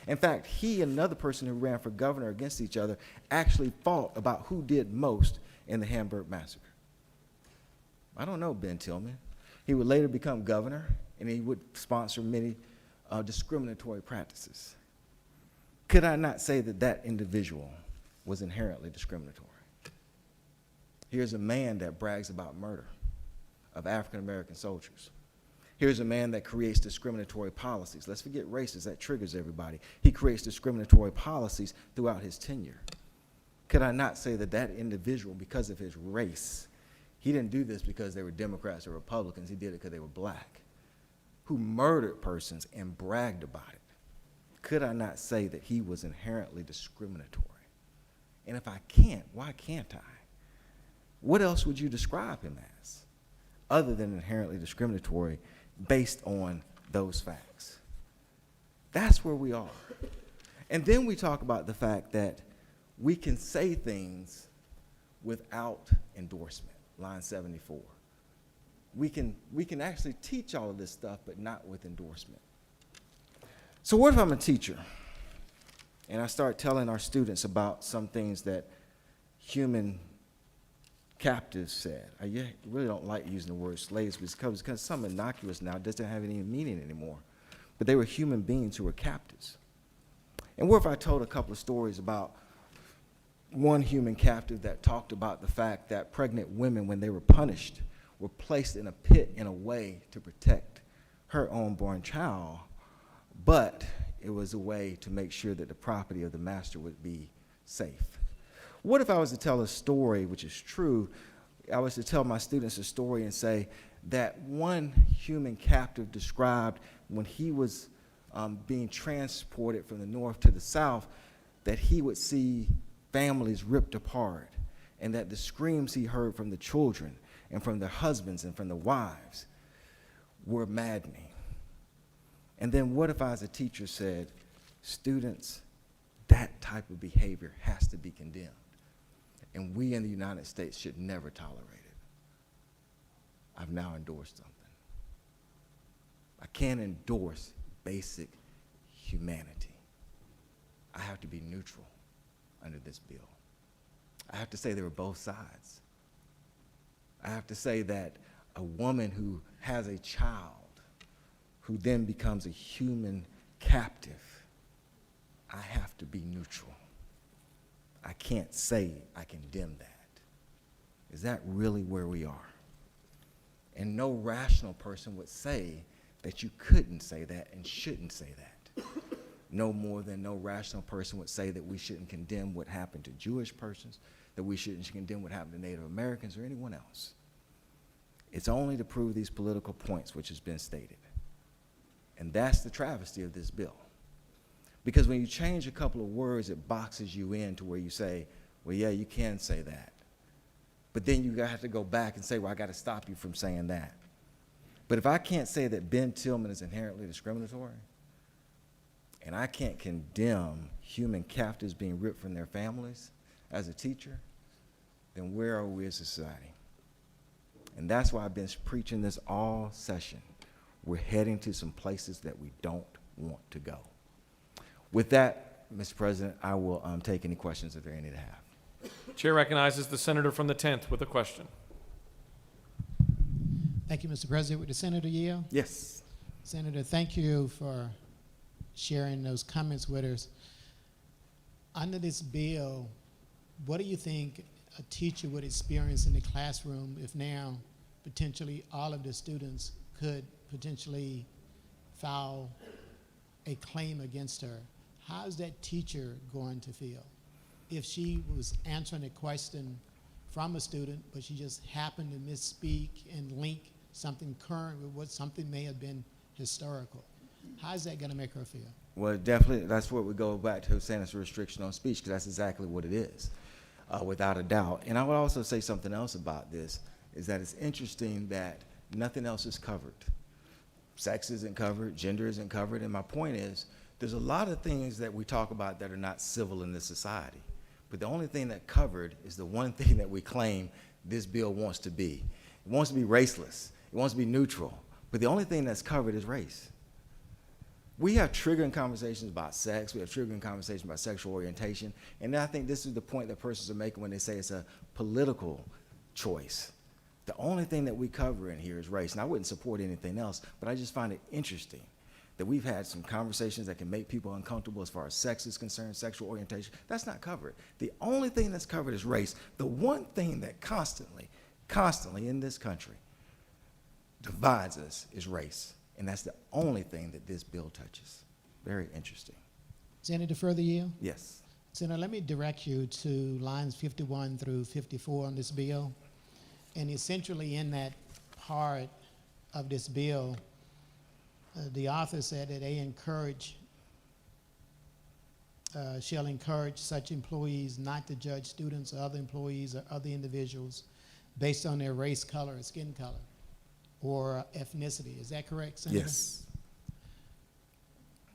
In fact, he and another person who ran for governor against each other actually fought about who did most in the Hamburg Massacre. I don't know Ben Tillman. He would later become governor, and he would sponsor many discriminatory practices. Could I not say that that individual was inherently discriminatory? Here's a man that brags about murder of African-American soldiers. Here's a man that creates discriminatory policies. Let's forget races, that triggers everybody. He creates discriminatory policies throughout his tenure. Could I not say that that individual, because of his race, he didn't do this because they were Democrats or Republicans, he did it because they were black, who murdered persons and bragged about it? Could I not say that he was inherently discriminatory? And if I can't, why can't I? What else would you describe him as other than inherently discriminatory based on those facts? That's where we are. And then we talk about the fact that we can say things without endorsement, line 74. We can actually teach all of this stuff, but not with endorsement. So what if I'm a teacher and I start telling our students about some things that human captives said? I really don't like using the word slaves because some innocuous now doesn't have any meaning anymore. But they were human beings who were captives. And what if I told a couple of stories about one human captive that talked about the fact that pregnant women, when they were punished, were placed in a pit in a way to protect her unborn child, but it was a way to make sure that the property of the master would be safe? What if I was to tell a story, which is true, I was to tell my students a story and say that one human captive described when he was being transported from the north to the south, that he would see families ripped apart, and that the screams he heard from the children and from their husbands and from the wives were maddening. And then what if I, as a teacher, said, students, that type of behavior has to be condemned, and we in the United States should never tolerate it? I've now endorsed something. I can't endorse basic humanity. I have to be neutral under this bill. I have to say there are both sides. I have to say that a woman who has a child who then becomes a human captive, I have to be neutral. I can't say I condemn that. Is that really where we are? And no rational person would say that you couldn't say that and shouldn't say that. No more than no rational person would say that we shouldn't condemn what happened to Jewish persons, that we shouldn't condemn what happened to Native Americans or anyone else. It's only to prove these political points which has been stated. And that's the travesty of this bill. Because when you change a couple of words, it boxes you in to where you say, well, yeah, you can say that. But then you have to go back and say, well, I got to stop you from saying that. But if I can't say that Ben Tillman is inherently discriminatory, and I can't condemn human captives being ripped from their families as a teacher, then where are we as a society? And that's why I've been preaching this all session. We're heading to some places that we don't want to go. With that, Mr. President, I will take any questions if there are any to have. Chair recognizes the senator from the 10th with a question. Thank you, Mr. President. Would the senator yield? Yes. Senator, thank you for sharing those comments with us. Under this bill, what do you think a teacher would experience in the classroom if now potentially all of the students could potentially file a claim against her? How is that teacher going to feel if she was answering a question from a student, but she just happened to misspeak and link something current with what something may have been historical? How is that going to make her feel? Well, definitely, that's where we go back to saying it's a restriction on speech, because that's exactly what it is, without a doubt. And I would also say something else about this, is that it's interesting that nothing else is covered. Sex isn't covered, gender isn't covered, and my point is, there's a lot of things that we talk about that are not civil in this society. But the only thing that covered is the one thing that we claim this bill wants to be. It wants to be raceless. It wants to be neutral. But the only thing that's covered is race. We have triggering conversations about sex. We have triggering conversations about sexual orientation. And I think this is the point that persons are making when they say it's a political choice. The only thing that we cover in here is race. And I wouldn't support anything else, but I just find it interesting that we've had some conversations that can make people uncomfortable as far as sex is concerned, sexual orientation. That's not covered. The only thing that's covered is race. The one thing that constantly in this country divides us is race. And that's the only thing that this bill touches. Very interesting. Senator, further yield? Yes. Senator, let me direct you to lines 51 through 54 on this bill. And essentially in that part of this bill, the author said that they shall encourage such employees not to judge students or other employees or other individuals based on their race, color, or skin color, or ethnicity. Is that correct, Senator? Yes.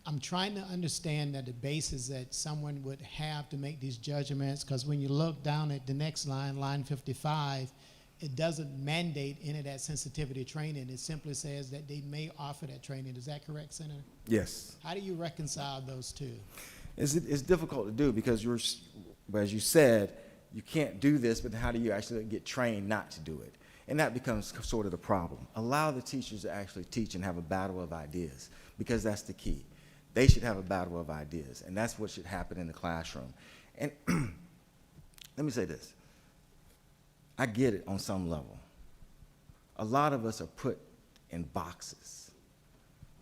I'm trying to understand that the basis that someone would have to make these judgments, because when you look down at the next line, line 55, it doesn't mandate any of that sensitivity training. It simply says that they may offer that training. Is that correct, Senator? Yes. How do you reconcile those two? It's difficult to do because as you said, you can't do this, but how do you actually get trained not to do it? And that becomes sort of the problem. Allow the teachers to actually teach and have a battle of ideas, because that's the key. They should have a battle of ideas, and that's what should happen in the classroom. And let me say this. I get it on some level. A lot of us are put in boxes,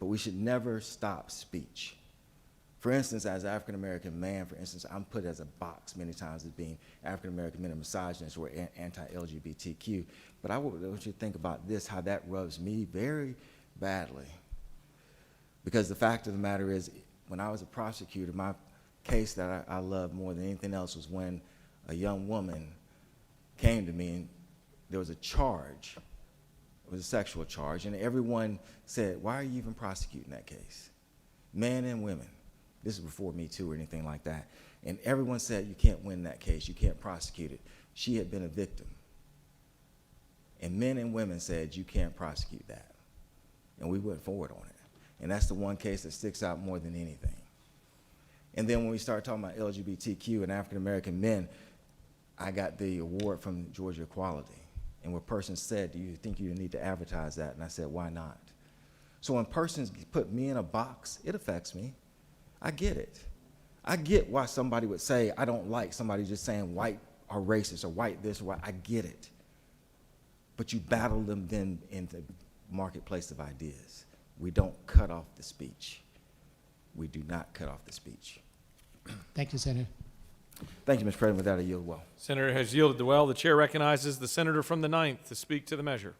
but we should never stop speech. For instance, as an African-American man, for instance, I'm put as a box many times as being African-American men are misogynists or anti-LGBTQ. But I want you to think about this, how that rubs me very badly. Because the fact of the matter is, when I was a prosecutor, my case that I loved more than anything else was when a young woman came to me and there was a charge. It was a sexual charge, and everyone said, why are you even prosecuting that case? Men and women. This is before Me Too or anything like that. And everyone said, you can't win that case, you can't prosecute it. She had been a victim. And men and women said, you can't prosecute that. And we went forward on it. And that's the one case that sticks out more than anything. And then when we start talking about LGBTQ and African-American men, I got the award from Georgia Equality. And where persons said, do you think you need to advertise that? And I said, why not? So when persons put me in a box, it affects me. I get it. I get why somebody would say, I don't like somebody just saying white or racist or white this or white. I get it. But you battle them then in the marketplace of ideas. We don't cut off the speech. We do not cut off the speech. Thank you, Senator. Thank you, Mr. President. With that, I yield well. Senator has yielded well. The chair recognizes the senator from the 9th to speak to the measure.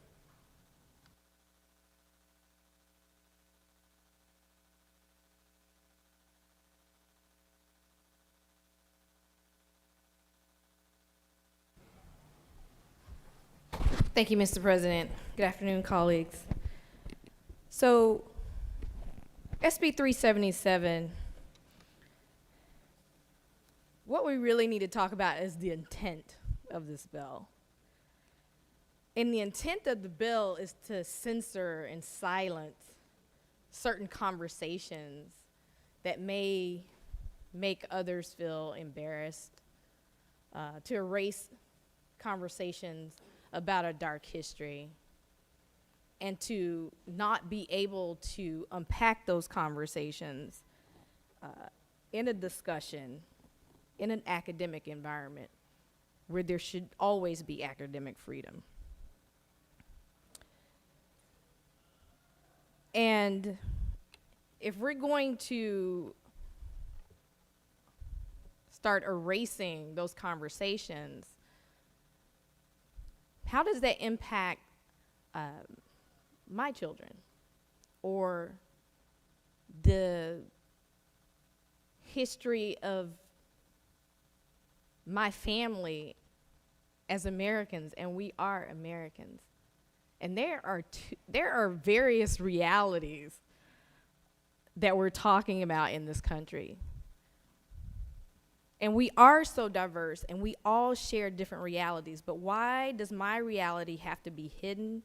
Thank you, Mr. President. Good afternoon, colleagues. So, SB 377, what we really need to talk about is the intent of this bill. And the intent of the bill is to censor and silence certain conversations that may make others feel embarrassed, to erase conversations about a dark history, and to not be able to unpack those conversations in a discussion, in an academic environment where there should always be academic freedom. And if we're going to start erasing those conversations, how does that impact my children or the history of my family as Americans? And we are Americans. And there are various realities that we're talking about in this country. And we are so diverse, and we all share different realities. But why does my reality have to be hidden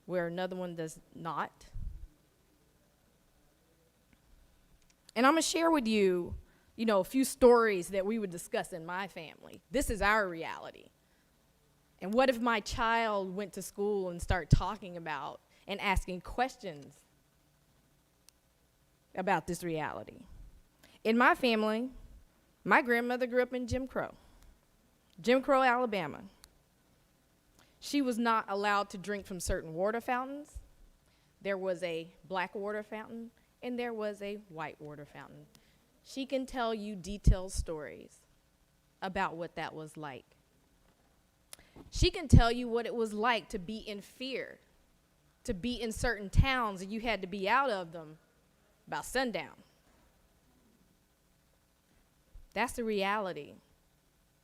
where another one does not? And I'm going to share with you, a few stories that we would discuss in my family. This is our reality. And what if my child went to school and started talking about and asking questions about this reality? In my family, my grandmother grew up in Jim Crow, Alabama. She was not allowed to drink from certain water fountains. There was a black water fountain, and there was a white water fountain. She can tell you detailed stories about what that was like. She can tell you what it was like to be in fear, to be in certain towns and you had to be out of them by sundown. That's the reality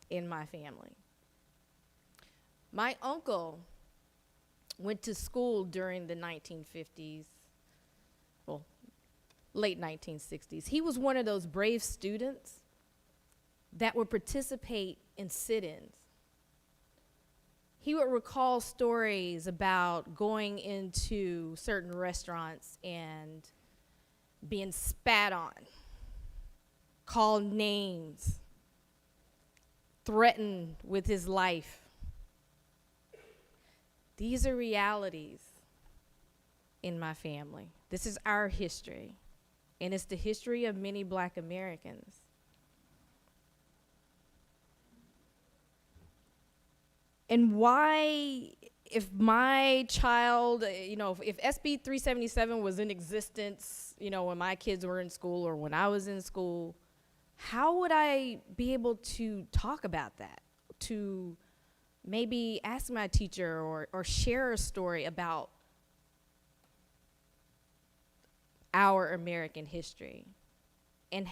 in my family. My uncle went to school during the 1950s, well, late 1960s. He was one of those brave students that would participate in sit-ins. He would recall stories about going into certain restaurants and being spat on, called names, threatened with his life. These are realities in my family. This is our history, and it's the history of many Black Americans. And why, if my child, if SB 377 was in existence, when my kids were in school or when I was in school, how would I be able to talk about that? To maybe ask my teacher or share a story about our American history and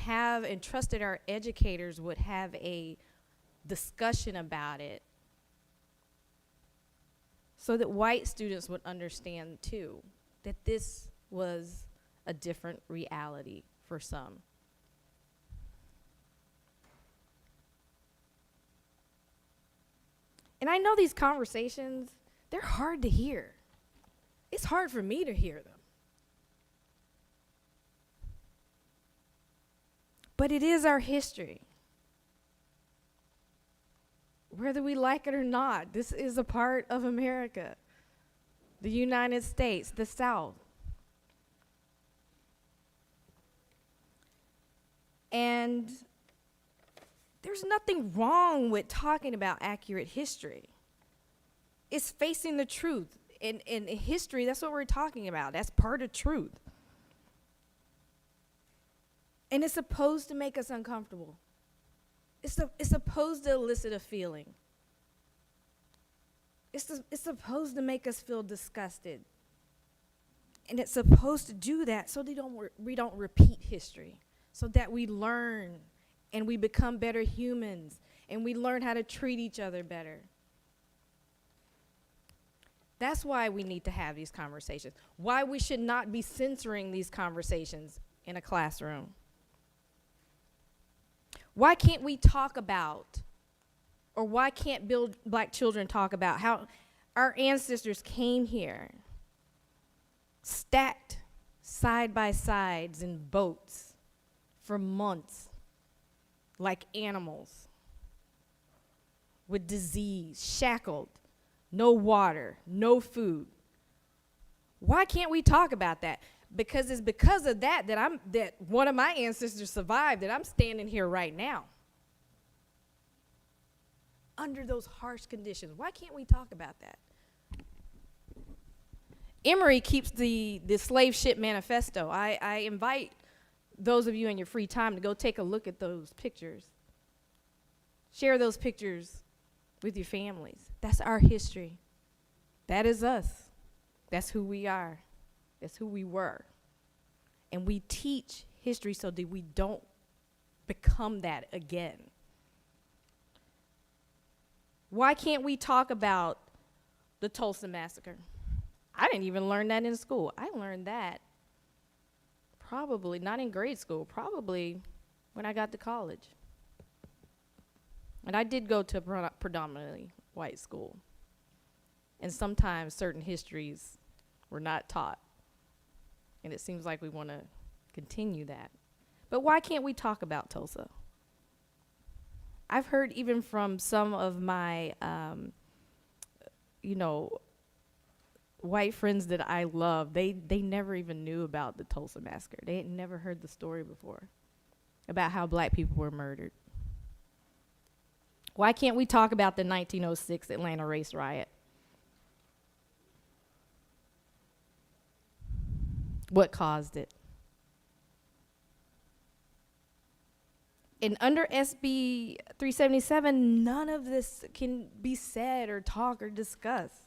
trust that our educators would have a discussion about it so that white students would understand too that this was a different reality for some. And I know these conversations, they're hard to hear. It's hard for me to hear them. But it is our history. Whether we like it or not, this is a part of America, the United States, the South. And there's nothing wrong with talking about accurate history. It's facing the truth. In history, that's what we're talking about. That's part of truth. And it's supposed to make us uncomfortable. It's supposed to elicit a feeling. It's supposed to make us feel disgusted. And it's supposed to do that so we don't repeat history, so that we learn and we become better humans and we learn how to treat each other better. That's why we need to have these conversations. Why we should not be censoring these conversations in a classroom. Why can't we talk about, or why can't black children talk about how our ancestors came here, stacked side by sides in boats for months, like animals, with disease, shackled, no water, no food. Why can't we talk about that? Because it's because of that that one of my ancestors survived, that I'm standing here right now. Under those harsh conditions. Why can't we talk about that? Emory keeps the slave ship manifesto. I invite those of you in your free time to go take a look at those pictures. Share those pictures with your families. That's our history. That is us. That's who we are. That's who we were. And we teach history so that we don't become that again. Why can't we talk about the Tulsa Massacre? I didn't even learn that in school. I learned that probably not in grade school, probably when I got to college. And I did go to a predominantly white school. And sometimes certain histories were not taught. And it seems like we want to continue that. But why can't we talk about Tulsa? I've heard even from some of my, white friends that I love, they never even knew about the Tulsa Massacre. They had never heard the story before about how black people were murdered. Why can't we talk about the 1906 Atlanta race riot? What caused it? And under SB 377, none of this can be said or talked or discussed.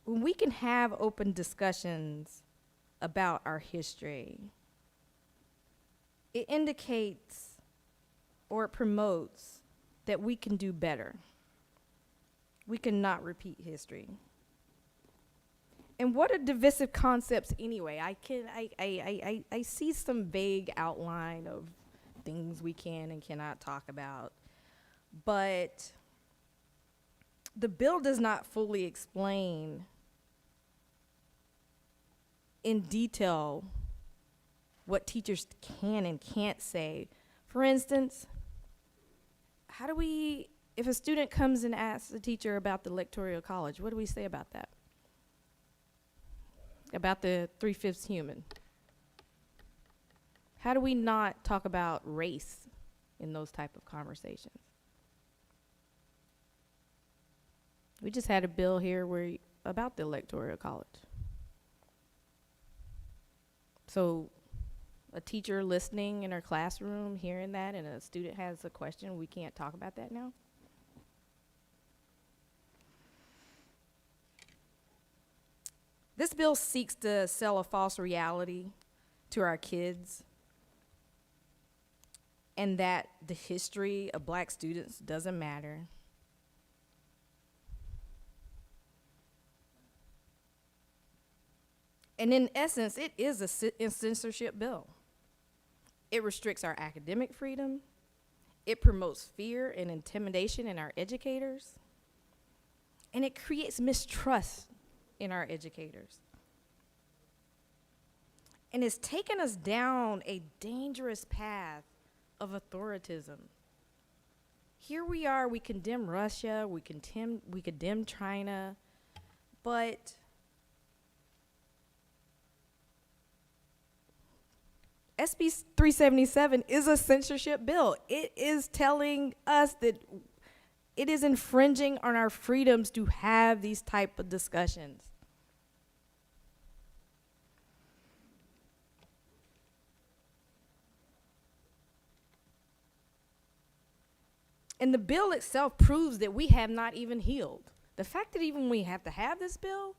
When we can have open discussions about our history, it indicates or it promotes that we can do better. We cannot repeat history. And what are divisive concepts anyway? I see some vague outline of things we can and cannot talk about, but the bill does not fully explain in detail what teachers can and can't say. For instance, how do we, if a student comes and asks the teacher about the electoral college, what do we say about that? About the 3/5 human? How do we not talk about race in those type of conversations? We just had a bill here about the electoral college. So a teacher listening in her classroom, hearing that, and a student has a question, we can't talk about that now? This bill seeks to sell a false reality to our kids, and that the history of black students doesn't matter. And in essence, it is a censorship bill. It restricts our academic freedom. It promotes fear and intimidation in our educators. And it creates mistrust in our educators. And it's taken us down a dangerous path of authoritism. Here we are, we condemn Russia, we condemn China, but SB 377 is a censorship bill. It is telling us that it is infringing on our freedoms to have these type of discussions. And the bill itself proves that we have not even healed. The fact that even we have to have this bill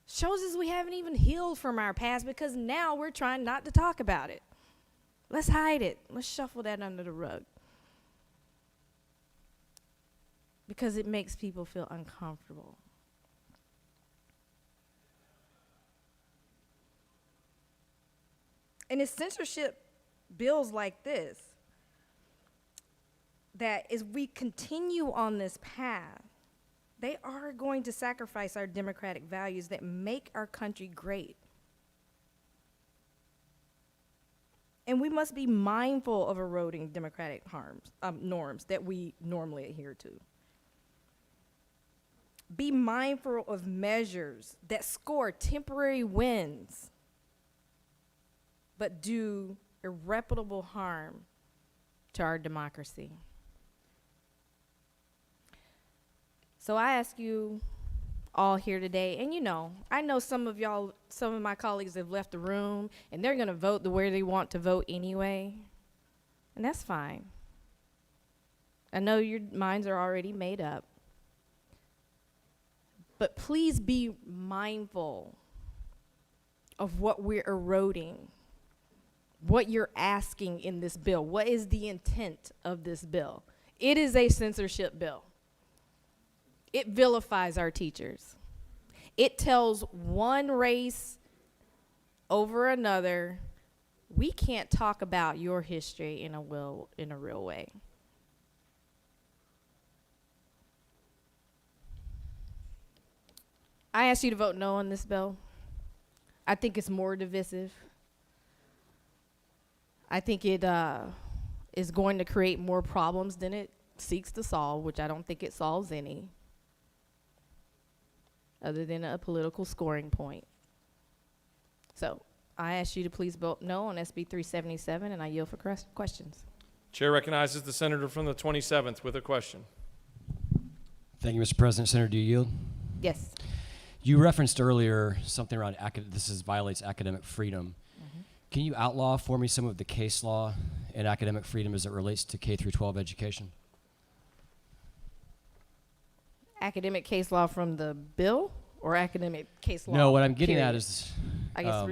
shows us we haven't even healed from our past, because now we're trying not to talk about it. Let's hide it. Let's shuffle that under the rug. Because it makes people feel uncomfortable. And it's censorship bills like this that as we continue on this path, they are going to sacrifice our democratic values that make our country great. And we must be mindful of eroding democratic norms that we normally adhere to. Be mindful of measures that score temporary wins, but do irreparable harm to our democracy. So I ask you all here today, and I know some of my colleagues have left the room, and they're going to vote the way they want to vote anyway, and that's fine. I know your minds are already made up. But please be mindful of what we're eroding, what you're asking in this bill. What is the intent of this bill? It is a censorship bill. It vilifies our teachers. It tells one race over another, we can't talk about your history in a real way. I ask you to vote no on this bill. I think it's more divisive. I think it is going to create more problems than it seeks to solve, which I don't think it solves any, other than a political scoring point. So I ask you to please vote no on SB 377, and I yield for questions. Chair recognizes the senator from the 27th with a question. Thank you, Mr. President. Senator, do you yield? Yes. You referenced earlier something around this violates academic freedom. Mm-hmm. Can you outlaw for me some of the case law and academic freedom as it relates to K through 12 education? Academic case law from the bill or academic case law? No, what I'm getting period? at is. I guess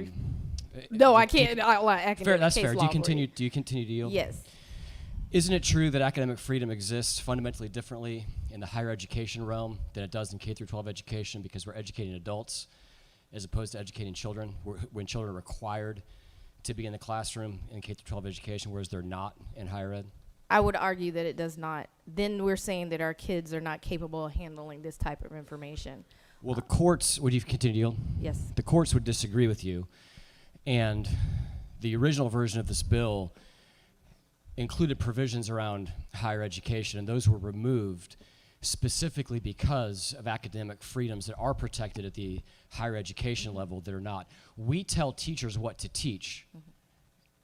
no, I can't outlaw academic fair, that's case fair. law. Do you continue to yield? Yes. Isn't it true that academic freedom exists fundamentally differently in the higher education realm than it does in K through 12 education, because we're educating adults as opposed to educating children, when children are required to be in the classroom in K through 12 education, whereas they're not in higher ed? I would argue that it does not. Then we're saying that our kids are not capable of handling this type of information. Well, the courts, would you continue to yield? Yes. The courts would disagree with you, and the original version of this bill included provisions around higher education, and those were removed specifically because of academic freedoms that are protected at the higher education level that are not. We tell teachers what to teach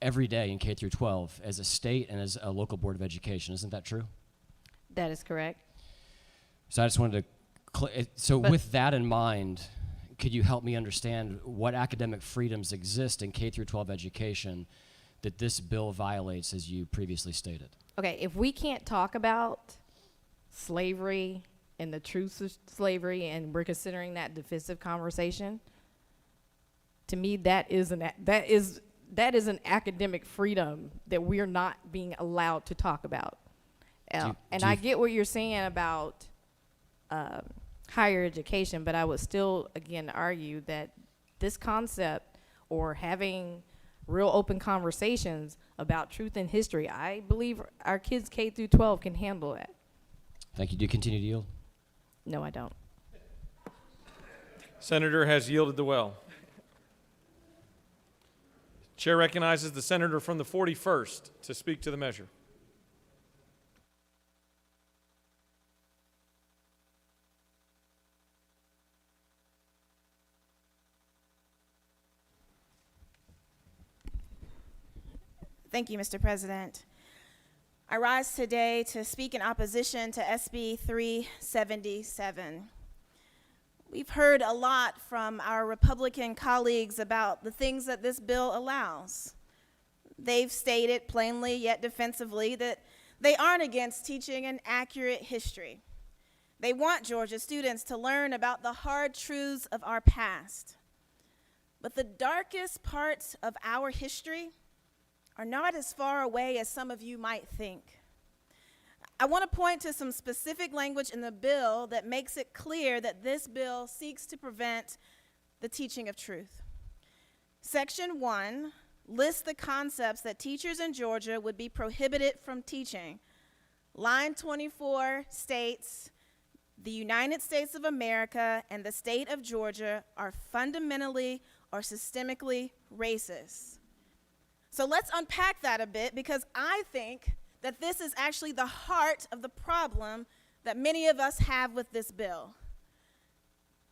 every day in K through 12 as a state and as a local board of education. Isn't that true? That is correct. So I just wanted to, with that in mind, could you help me understand what academic freedoms exist in K through 12 education that this bill violates, as you previously stated? Okay, if we can't talk about slavery and the truths of slavery, and we're considering that divisive conversation, to me that is an academic freedom that we're not being allowed to talk about. I get what you're saying about higher education, but I would still again argue that this concept, or having real open conversations about truth and history, I believe our kids K through 12 can handle that. Thank you. Do you continue to yield? No, I don't. Senator has yielded the well. Chair recognizes the senator from the 41st to speak to the measure. Thank you, Mr. President. I rise today to speak in opposition to SB 377. We've heard a lot from our Republican colleagues about the things that this bill allows. They've stated plainly yet defensively that they aren't against teaching an accurate history. They want Georgia students to learn about the hard truths of our past. But the darkest parts of our history are not as far away as some of you might think. I want to point to some specific language in the bill that makes it clear that this bill seeks to prevent the teaching of truth. Section 1 lists the concepts that teachers in Georgia would be prohibited from teaching. Line 24 states, the United States of America and the state of Georgia are fundamentally or systemically racist. So let's unpack that a bit, because I think that this is actually the heart of the problem that many of us have with this bill.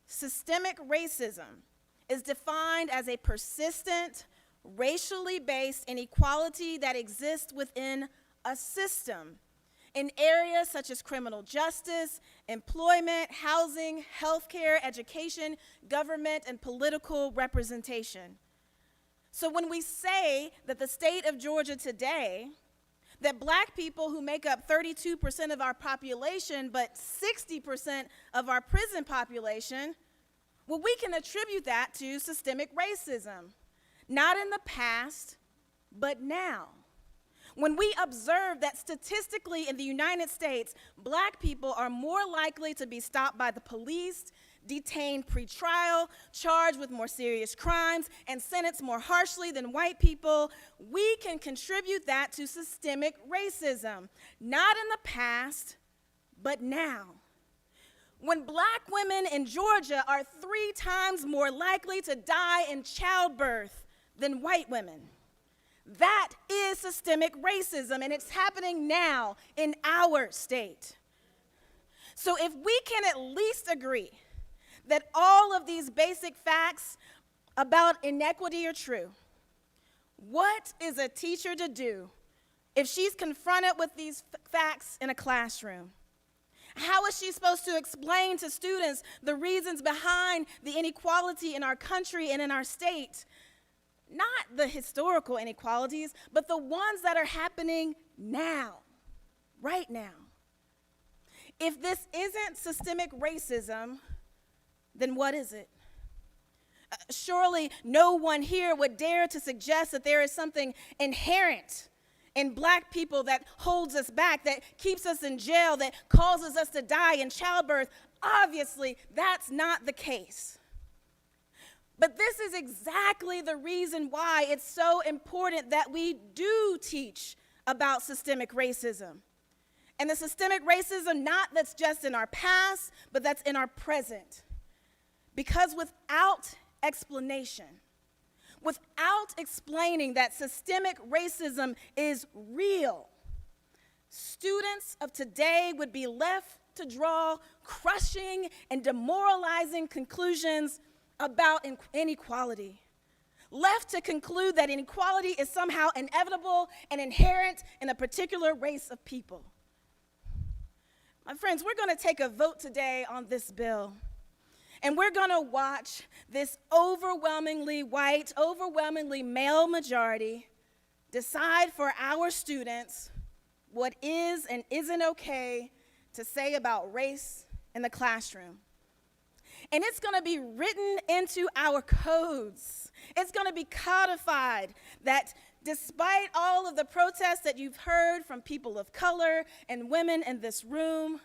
Systemic racism is defined as a persistent, racially based inequality that exists within a system in areas such as criminal justice, employment, housing, healthcare, education, government, and political representation. So when we say that the state of Georgia today, that black people who make up 32% of our population, but 60% of our prison population, well, we can attribute that to systemic racism. Not in the past, but now. When we observe that statistically in the United States, black people are more likely to be stopped by the police, detained pre-trial, charged with more serious crimes, and sentenced more harshly than white people, we can contribute that to systemic racism. Not in the past, but now. When black women in Georgia are 3 times more likely to die in childbirth than white women, that is systemic racism, and it's happening now in our state. So if we can at least agree that all of these basic facts about inequity are true, what is a teacher to do if she's confronted with these facts in a classroom? How is she supposed to explain to students the reasons behind the inequality in our country and in our state? Not the historical inequalities, but the ones that are happening now, right now. If this isn't systemic racism, then what is it? Surely no one here would dare to suggest that there is something inherent in black people that holds us back, that keeps us in jail, that causes us to die in childbirth. Obviously, that's not the case. But this is exactly the reason why it's so important that we do teach about systemic racism. And the systemic racism, not that's just in our past, but that's in our present. Because without explanation, without explaining that systemic racism is real, students of today would be left to draw crushing and demoralizing conclusions about inequality, left to conclude that inequality is somehow inevitable and inherent in a particular race of people. My friends, we're going to take a vote today on this bill, and we're going to watch this overwhelmingly white, overwhelmingly male majority decide for our students what is and isn't okay to say about race in the classroom. And it's going to be written into our codes. It's going to be codified that despite all of the protests that you've heard from people of color and women in this room,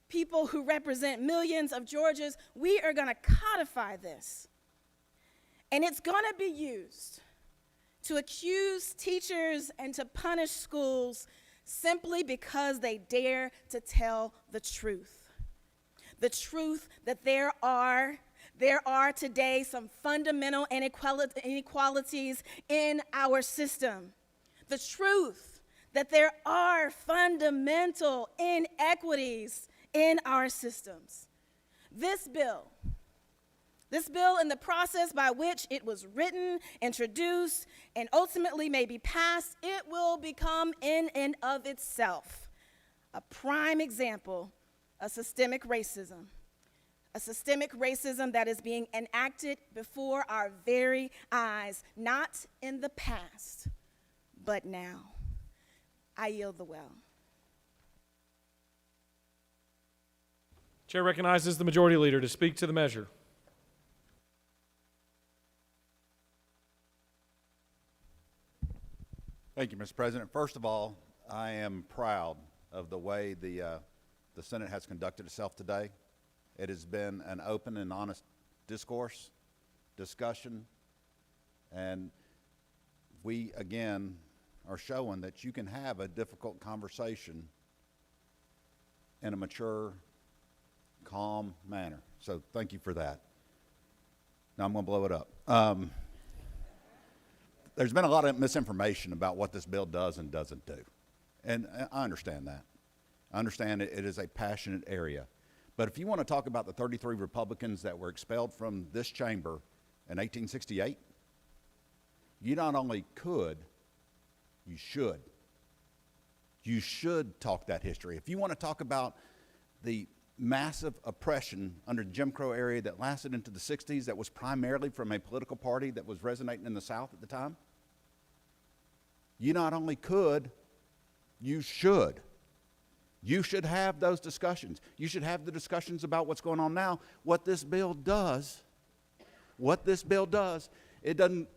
people who represent millions of Georgians, we are going to codify this. And it's going to be used to accuse teachers and to punish schools simply because they dare to tell the truth. The truth that there are today some fundamental inequalities in our system. The truth that there are fundamental inequities in our systems. This bill and the process by which it was written, introduced, and ultimately may be passed, it will become in and of itself a prime example of systemic racism. A systemic racism that is being enacted before our very eyes, not in the past, but now. I yield the well. Chair recognizes the Majority Leader to speak to the measure. Thank you, Mr. President. First of all, I am proud of the way the Senate has conducted itself today. It has been an open and honest discourse, discussion, and we, again, are showing that you can have a difficult conversation in a mature, calm manner. So thank you for that. Now I'm going to blow it up. There's been a lot of misinformation about what this bill does and doesn't do. And I understand that. I understand it is a passionate area. But if you want to talk about the 33 Republicans that were expelled from this chamber in 1868, you not only could, you should. You should talk that history. If you want to talk about the massive oppression under the Jim Crow area that lasted into the 60s, that was primarily from a political party that was resonating in the South at the time, you not only could, you should. You should have those discussions. You should have the discussions about what's going on now. What this bill does, it doesn't,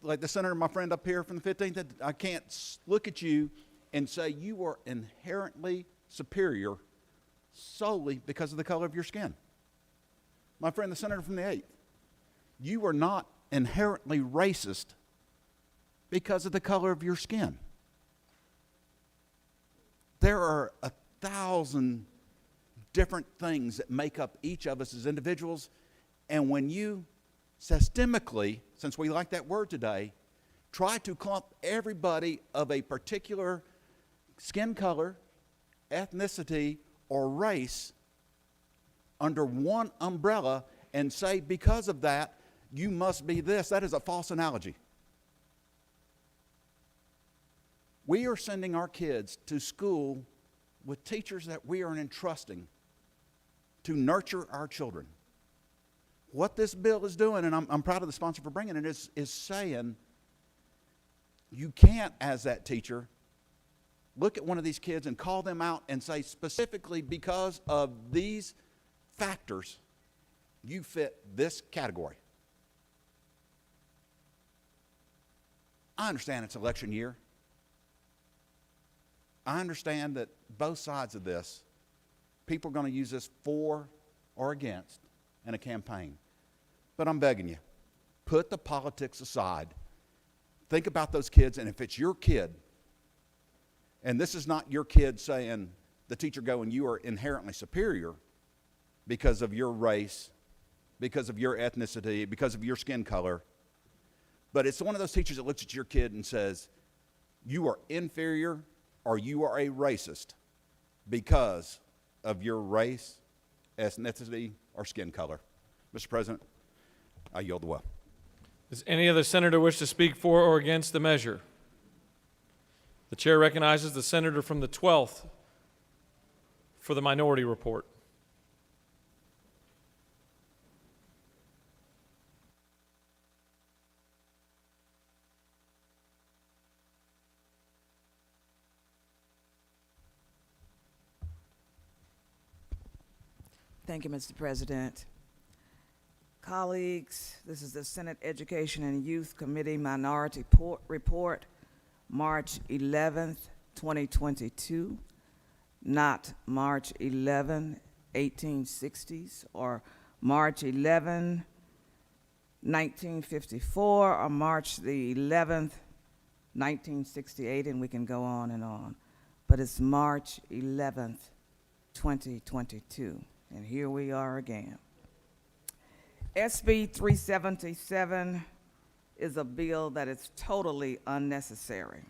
like the senator, my friend up here from the 15th, I can't look at you and say you are inherently superior solely because of the color of your skin. My friend, the senator from the 8th, you are not inherently racist because of the color of your skin. There are 1,000 different things that make up each of us as individuals, and when you systemically, since we like that word today, try to clump everybody of a particular skin color, ethnicity, or race under one umbrella and say, because of that, you must be this. That is a false analogy. We are sending our kids to school with teachers that we are entrusting to nurture our children. What this bill is doing, and I'm proud of the sponsor for bringing it, is saying you can't, as that teacher, look at one of these kids and call them out and say, specifically because of these factors, you fit this category. I understand it's election year. I understand that both sides of this, people are going to use this for or against in a campaign. But I'm begging you, put the politics aside. Think about those kids, and if it's your kid, and this is not your kid saying, the teacher going, you are inherently superior because of your race, because of your ethnicity, because of your skin color, but it's one of those teachers that looks at your kid and says, you are inferior or you are a racist because of your race, ethnicity, or skin color. Mr. President, I yield the well. Does any other senator wish to speak for or against the measure? The chair recognizes the senator from the 12th for the minority report. Thank you, Mr. President. Colleagues, this is the Senate Education and Youth Committee Minority Report, March 11th, 2022, not March 11, 1860s, or March 11, 1954, or March the 11th, 1968, and we can go on. But it's March 11th, 2022, and here we are again. SB 377 is a bill that is totally unnecessary.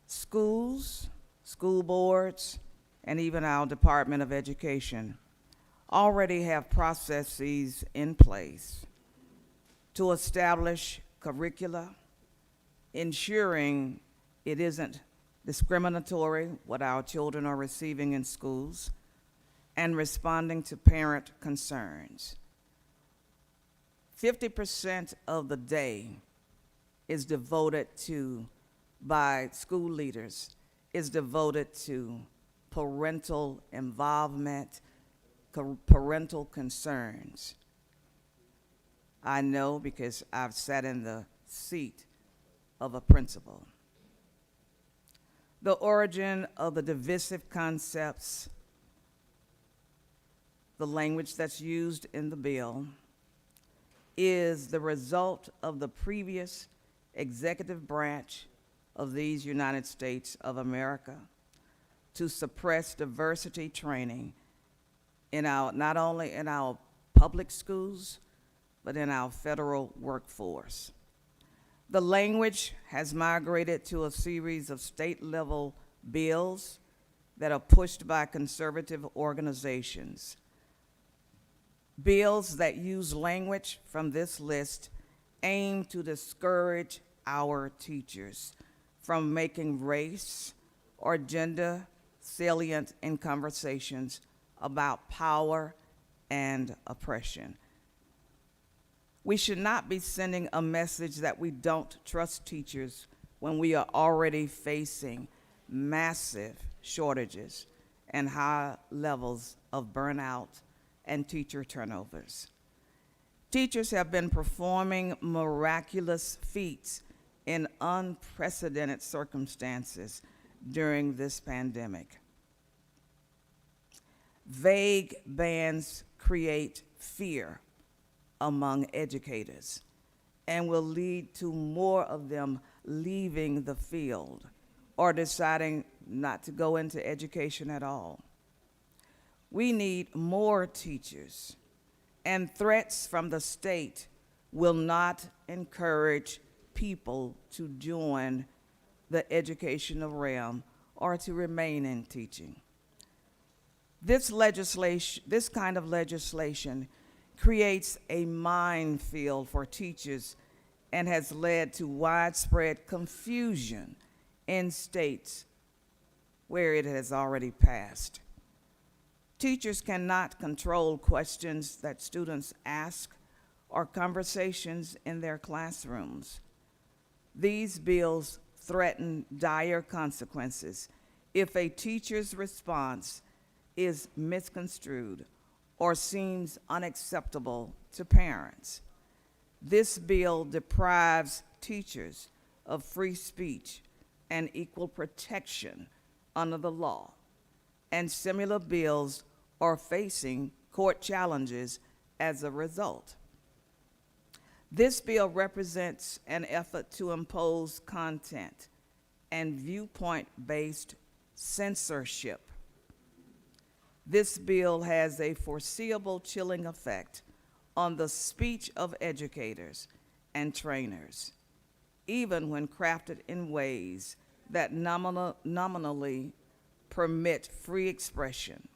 Schools, school boards, and even our Department of Education already have processes in place to establish curricula, ensuring it isn't discriminatory what our children are receiving in schools, and responding to parent concerns. 50% of the day is devoted to, by school leaders, is devoted to parental involvement, parental concerns. I know because I've sat in the seat of a principal. The origin of the divisive concepts, the language that's used in the bill, is the result of the previous executive branch of these United States of America to suppress diversity training in our, not only in our public schools, but in our federal workforce. The language has migrated to a series of state-level bills that are pushed by conservative organizations. Bills that use language from this list aim to discourage our teachers from making race or gender salient in conversations about power and oppression. We should not be sending a message that we don't trust teachers when we are already facing massive shortages and high levels of burnout and teacher turnovers. Teachers have been performing miraculous feats in unprecedented circumstances during this pandemic. Vague bans create fear among educators and will lead to more of them leaving the field or deciding not to go into education at all. We need more teachers, and threats from the state will not encourage people to join the educational realm or to remain in teaching. This kind of legislation creates a minefield for teachers and has led to widespread confusion in states where it has already passed. Teachers cannot control questions that students ask or conversations in their classrooms. These bills threaten dire consequences if a teacher's response is misconstrued or seems unacceptable to parents. This bill deprives teachers of free speech and equal protection under the law, and similar bills are facing court challenges as a result. This bill represents an effort to impose content and viewpoint-based censorship. This bill has a foreseeable chilling effect on the speech of educators and trainers, even when crafted in ways that nominally permit free expression.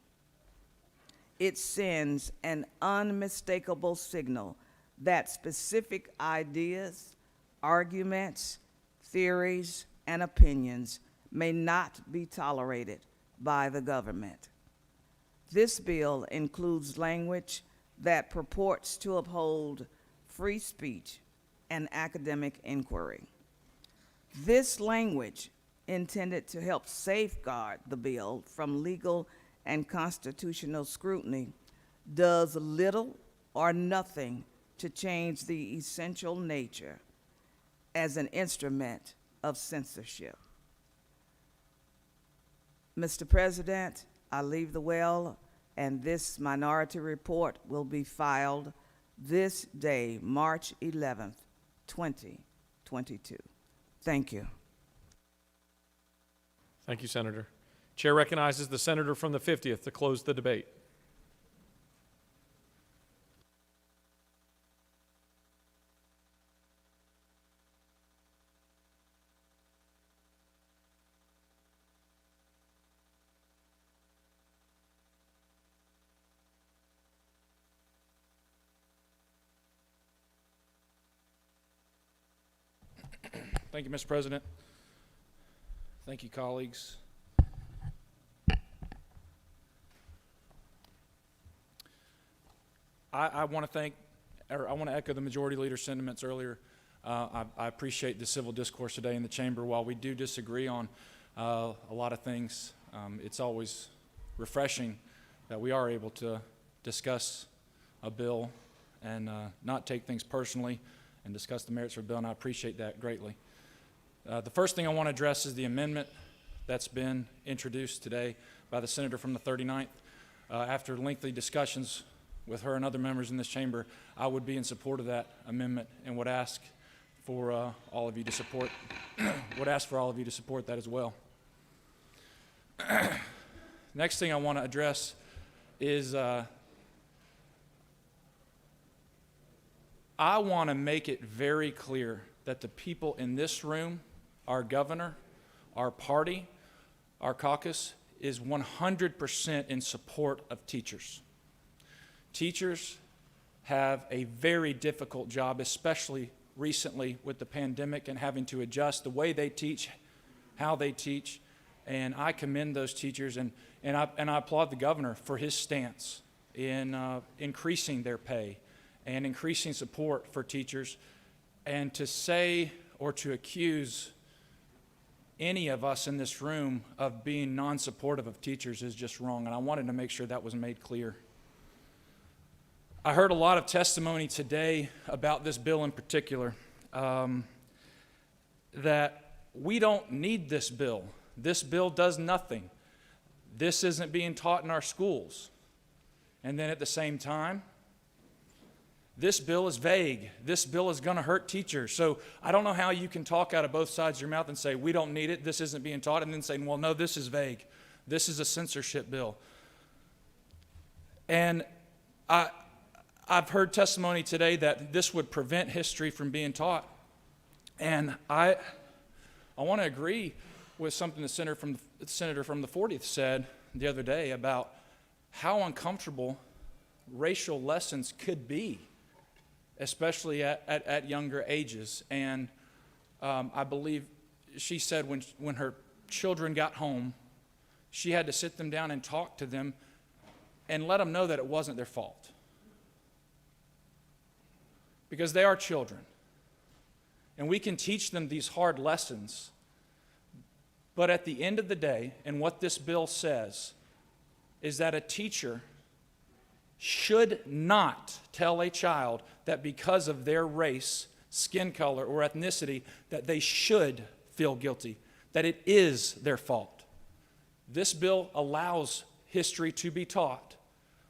It sends an unmistakable signal that specific ideas, arguments, theories, and opinions may not be tolerated by the government. This bill includes language that purports to uphold free speech and academic inquiry. This language, intended to help safeguard the bill from legal and constitutional scrutiny, does little or nothing to change the essential nature as an instrument of censorship. Mr. President, I leave the well, and this minority report will be filed this day, March 11th, 2022. Thank you. Thank you, Senator. Chair recognizes the senator from the 50th to close the debate. Thank you, Mr. President. Thank you, colleagues. I want to echo the majority leader's sentiments earlier. I appreciate the civil discourse today in the chamber. While we do disagree on a lot of things, it's always refreshing that we are able to discuss a bill and not take things personally and discuss the merits of a bill, and I appreciate that greatly. The first thing I want to address is the amendment that's been introduced today by the senator from the 39th. After lengthy discussions with her and other members in this chamber, I would be in support of that amendment and would ask for all of you to support that as well. Next thing I want to address is I want to make it very clear that the people in this room, our governor, our party, our caucus, is 100% in support of teachers. Teachers have a very difficult job, especially recently with the pandemic and having to adjust the way they teach, how they teach, and I commend those teachers, and I applaud the governor for his stance in increasing their pay and increasing support for teachers. And to say or to accuse any of us in this room of being non-supportive of teachers is just wrong, and I wanted to make sure that was made clear. I heard a lot of testimony today about this bill in particular, that we don't need this bill. This bill does nothing. This isn't being taught in our schools. And then at the same time, this bill is vague. This bill is going to hurt teachers. So I don't know how you can talk out of both sides of your mouth and say, we don't need it, this isn't being taught, and then saying, well, no, this is vague. This is a censorship bill. And I've heard testimony today that this would prevent history from being taught. And I want to agree with something the senator from the 40th said the other day about how uncomfortable racial lessons could be, especially at younger ages. And I believe she said when her children got home, she had to sit them down and talk to them and let them know that it wasn't their fault. Because they are children. And we can teach them these hard lessons. But at the end of the day, and what this bill says, is that a teacher should not tell a child that because of their race, skin color, or ethnicity, that they should feel guilty, that it is their fault. This bill allows history to be taught,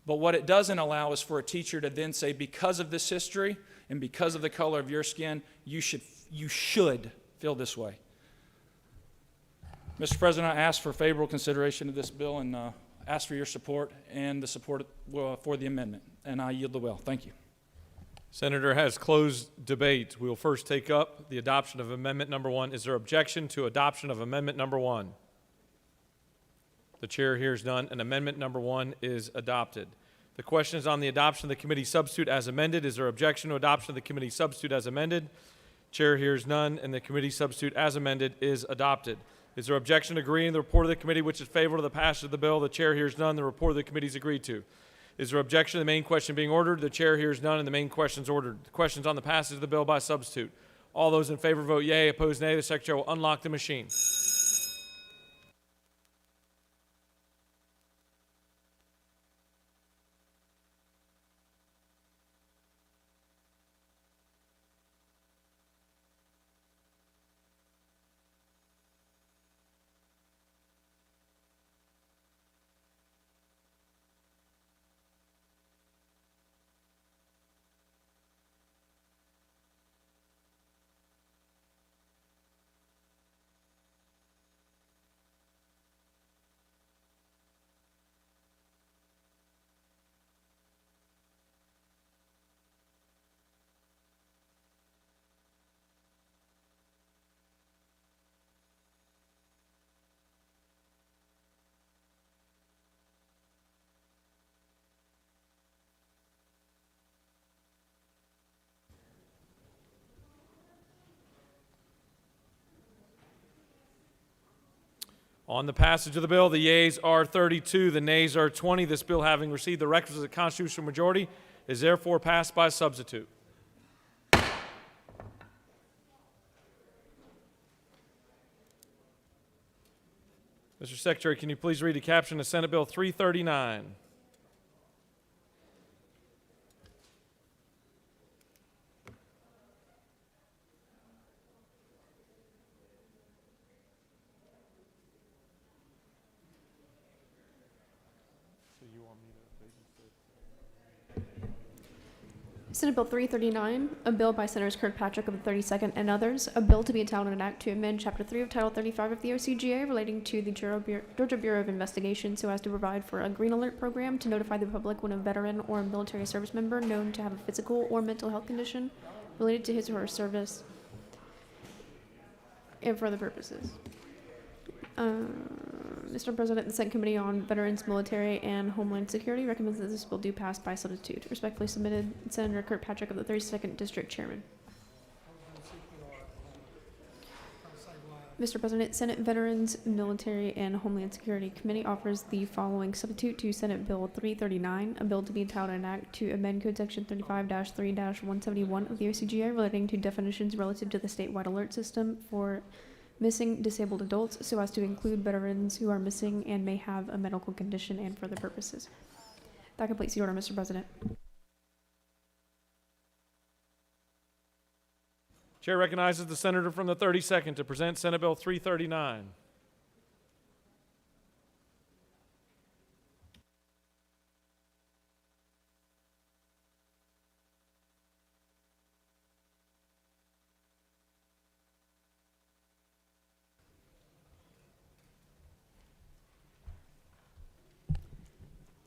but what it doesn't allow is for a teacher to then say, because of this history and because of the color of your skin, you should feel this way. Mr. President, I ask for favorable consideration of this bill and ask for your support and the support for the amendment, and I yield the will. Thank you. Senator has closed debate. We will first take up the adoption of Amendment Number 1. Is there objection to adoption of Amendment Number 1? The chair hears none, and Amendment Number 1 is adopted. The question is on the adoption of the committee substitute as amended. Is there objection to adoption of the committee substitute as amended? Chair hears none, and the committee substitute as amended is adopted. Is there objection to agreeing the report of the committee which is favorable to the passage of the bill? The chair hears none. The report of the committee is agreed to. Is there objection to the main question being ordered? The chair hears none, and the main question is ordered. The question is on the passage of the bill by substitute. All those in favor vote yea. Opposed, nay. The secretary will unlock the machine. On the passage of the bill, the yeas are 32, the nays are 20. This bill, having received the requisite constitutional majority, is therefore passed by substitute. Mr. Secretary, can you please read the caption of Senate Bill 339? Senate Bill 339, a bill by Senators Kirkpatrick of the 32nd and others, a bill to be entitled an act to amend Chapter 3 of Title 35 of the OCGA relating to the Georgia Bureau of Investigation so as to provide for a green alert program to notify the public when a veteran or a military service member known to have a physical or mental health condition related to his or her service and for other purposes. Mr. President, the Senate Committee on Veterans, Military, and Homeland Security recommends that this bill do pass by substitute. Respectfully submitted, Senator Kirkpatrick of the 32nd District Chairman. Mr. President, Senate Veterans, Military, and Homeland Security Committee offers the following substitute to Senate Bill 339, a bill to be entitled an act to amend Code Section 35-3-171 of the OCGA relating to definitions relative to the statewide alert system for missing disabled adults so as to include veterans who are missing and may have a medical condition and for other purposes. That completes the order, Mr. President. Chair recognizes the senator from the 32nd to present Senate Bill 339.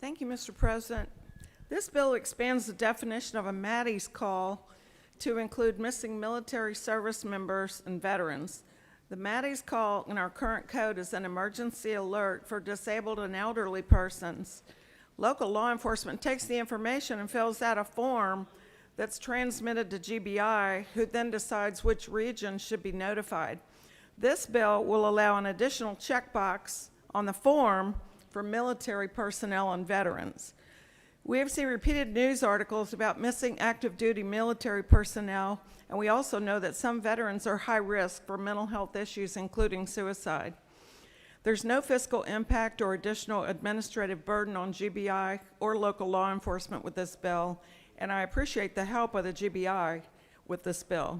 Thank you, Mr. President. This bill expands the definition of a Maddie's call to include missing military service members and veterans. The Maddie's call in our current code is an emergency alert for disabled and elderly persons. Local law enforcement takes the information and fills out a form that's transmitted to GBI, who then decides which region should be notified. This bill will allow an additional checkbox on the form for military personnel and veterans. We have seen repeated news articles about missing active duty military personnel, and we also know that some veterans are high risk for mental health issues, including suicide. There's no fiscal impact or additional administrative burden on GBI or local law enforcement with this bill, and I appreciate the help of the GBI with this bill.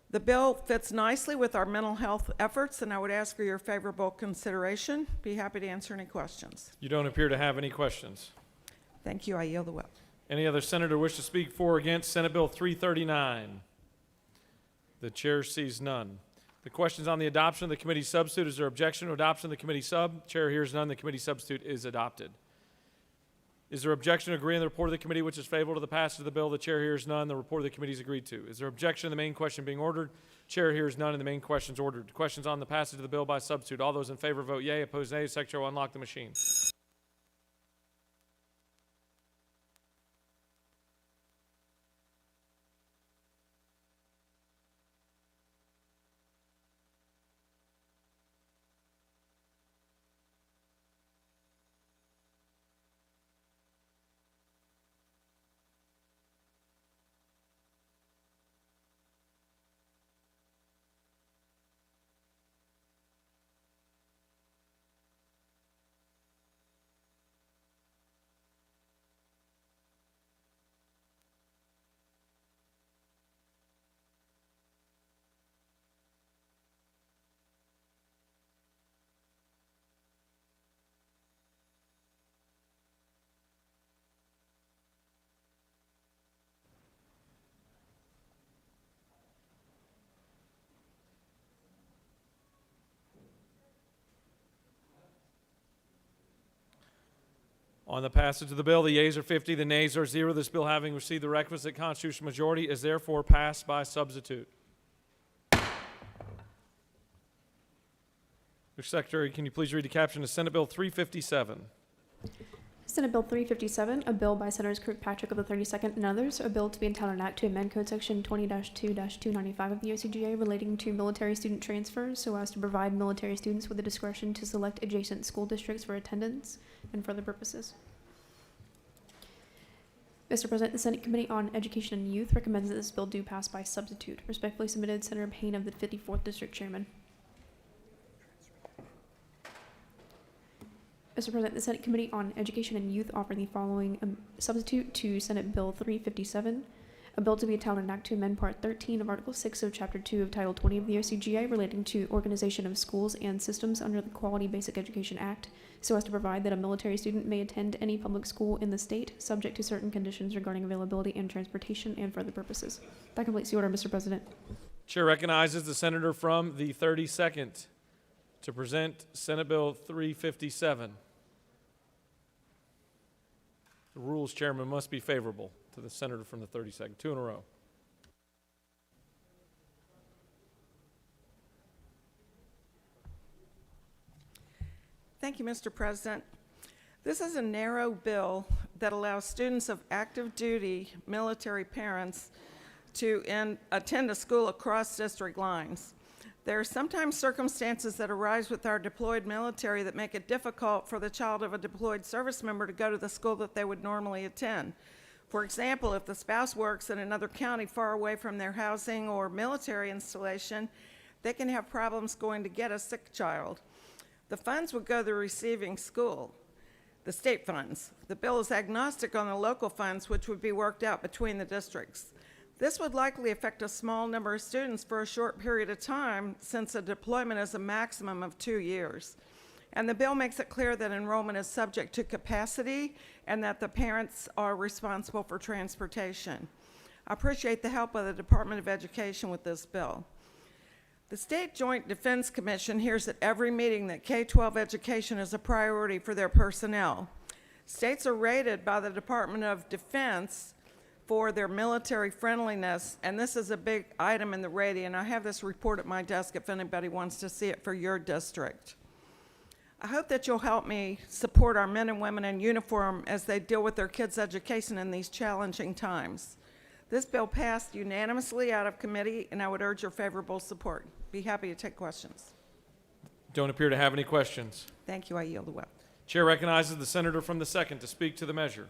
The bill fits nicely with our mental health efforts, and I would ask for your favorable consideration. Be happy to answer any questions. You don't appear to have any questions. Thank you. I yield the will. Any other senator wish to speak for or against Senate Bill 339? The chair sees none. The question is on the adoption of the committee substitute. Is there objection to adoption of the committee sub? Chair hears none. The committee substitute is adopted. Is there objection to agreeing to the report of the committee which is favorable to the passage of the bill? The chair hears none. The report of the committee is agreed to. Is there objection to the main question being ordered? Chair hears none and the main question is ordered. Questions on the passage of the bill by substitute. All those in favor vote yea. Opposed nay. Secretary will unlock the machine. On the passage of the bill, the yeas are 50, the nays are 0. This bill, having received the requisite constitutional majority, is therefore passed by substitute. Mr. Secretary, can you please read the caption of Senate Bill 357? Senate Bill 357, a bill by Senators Kirkpatrick of the 32nd and others, a bill to be entitled an act to amend Code Section 20-2-295 of the OCGA relating to military student transfers so as to provide military students with the discretion to select adjacent school districts for attendance and for other purposes. Mr. President, the Senate Committee on Education and Youth recommends that this bill do pass by substitute. Respectfully submitted, Senator Payne of the 54th District Chairman. Mr. President, the Senate Committee on Education and Youth offer the following substitute to Senate Bill 357, A bill to be entitled an act to amend Part 13 of Article 6 of Chapter 2 of Title 20 of the OCGA relating to organization of schools and systems under the Quality Basic Education Act, so as to provide that a military student may attend any public school in the state, subject to certain conditions regarding availability and transportation and for other purposes. That completes the order, Mr. President. Chair recognizes the senator from the 32nd to present Senate Bill 357. The rules chairman must be favorable to the senator from the 32nd. Two in a row. Thank you, Mr. President. This is a narrow bill that allows students of active duty military parents to attend a school across district lines. There are sometimes circumstances that arise with our deployed military that make it difficult for the child of a deployed service member to go to the school that they would normally attend. For example, if the spouse works in another county far away from their housing or military installation, they can have problems going to get a sick child. The funds would go to the receiving school, the state funds. The bill is agnostic on the local funds, which would be worked out between the districts. This would likely affect a small number of students for a short period of time, since a deployment is a maximum of 2 years. And the bill makes it clear that enrollment is subject to capacity and that the parents are responsible for transportation. I appreciate the help of the Department of Education with this bill. The State Joint Defense Commission hears at every meeting that K-12 education is a priority for their personnel. States are rated by the Department of Defense for their military friendliness, and this is a big item in the rating, and I have this report at my desk if anybody wants to see it for your district. I hope that you'll help me support our men and women in uniform as they deal with their kids' education in these challenging times. This bill passed unanimously out of committee, and I would urge your favorable support. Be happy to take questions. Don't appear to have any questions. Thank you. I yield the well. Chair recognizes the senator from the 2nd to speak to the measure.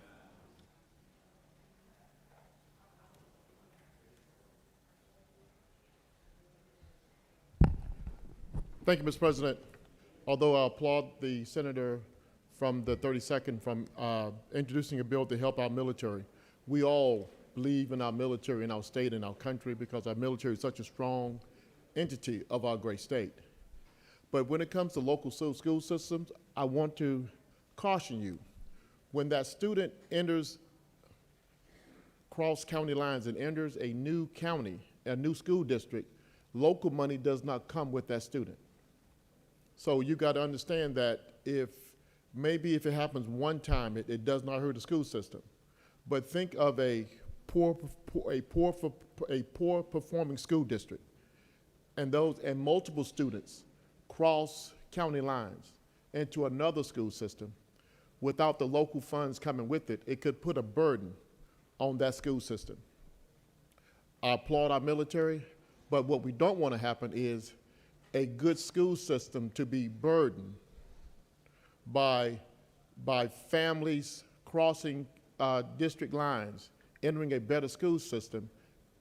Thank you, Mr. President. Although I applaud the senator from the 32nd from introducing a bill to help our military, we all believe in our military, in our state, in our country, because our military is such a strong entity of our great state. But when it comes to local school systems, I want to caution you. When that student enters cross county lines and enters a new county, a new school district, local money does not come with that student. So you got to understand that if it happens one time, it does not hurt the school system. But think of a poor performing school district, and multiple students cross county lines into another school system without the local funds coming with it. It could put a burden on that school system. I applaud our military, but what we don't want to happen is a good school system to be burdened by families crossing district lines, entering a better school system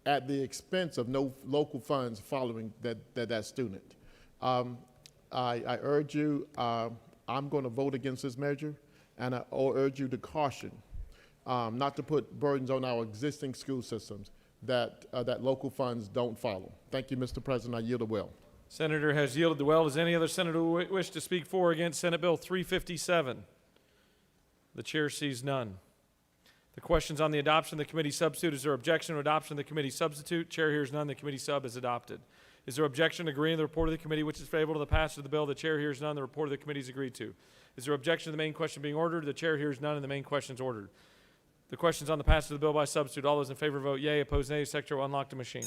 at the expense of no local funds following that student. I urge you, I'm going to vote against this measure, and I urge you to caution not to put burdens on our existing school systems that local funds don't follow. Thank you, Mr. President. I yield the well. Senator has yielded the well. Does any other senator wish to speak for or against Senate Bill 357? The chair sees none. The questions on the adoption of the committee substitute. Is there objection to adoption of the committee substitute? Chair hears none. The committee sub is adopted. Is there objection to agreeing to the report of the committee which is favorable to the passage of the bill? The chair hears none. The report of the committee is agreed to. Is there objection to the main question being ordered? The chair hears none, and the main question is ordered. The questions on the passage of the bill by substitute. All those in favor vote yea. Opposed nay. Secretary will unlock the machine.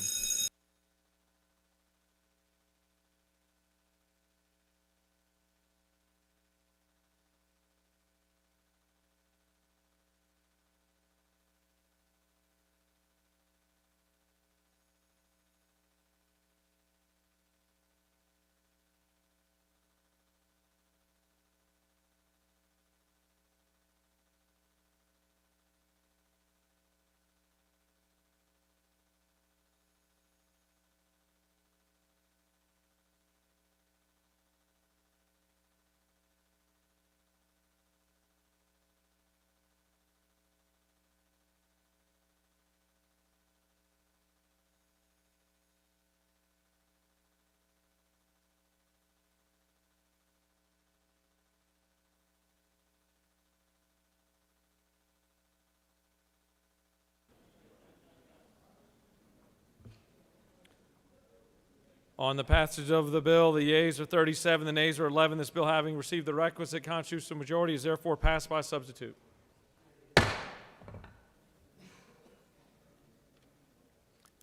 On the passage of the bill, the yeas are 37, the nays are 11. This bill, having received the requisite constitutional majority, is therefore passed by substitute.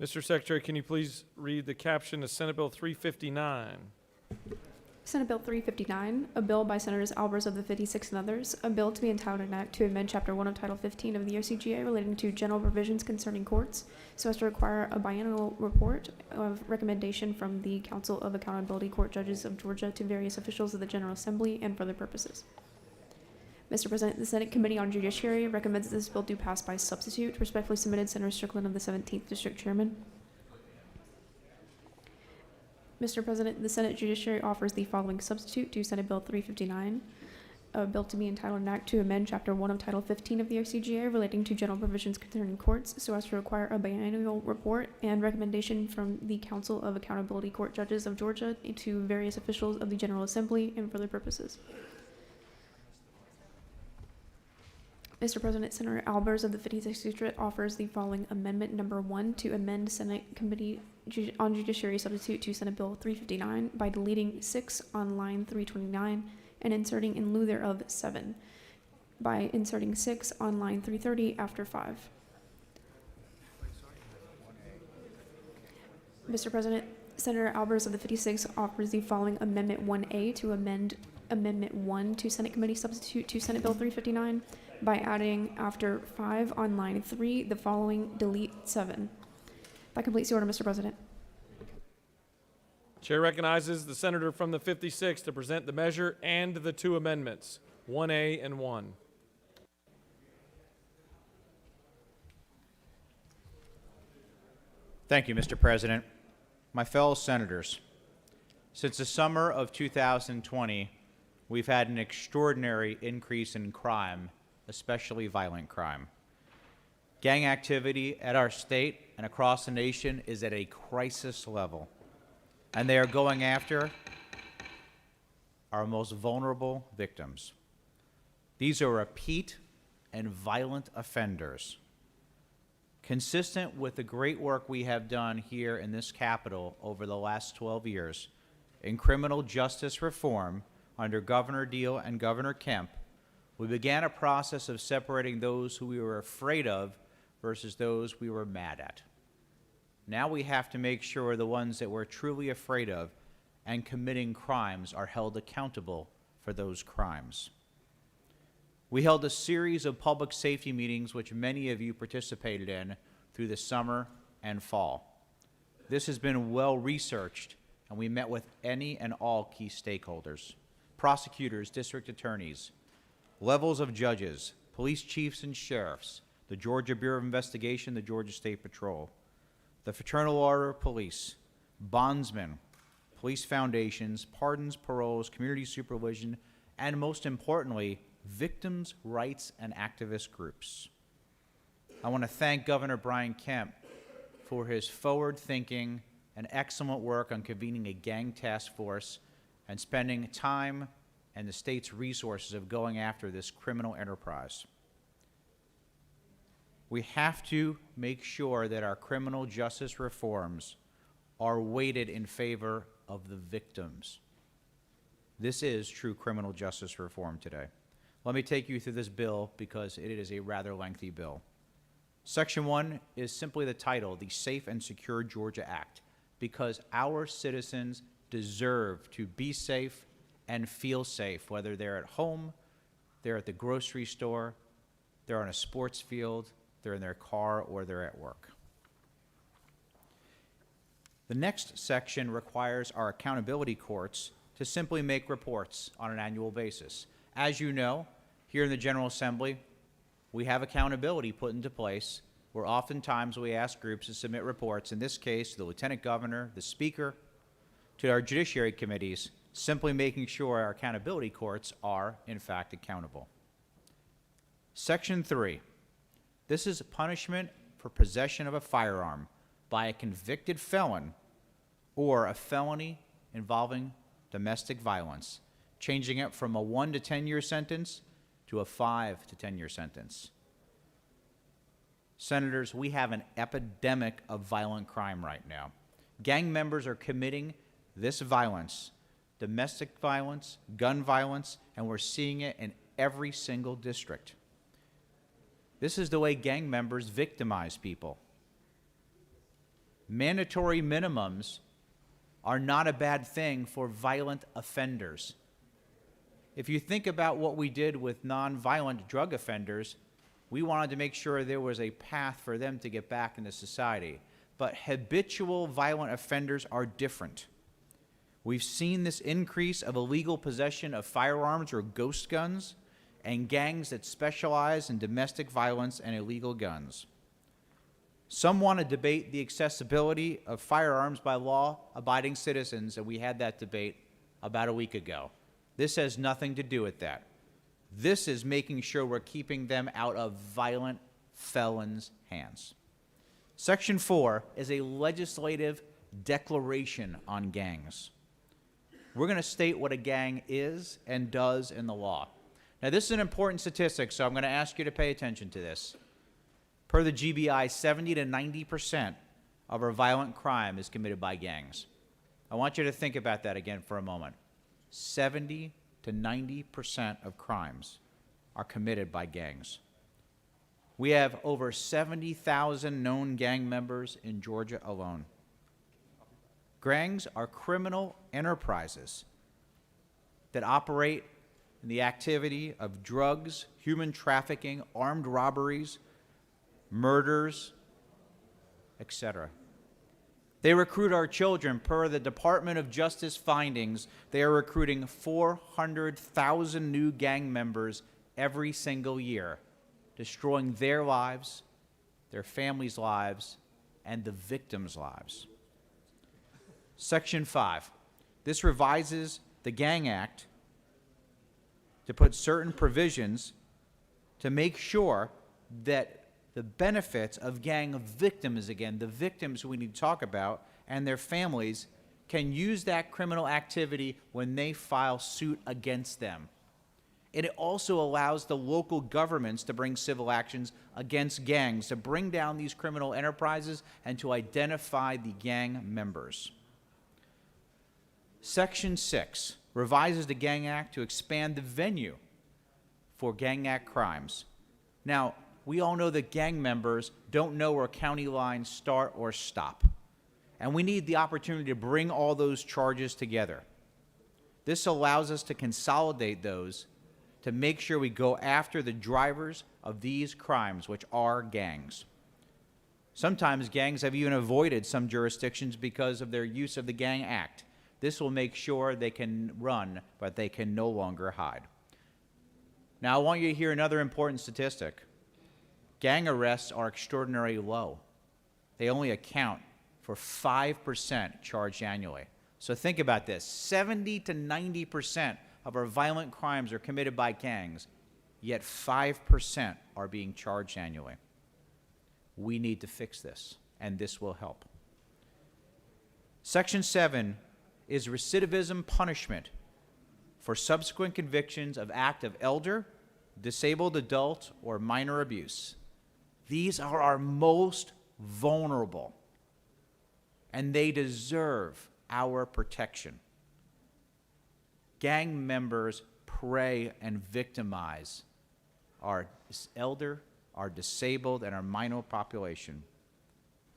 Mr. Secretary, can you please read the caption of Senate Bill 359? Senate Bill 359, a bill by Senators Albers of the 56th and others, a bill to be entitled an act to amend Chapter 1 of Title 15 of the OCGA relating to general provisions concerning courts so as to require a biennial report of recommendation from the Council of Accountability Court Judges of Georgia to various officials of the General Assembly and for other purposes. Mr. President, the Senate Committee on Judiciary recommends that this bill do pass by substitute. Respectfully submitted, Senator Strickland of the 17th District Chairman. Mr. President, the Senate Judiciary offers the following substitute to Senate Bill 359, a bill to be entitled an act to amend Chapter 1 of Title 15 of the OCGA relating to general provisions concerning courts so as to require a biennial report and recommendation from the Council of Accountability Court Judges of Georgia to various officials of the General Assembly and for other purposes. Mr. President, Senator Albers of the 56th District offers the following amendment number 1 to amend Senate Committee on Judiciary substitute to Senate Bill 359 by deleting 6 on line 329 and inserting in lieu thereof 7 by inserting 6 on line 330 after 5. Mr. President, Senator Albers of the 56th offers the following amendment 1A to amend Amendment 1 to Senate Committee substitute to Senate Bill 359 by adding after 5 on line 3 the following delete 7. That completes the order, Mr. President. Chair recognizes the senator from the 56th to present the measure and the two amendments, 1A and 1. Thank you, Mr. President. My fellow senators, since the summer of 2020, we've had an extraordinary increase in crime, especially violent crime. Gang activity at our state and across the nation is at a crisis level, and they are going after our most vulnerable victims. These are repeat and violent offenders. Consistent with the great work we have done here in this Capitol over the last 12 years in criminal justice reform under Governor Deal and Governor Kemp, we began a process of separating those who we were afraid of versus those we were mad at. Now we have to make sure the ones that we're truly afraid of and committing crimes are held accountable for those crimes. We held a series of public safety meetings which many of you participated in through the summer and fall. This has been well researched, and we met with any and all key stakeholders: prosecutors, district attorneys, levels of judges, police chiefs and sheriffs, the Georgia Bureau of Investigation, the Georgia State Patrol, the Fraternal Order of Police, bondsmen, police foundations, pardons, paroles, community supervision, and most importantly, victims' rights and activist groups. I want to thank Governor Brian Kemp for his forward-thinking and excellent work on convening a gang task force and spending time and the state's resources of going after this criminal enterprise. We have to make sure that our criminal justice reforms are weighted in favor of the victims. This is true criminal justice reform today. Let me take you through this bill because it is a rather lengthy bill. Section 1 is simply the title, the Safe and Secure Georgia Act, because our citizens deserve to be safe and feel safe, whether they're at home, they're at the grocery store, they're on a sports field, they're in their car, or they're at work. The next section requires our accountability courts to simply make reports on an annual basis. As you know, here in the General Assembly, we have accountability put into place where oftentimes we ask groups to submit reports, in this case, to the Lieutenant Governor, the Speaker, to our judiciary committees, simply making sure our accountability courts are, in fact, accountable. Section 3. This is punishment for possession of a firearm by a convicted felon or a felony involving domestic violence, changing it from a 1 to 10 year sentence to a 5 to 10 year sentence. Senators, we have an epidemic of violent crime right now. Gang members are committing this violence, domestic violence, gun violence, and we're seeing it in every single district. This is the way gang members victimize people. Mandatory minimums are not a bad thing for violent offenders. If you think about what we did with nonviolent drug offenders, we wanted to make sure there was a path for them to get back into society. But habitual violent offenders are different. We've seen this increase of illegal possession of firearms or ghost guns and gangs that specialize in domestic violence and illegal guns. Some want to debate the accessibility of firearms by law-abiding citizens, and we had that debate about a week ago. This has nothing to do with that. This is making sure we're keeping them out of violent felons' hands. Section 4 is a legislative declaration on gangs. We're going to state what a gang is and does in the law. Now, this is an important statistic, so I'm going to ask you to pay attention to this. Per the GBI, 70 to 90% of our violent crime is committed by gangs. I want you to think about that again for a moment. 70 to 90% of crimes are committed by gangs. We have over 70,000 known gang members in Georgia alone. Gangs are criminal enterprises that operate in the activity of drugs, human trafficking, armed robberies, murders, etc. They recruit our children. Per the Department of Justice findings, they are recruiting 400,000 new gang members every single year, destroying their lives, their families' lives, and the victims' lives. Section 5. This revises the Gang Act to put certain provisions to make sure that the benefits of gang victims, again, the victims we need to talk about, and their families, can use that criminal activity when they file suit against them. And it also allows the local governments to bring civil actions against gangs, to bring down these criminal enterprises and to identify the gang members. Section 6 revises the Gang Act to expand the venue for Gang Act crimes. Now, we all know that gang members don't know where county lines start or stop. And we need the opportunity to bring all those charges together. This allows us to consolidate those to make sure we go after the drivers of these crimes, which are gangs. Sometimes gangs have even avoided some jurisdictions because of their use of the Gang Act. This will make sure they can run, but they can no longer hide. Now, I want you to hear another important statistic. Gang arrests are extraordinarily low. They only account for 5% charged annually. So think about this. 70 to 90% of our violent crimes are committed by gangs, yet 5% are being charged annually. We need to fix this, and this will help. Section 7 is recidivism punishment for subsequent convictions of act of elder, disabled adult, or minor abuse. These are our most vulnerable, and they deserve our protection. Gang members prey and victimize our elder, our disabled, and our minor population,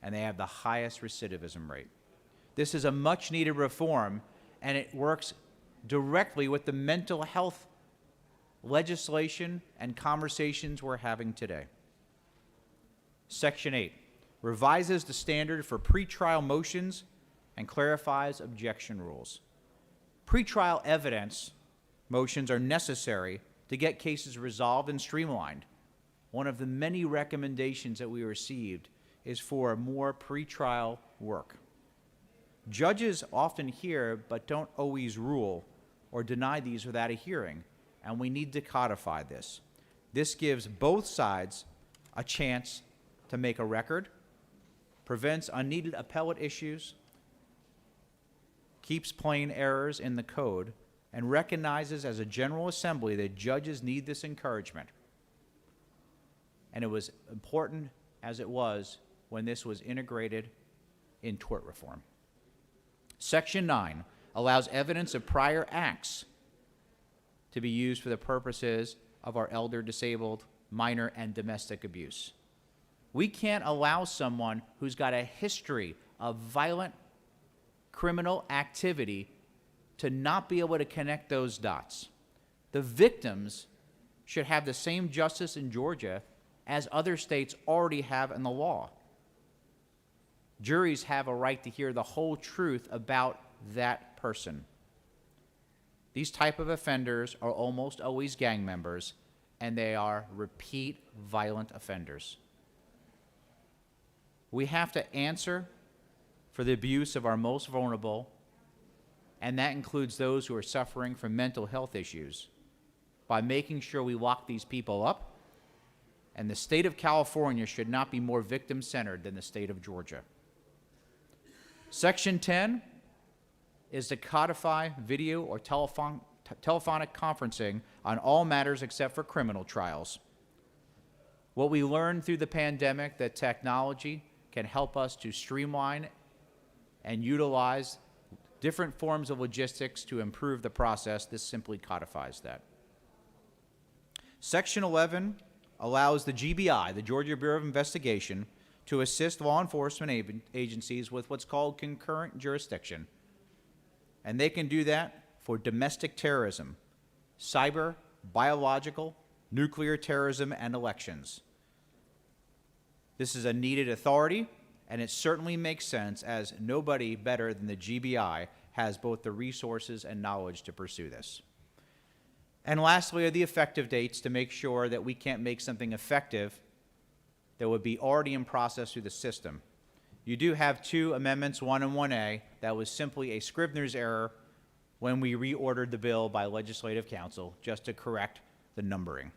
and they have the highest recidivism rate. This is a much-needed reform, and it works directly with the mental health legislation and conversations we're having today. Section 8 revises the standard for pretrial motions and clarifies objection rules. Pretrial evidence motions are necessary to get cases resolved and streamlined. One of the many recommendations that we received is for more pretrial work. Judges often hear but don't always rule or deny these without a hearing, and we need to codify this. This gives both sides a chance to make a record, prevents unneeded appellate issues, keeps plain errors in the code, and recognizes as a General Assembly that judges need this encouragement. And it was important as it was when this was integrated in tort reform. Section 9 allows evidence of prior acts to be used for the purposes of our elder, disabled, minor, and domestic abuse. We can't allow someone who's got a history of violent criminal activity to not be able to connect those dots. The victims should have the same justice in Georgia as other states already have in the law. Juries have a right to hear the whole truth about that person. These type of offenders are almost always gang members, and they are repeat violent offenders. We have to answer for the abuse of our most vulnerable, and that includes those who are suffering from mental health issues, by making sure we lock these people up, and the state of California should not be more victim-centered than the state of Georgia. Section 10 is to codify video or telephonic conferencing on all matters except for criminal trials. What we learned through the pandemic, that technology can help us to streamline and utilize different forms of logistics to improve the process. This simply codifies that. Section 11 allows the GBI, the Georgia Bureau of Investigation, to assist law enforcement agencies with what's called concurrent jurisdiction. And they can do that for domestic terrorism, cyber, biological, nuclear terrorism, and elections. This is a needed authority, and it certainly makes sense, as nobody better than the GBI has both the resources and knowledge to pursue this. And lastly are the effective dates to make sure that we can't make something effective that would be already in process through the system. You do have two amendments, 1 and 1A, that was simply a Scrivener's error when we reordered the bill by Legislative Council, just to correct the numbering.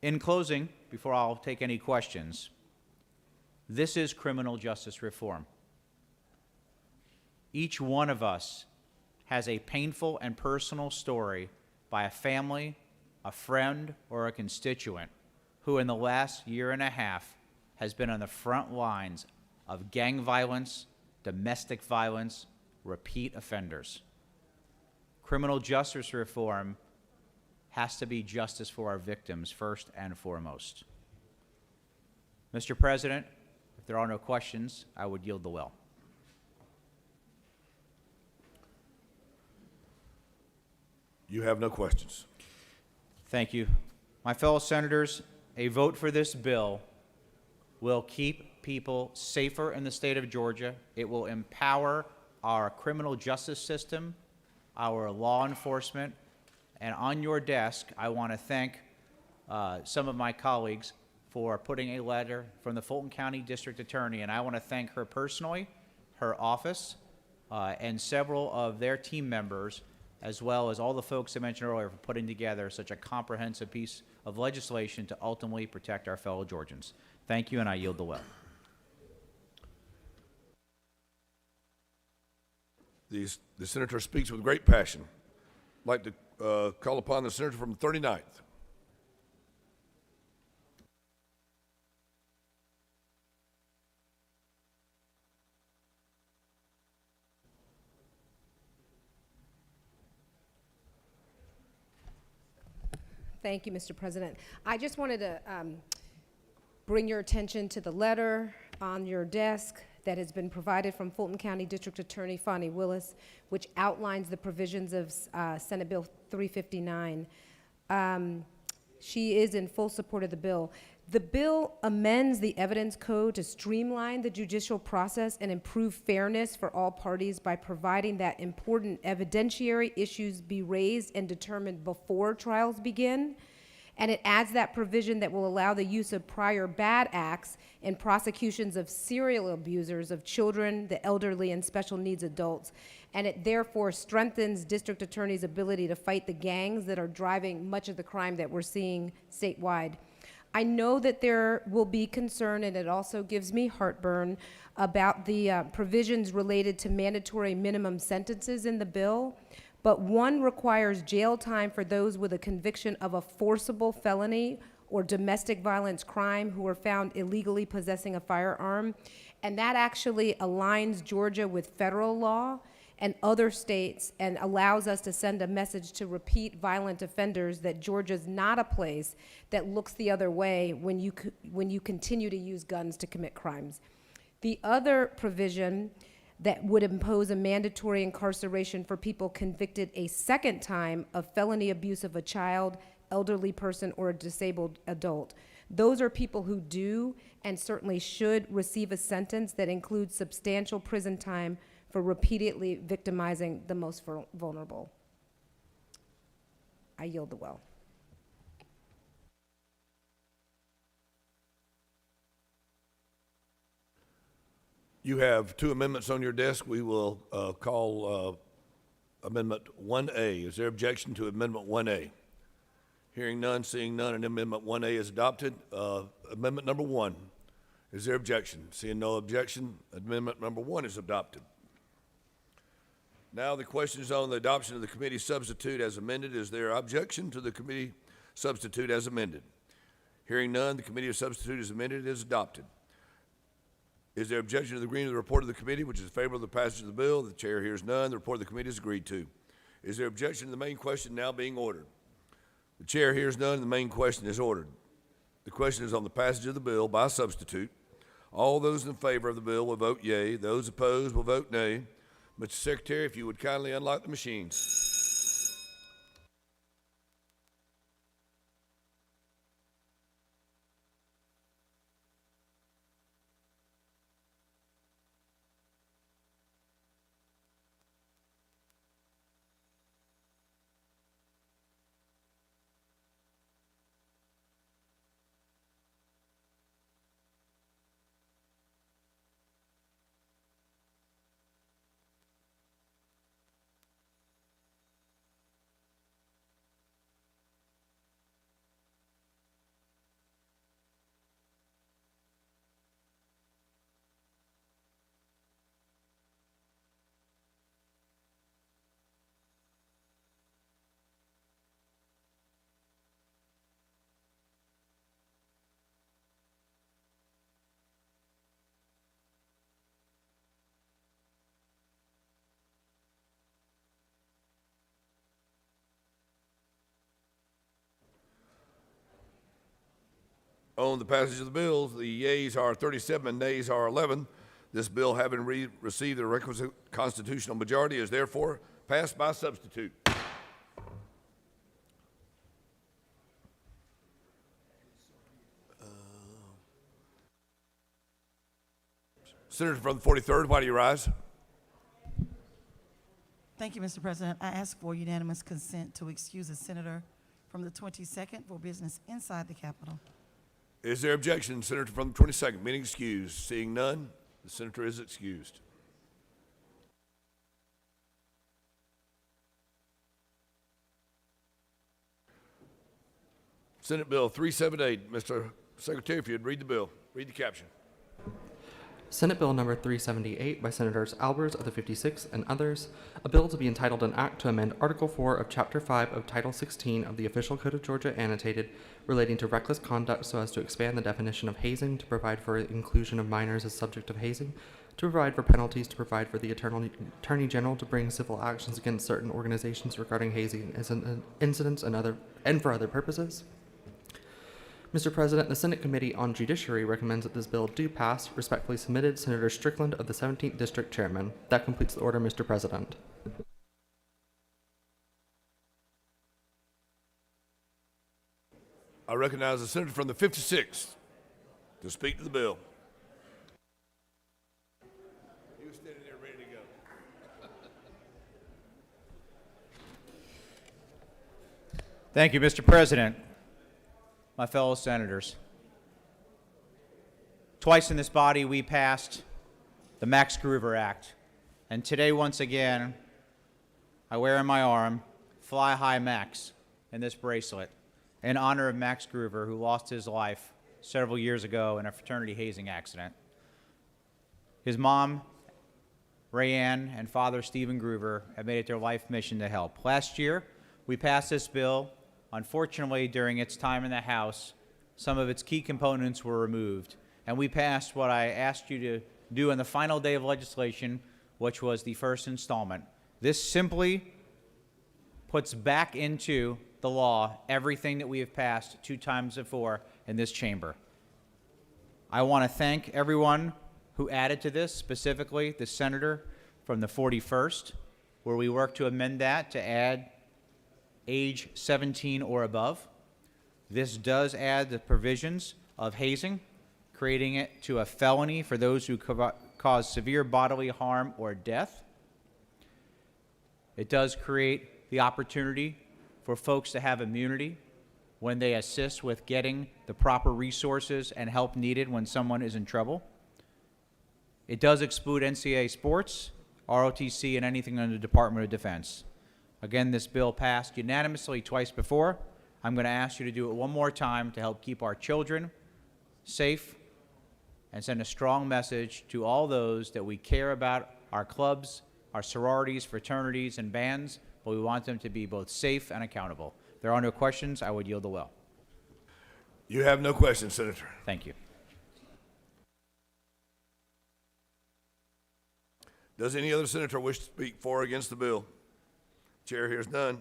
In closing, before I'll take any questions, this is criminal justice reform. Each one of us has a painful and personal story by a family, a friend, or a constituent who in the last year and a half has been on the front lines of gang violence, domestic violence, repeat offenders. Criminal justice reform has to be justice for our victims first and foremost. Mr. President, if there are no questions, I would yield the will. You have no questions. Thank you. My fellow senators, a vote for this bill will keep people safer in the state of Georgia. It will empower our criminal justice system, our law enforcement, and on your desk, I want to thank some of my colleagues for putting a letter from the Fulton County District Attorney, and I want to thank her personally, her office, and several of their team members, as well as all the folks I mentioned earlier, for putting together such a comprehensive piece of legislation to ultimately protect our fellow Georgians. Thank you, and I yield the will. The senator speaks with great passion. I'd like to call upon the senator from the 39th. Thank you, Mr. President. I just wanted to bring your attention to the letter on your desk that has been provided from Fulton County District Attorney Fonnie Willis, which outlines the provisions of Senate Bill 359. She is in full support of the bill. The bill amends the evidence code to streamline the judicial process and improve fairness for all parties by providing that important evidentiary issues be raised and determined before trials begin. And it adds that provision that will allow the use of prior bad acts in prosecutions of serial abusers of children, the elderly, and special needs adults. And it therefore strengthens district attorneys' ability to fight the gangs that are driving much of the crime that we're seeing statewide. I know that there will be concern, and it also gives me heartburn, about the provisions related to mandatory minimum sentences in the bill. But one requires jail time for those with a conviction of a forcible felony or domestic violence crime who are found illegally possessing a firearm. And that actually aligns Georgia with federal law and other states and allows us to send a message to repeat violent offenders that Georgia's not a place that looks the other way when you continue to use guns to commit crimes. The other provision that would impose a mandatory incarceration for people convicted a second time of felony abuse of a child, elderly person, or a disabled adult. Those are people who do and certainly should receive a sentence that includes substantial prison time for repeatedly victimizing the most vulnerable. I yield the well. You have two amendments on your desk. We will call Amendment 1A. Is there objection to Amendment 1A? Hearing none, seeing none, and Amendment 1A is adopted. Amendment number 1. Is there objection? Seeing no objection, Amendment number 1 is adopted. Now the question is on the adoption of the committee substitute as amended. Is there objection to the committee substitute as amended? Hearing none, the committee substitute as amended is adopted. Is there objection to the agreement of the report of the committee, which is favorable to the passage of the bill? The chair hears none. The report of the committee is agreed to. Is there objection to the main question now being ordered? The chair hears none. The main question is ordered. The question is on the passage of the bill by substitute. All those in favor of the bill will vote yea. Those opposed will vote nay. Mr. Secretary, if you would kindly unlock the machines. On the passage of the bill, the yeas are 37 and nays are 11. This bill, having received the requisite constitutional majority, is therefore passed by substitute. Senator from the 43rd, why do you rise? Thank you, Mr. President. I ask for unanimous consent to excuse a senator from the 22nd for business inside the Capitol. Is there objection, Senator from the 22nd? Meeting excused. Seeing none, the senator is excused. Senate Bill 378. Mr. Secretary, if you'd read the bill, read the caption. Senate Bill Number 378 by Senators Albers of the 56th and others, a bill to be entitled an act to amend Article 4 of Chapter 5 of Title 16 of the Official Code of Georgia annotated relating to reckless conduct so as to expand the definition of hazing, to provide for inclusion of minors as subject of hazing, to provide for penalties, to provide for the Attorney General to bring civil actions against certain organizations regarding hazing incidents and for other purposes. Mr. President, the Senate Committee on Judiciary recommends that this bill do pass. Respectfully submitted, Senator Strickland of the 17th District Chairman. That completes the order, Mr. President. I recognize the senator from the 56th to speak to the bill. He was standing there ready to go. Thank you, Mr. President. My fellow senators, twice in this body we passed the Max Groover Act, and today once again I wear on my arm Fly High Max in this bracelet in honor of Max Groover, who lost his life several years ago in a fraternity hazing accident. His mom, Rayanne, and father, Stephen Groover, have made it their life mission to help. Last year we passed this bill. Unfortunately, during its time in the House, some of its key components were removed, and we passed what I asked you to due on the final day of legislation, which was the first installment. This simply puts back into the law everything that we have passed 2 times before in this chamber. I want to thank everyone who added to this, specifically the senator from the 41st, where we worked to amend that to add age 17 or above. This does add the provisions of hazing, creating it to a felony for those who cause severe bodily harm or death. It does create the opportunity for folks to have immunity when they assist with getting the proper resources and help needed when someone is in trouble. It does exclude NCAA sports, ROTC, and anything under the Department of Defense. Again, this bill passed unanimously twice before. I'm going to ask you to do it one more time to help keep our children safe and send a strong message to all those that we care about our clubs, our sororities, fraternities, and bands, but we want them to be both safe and accountable. If there are no questions, I would yield the will. You have no questions, Senator. Thank you. Does any other senator wish to speak for or against the bill? Chair hears none.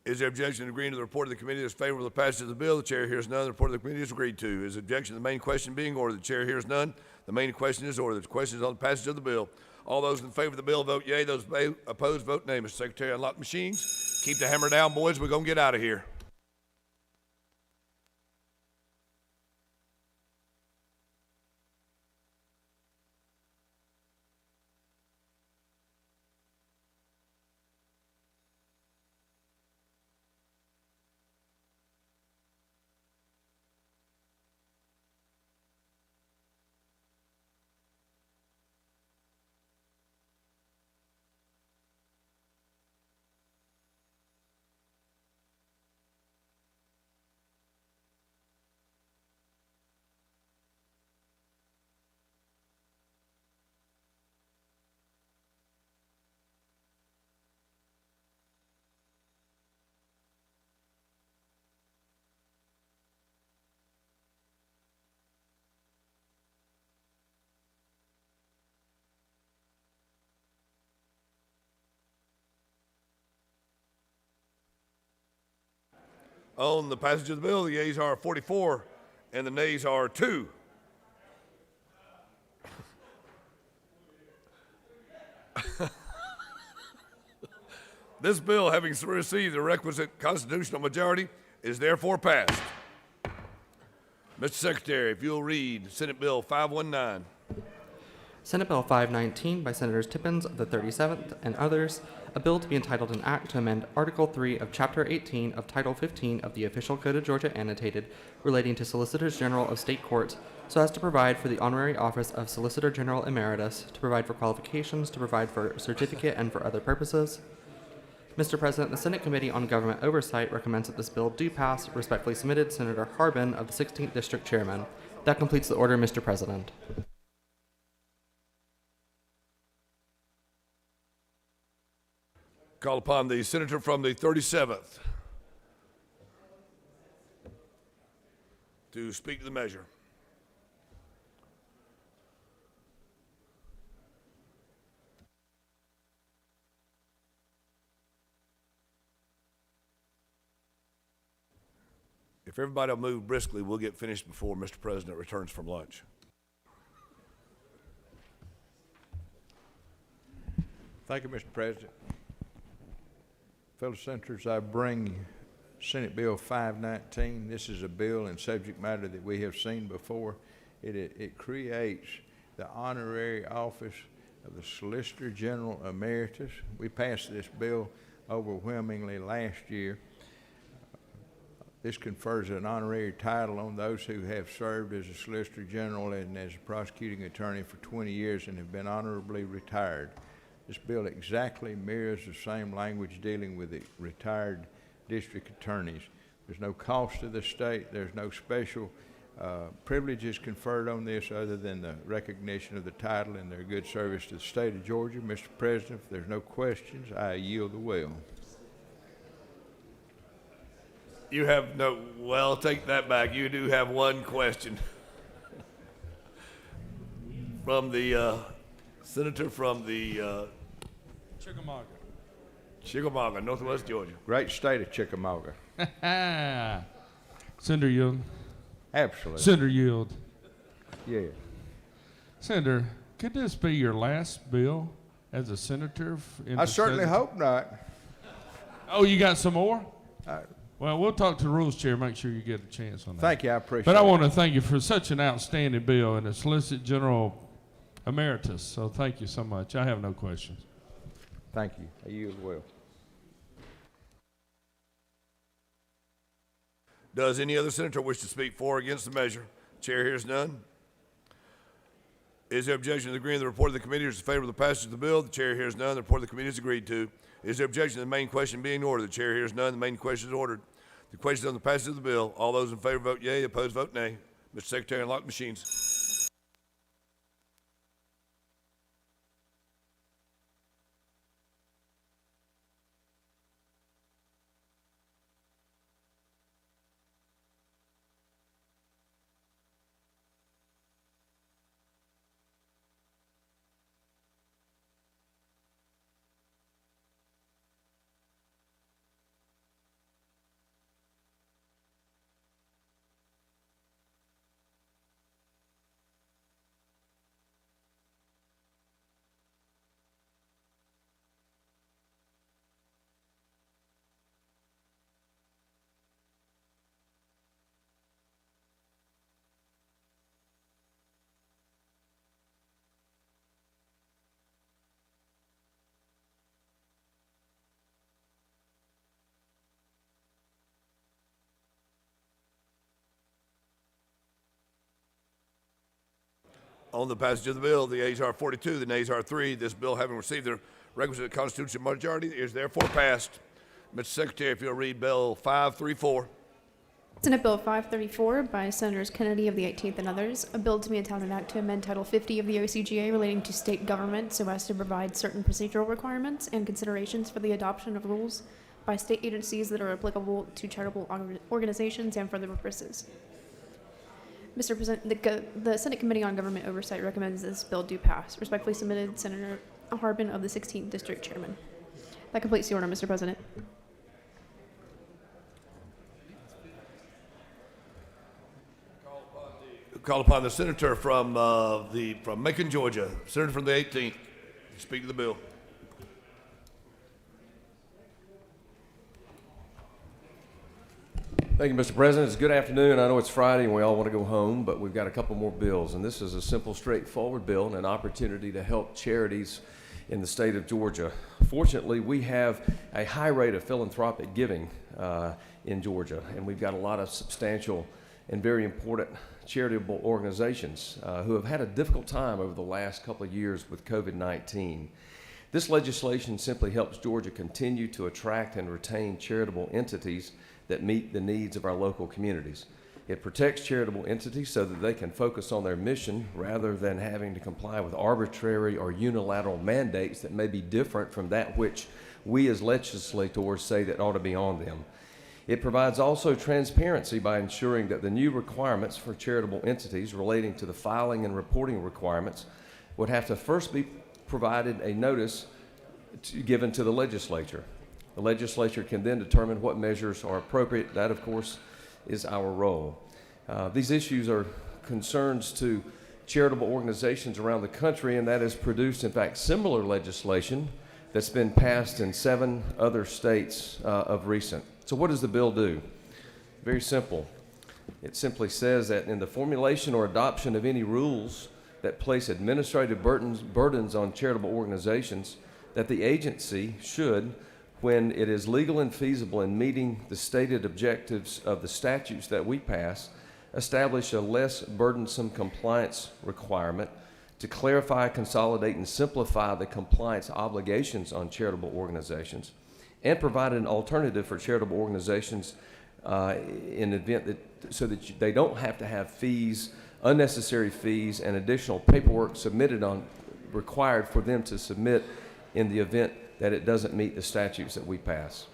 Is there objection to agreeing to the report of the committee that is favorable to the passage of the bill? The chair hears none. The report of the committee is agreed to. Is objection to the main question being ordered? The chair hears none. The main question is ordered. The question is on the passage of the bill. All those in favor of the bill vote yea. Those opposed vote nay. Mr. Secretary, unlock machines. Keep the hammer down, boys. We're going to get out of here. On the passage of the bill, the yeas are 44 and the nays are 2. This bill, having received the requisite constitutional majority, is therefore passed. Mr. Secretary, if you'll read Senate Bill 519. Senate Bill 519 by Senators Tippins of the 37th and others, a bill to be entitled an act to amend Article 3 of Chapter 18 of Title 15 of the Official Code of Georgia Annotated relating to Solicitors General of State Courts so as to provide for the honorary office of Solicitor General Emeritus, to provide for qualifications, to provide for a certificate, and for other purposes. Mr. President, the Senate Committee on Government Oversight recommends that this bill do pass. Respectfully submitted, Senator Harbin of the 16th District Chairman. That completes the order, Mr. President. Call upon the senator from the 37th to speak to the measure. If everybody will move briskly, we'll get finished before Mr. President returns from lunch. Thank you, Mr. President. Fellow senators, I bring Senate Bill 519. This is a bill and subject matter that we have seen before. It creates the honorary office of the Solicitor General Emeritus. We passed this bill overwhelmingly last year. This confers an honorary title on those who have served as a Solicitor General and as a prosecuting attorney for 20 years and have been honorably retired. This bill exactly mirrors the same language dealing with the retired district attorneys. There's no cost to the state. There's no special privileges conferred on this other than the recognition of the title and their good service to the state of Georgia. Mr. President, if there's no questions, I yield the will. You have no, well, take that back. You do have one question. from the senator from the Chickamauga, Northwest Georgia. Great state of Chickamauga. Senator Yield. Absolutely. Senator Yield. Yeah. Senator, could this be your last bill as a senator? I certainly hope not. Oh, you got some more? Well, we'll talk to the rules chair, make sure you get a chance on that. Thank you, I appreciate it. But I want to thank you for such an outstanding bill and a Solicitor General Emeritus, so thank you so much. I have no questions. Thank you. You as well. Does any other senator wish to speak for or against the measure? Chair hears none. Is there objection to the agreeing the report of the committee is in favor of the passage of the bill? The chair hears none. The report of the committee is agreed to. Is there objection to the main question being ordered? The chair hears none. The main question is ordered. The question is on the passage of the bill. All those in favor vote yea. Opposed vote nay. Mr. Secretary, unlock machines. On the passage of the bill, the ayes are 42, the nays are 3. This bill, having received the requisite constitutional majority, is therefore passed. Mr. Secretary, if you'll read Bill 534. Senate Bill 534 by Senators Kennedy of the 18th and others, a bill to be entitled an act to amend Title 50 of the OCGA relating to state government so as to provide certain procedural requirements and considerations for the adoption of rules by state agencies that are applicable to charitable organizations and for the purposes. Mr. President, the Senate Committee on Government Oversight recommends this bill do pass. Respectfully submitted, Senator Harbin of the 16th District Chairman. That completes the order, Mr. President. Call upon the senator from Macon, Georgia, senator from the 18th, to speak to the bill. Thank you, Mr. President. It's good afternoon. I know it's Friday and we all want to go home, but we've got a couple more bills. And this is a simple, straightforward bill and an opportunity to help charities in the state of Georgia. Fortunately, we have a high rate of philanthropic giving in Georgia, and we've got a lot of substantial and very important charitable organizations who have had a difficult time over the last couple of years with COVID-19. This legislation simply helps Georgia continue to attract and retain charitable entities that meet the needs of our local communities. It protects charitable entities so that they can focus on their mission rather than having to comply with arbitrary or unilateral mandates that may be different from that which we as legislators say that ought to be on them. It provides also transparency by ensuring that the new requirements for charitable entities relating to the filing and reporting requirements would have to first be provided a notice given to the legislature. The legislature can then determine what measures are appropriate. That, of course, is our role. These issues are concerns to charitable organizations around the country, and that has produced, in fact, similar legislation that's been passed in 7 other states of recent. So what does the bill do? Very simple. It simply says that in the formulation or adoption of any rules that place administrative burdens on charitable organizations, that the agency should, when it is legal and feasible in meeting the stated objectives of the statutes that we pass, establish a less burdensome compliance requirement to clarify, consolidate, and simplify the compliance obligations on charitable organizations, and provide an alternative for charitable organizations in event that, so that they don't have to have fees, unnecessary fees, and additional paperwork required for them to submit in the event that it doesn't meet the statutes that we pass.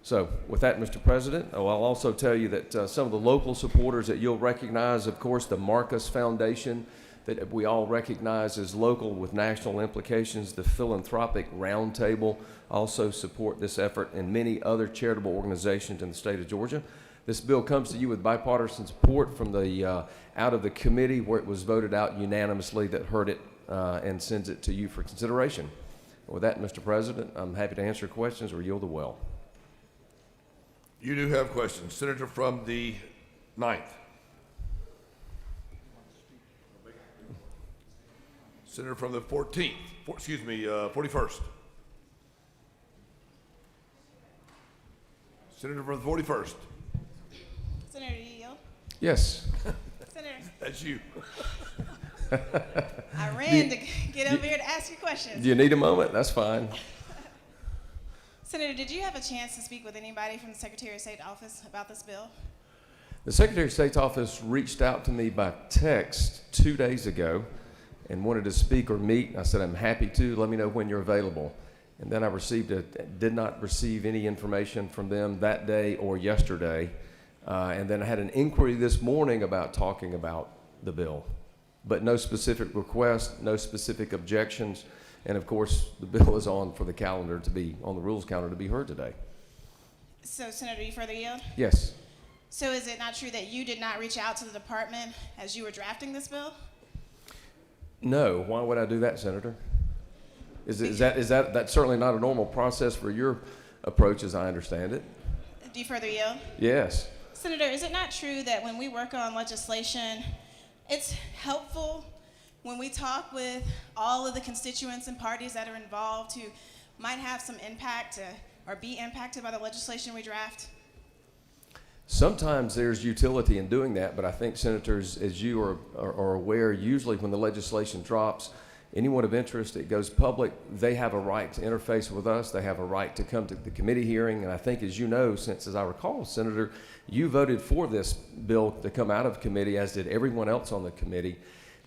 So with that, Mr. President, I'll also tell you that some of the local supporters that you'll recognize, of course, the Marcus Foundation, that we all recognize as local with national implications. The Philanthropic Roundtable also support this effort, and many other charitable organizations in the state of Georgia. This bill comes to you with bipartisan support from the out of the committee, where it was voted out unanimously, that heard it and sends it to you for consideration. With that, Mr. President, I'm happy to answer questions or yield the well. You do have questions. Senator from the 9th. Senator from the 14th, 41st. Senator from the 41st. Senator, do you yield? Yes. Senator. That's you. I ran to get over here to ask you questions. Do you need a moment? That's fine. Senator, did you have a chance to speak with anybody from the Secretary of State office about this bill? The Secretary of State's office reached out to me by text 2 days ago and wanted to speak or meet. I said, I'm happy to. Let me know when you're available. And then I did not receive any information from them that day or yesterday. And then I had an inquiry this morning about talking about the bill, but no specific request, no specific objections. And of course, the bill is on for the calendar to be, on the rules calendar to be heard today. So, Senator, you further yield? Yes. So is it not true that you did not reach out to the department as you were drafting this bill? No. Why would I do that, Senator? That's certainly not a normal process for your approach, as I understand it. Do you further yield? Yes. Senator, is it not true that when we work on legislation, it's helpful when we talk with all of the constituents and parties that are involved who might have some impact or be impacted by the legislation we draft? Sometimes there's utility in doing that, but I think, senators, as you are aware, usually when the legislation drops, anyone of interest, it goes public, they have a right to interface with us. They have a right to come to the committee hearing. And I think, as you know, since, as I recall, Senator, you voted for this bill to come out of committee, as did everyone else on the committee.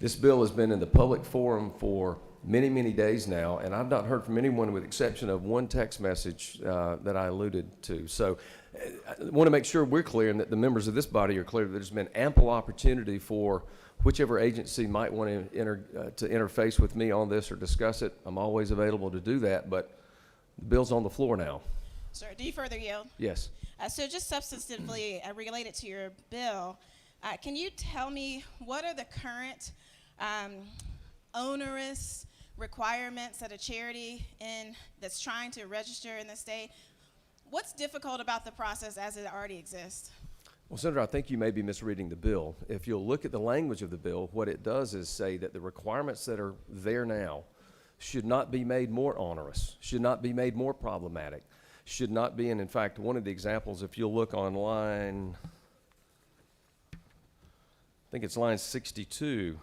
This bill has been in the public forum for many, many days now, and I've not heard from anyone with the exception of one text message that I alluded to. So I want to make sure we're clear and that the members of this body are clear that there's been ample opportunity for whichever agency might want to interface with me on this or discuss it. I'm always available to do that, but the bill's on the floor now. Sir, do you further yield? Yes. So just substantively related to your bill, can you tell me what are the current onerous requirements that a charity that's trying to register in the state, what's difficult about the process as it already exists? Well, Senator, I think you may be misreading the bill. If you'll look at the language of the bill, what it does is say that the requirements that are there now should not be made more onerous, should not be made more problematic, should not be, and in fact, one of the examples, if you'll look on line, I think it's line 62,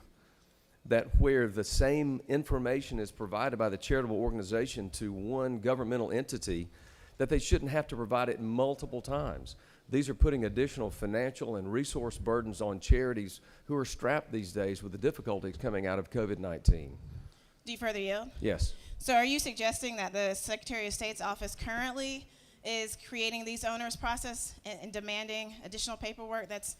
that where the same information is provided by the charitable organization to one governmental entity, that they shouldn't have to provide it multiple times. These are putting additional financial and resource burdens on charities who are strapped these days with the difficulties coming out of COVID-19. Do you further yield? Yes. So are you suggesting that the Secretary of State's office currently is creating these onerous process and demanding additional paperwork that's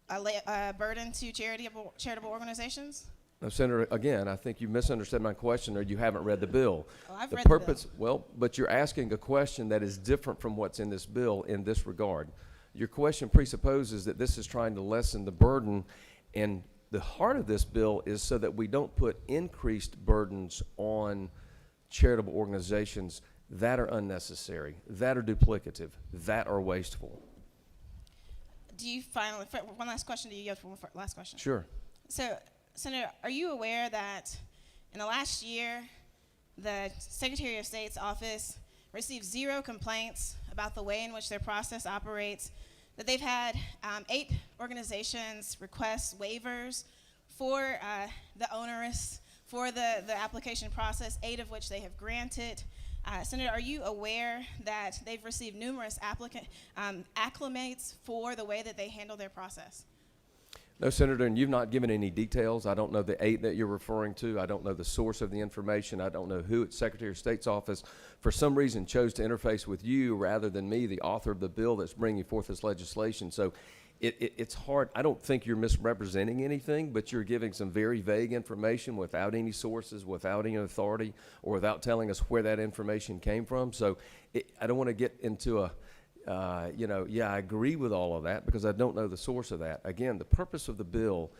a burden to charitable organizations? Now, Senator, again, I think you misunderstood my question or you haven't read the bill. Oh, I've read the bill. Well, but you're asking a question that is different from what's in this bill in this regard. Your question presupposes that this is trying to lessen the burden, and the heart of this bill is so that we don't put increased burdens on charitable organizations that are unnecessary, that are duplicative, that are wasteful. Do you finally, one last question, do you yield for one last question? Sure. So, Senator, are you aware that in the last year, the Secretary of State's office received 0 complaints about the way in which their process operates, that they've had 8 organizations request waivers for the onerous, for the application process, 8 of which they have granted? Senator, are you aware that they've received numerous acclimates for the way that they handle their process? No, Senator, and you've not given any details. I don't know the 8 that you're referring to. I don't know the source of the information. I don't know who at Secretary of State's office for some reason chose to interface with you rather than me, the author of the bill that's bringing forth this legislation. So it's hard. I don't think you're misrepresenting anything, but you're giving some very vague information without any sources, without any authority, or without telling us where that information came from. So I don't want to get into I agree with all of that because I don't know the source of that. Again, the purpose of the bill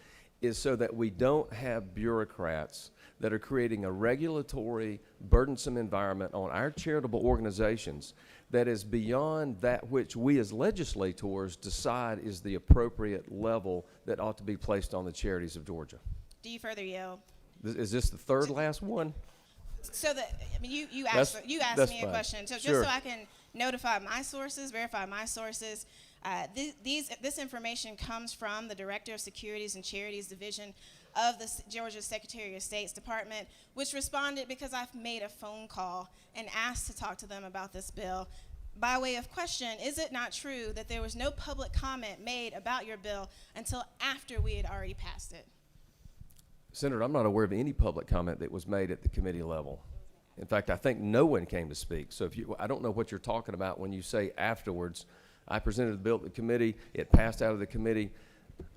is so that we don't have bureaucrats that are creating a regulatory, burdensome environment on our charitable organizations that is beyond that which we as legislators decide is the appropriate level that ought to be placed on the charities of Georgia. Do you further yield? Is this the third last one? So that, I mean, you That's asked me a fine. question. So Sure. just so I can notify my sources, verify my sources, this information comes from the Director of Securities and Charities Division of the Georgia Secretary of State's Department, which responded because I've made a phone call and asked to talk to them about this bill. By way of question, is it not true that there was no public comment made about your bill until after we had already passed it? Senator, I'm not aware of any public comment that was made at the committee level. In fact, I think no one came to speak. So I don't know what you're talking about when you say afterwards. I presented the bill at the committee. It passed out of the committee.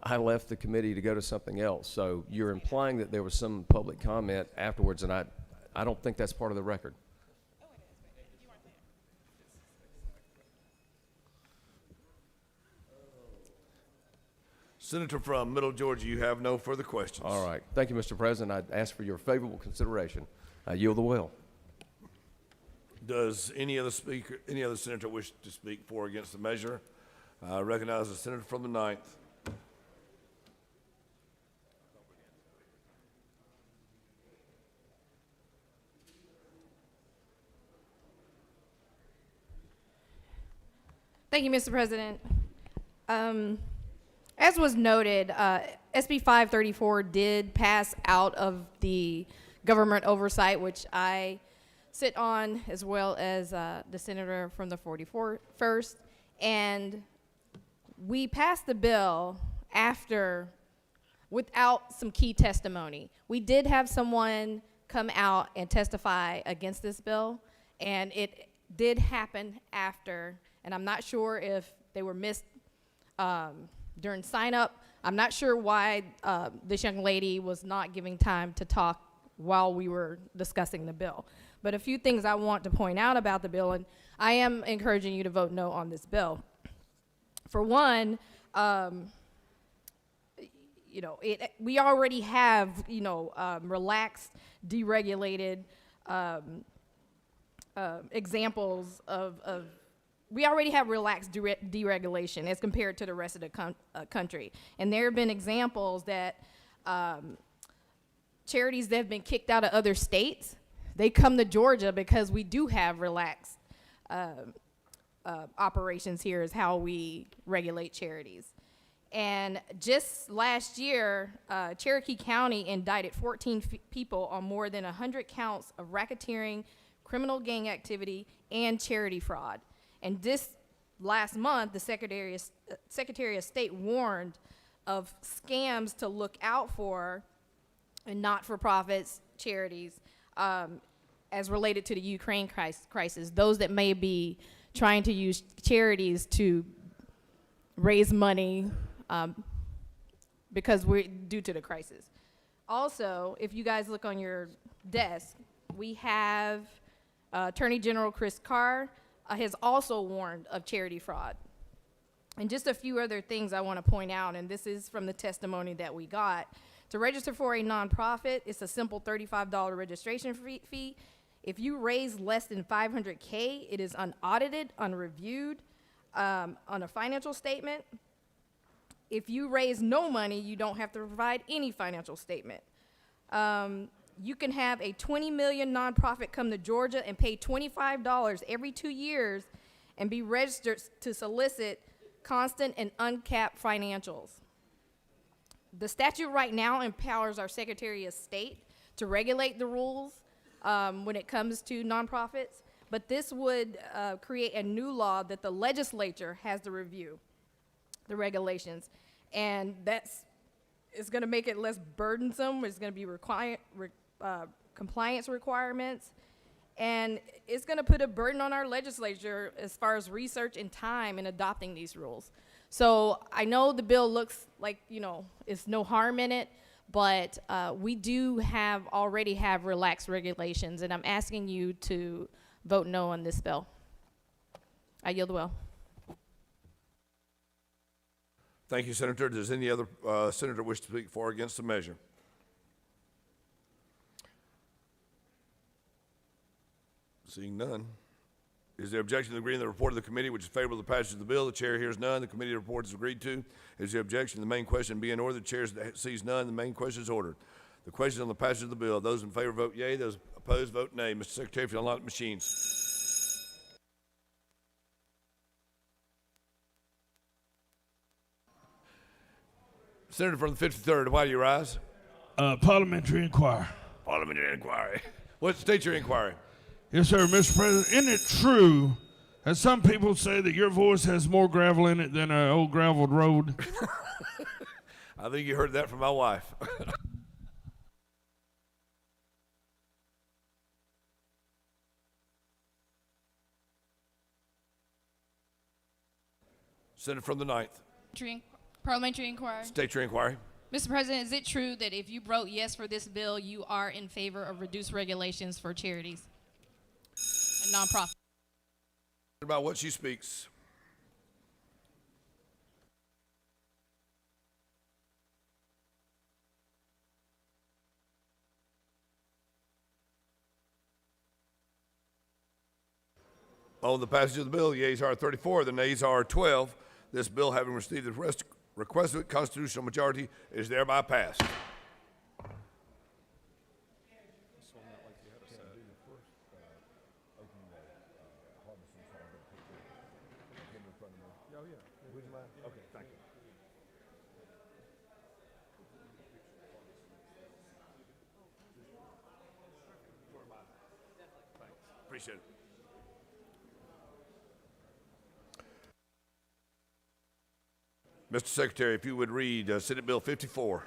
I left the committee to go to something else. So you're implying that there was some public comment afterwards, and I don't think that's part of the record. Senator from Middle Georgia, you have no further questions. All right. Thank you, Mr. President. I ask for your favorable consideration. I yield the will. Does any other senator wish to speak for or against the measure? I recognize the senator from the 9th. Thank you, Mr. President. As was noted, SB 534 did pass out of the government oversight, which I sit on, as well as the senator from the 41st. And we passed the bill without some key testimony. We did have someone come out and testify against this bill, and it did happen after. And I'm not sure if they were missed during sign-up. I'm not sure why this young lady was not giving time to talk while we were discussing the bill. But a few things I want to point out about the bill, and I am encouraging you to vote no on this bill. For one, we already have, relaxed, deregulated examples of we already have relaxed deregulation as compared to the rest of the country. And there have been examples that charities that have been kicked out of other states, they come to Georgia because we do have relaxed operations here is how we regulate charities. And just last year, Cherokee County indicted 14 people on more than 100 counts of racketeering, criminal gang activity, and charity fraud. And this last month, the Secretary of State warned of scams to look out for and not-for-profits, charities, as related to the Ukraine crisis, those that may be trying to use charities to raise money because we're due to the crisis. Also, if you guys look on your desk, we have Attorney General Chris Carr has also warned of charity fraud. And just a few other things I want to point out, and this is from the testimony that we got. To register for a nonprofit, it's a simple $35 registration fee. If you raise less than $500K, it is unaudited, unreviewed on a financial statement. If you raise no money, you don't have to provide any financial statement. You can have a $20 million nonprofit come to Georgia and pay $25 every 2 years and be registered to solicit constant and uncapped financials. The statute right now empowers our Secretary of State to regulate the rules when it comes to nonprofits, but this would create a new law that the legislature has to review the regulations, and it's going to make it less burdensome. It's going to be compliance requirements, and it's going to put a burden on our legislature as far as research and time in adopting these rules. So I know the bill looks like, you know, it's no harm in it, but we do already have relaxed regulations, and I'm asking you to vote no on this bill. I yield the will. Thank you, Senator. Does any other senator wish to speak for or against the measure? Seeing none. Is there objection to agreeing to the report of the committee which is favorable to the passage of the bill? The chair hears none. The committee report is agreed to. Is there objection to the main question being ordered? The chair sees none. The main question is ordered. The question on the passage of the bill. Those in favor vote yea. Those opposed vote nay. Mr. Secretary, if you unlock the machines. Senator from the 53rd, why do you rise? Parliamentary inquiry. Parliamentary inquiry. State your inquiry. Yes, sir, Mr. President. Isn't it true that some people say that your voice has more gravel in it than an old graveled road? I think you heard that from my wife. Senator from the 9th. Parliamentary inquiry. State your inquiry. Mr. President, is it true that if you vote yes for this bill, you are in favor of reduced regulations for charities and nonprofits? About what she speaks. On the passage of the bill, the yeas are 34, the nays are 12. This bill, having received the requisite constitutional majority, is thereby passed. Appreciate it. Mr. Secretary, if you would read Senate Bill 54.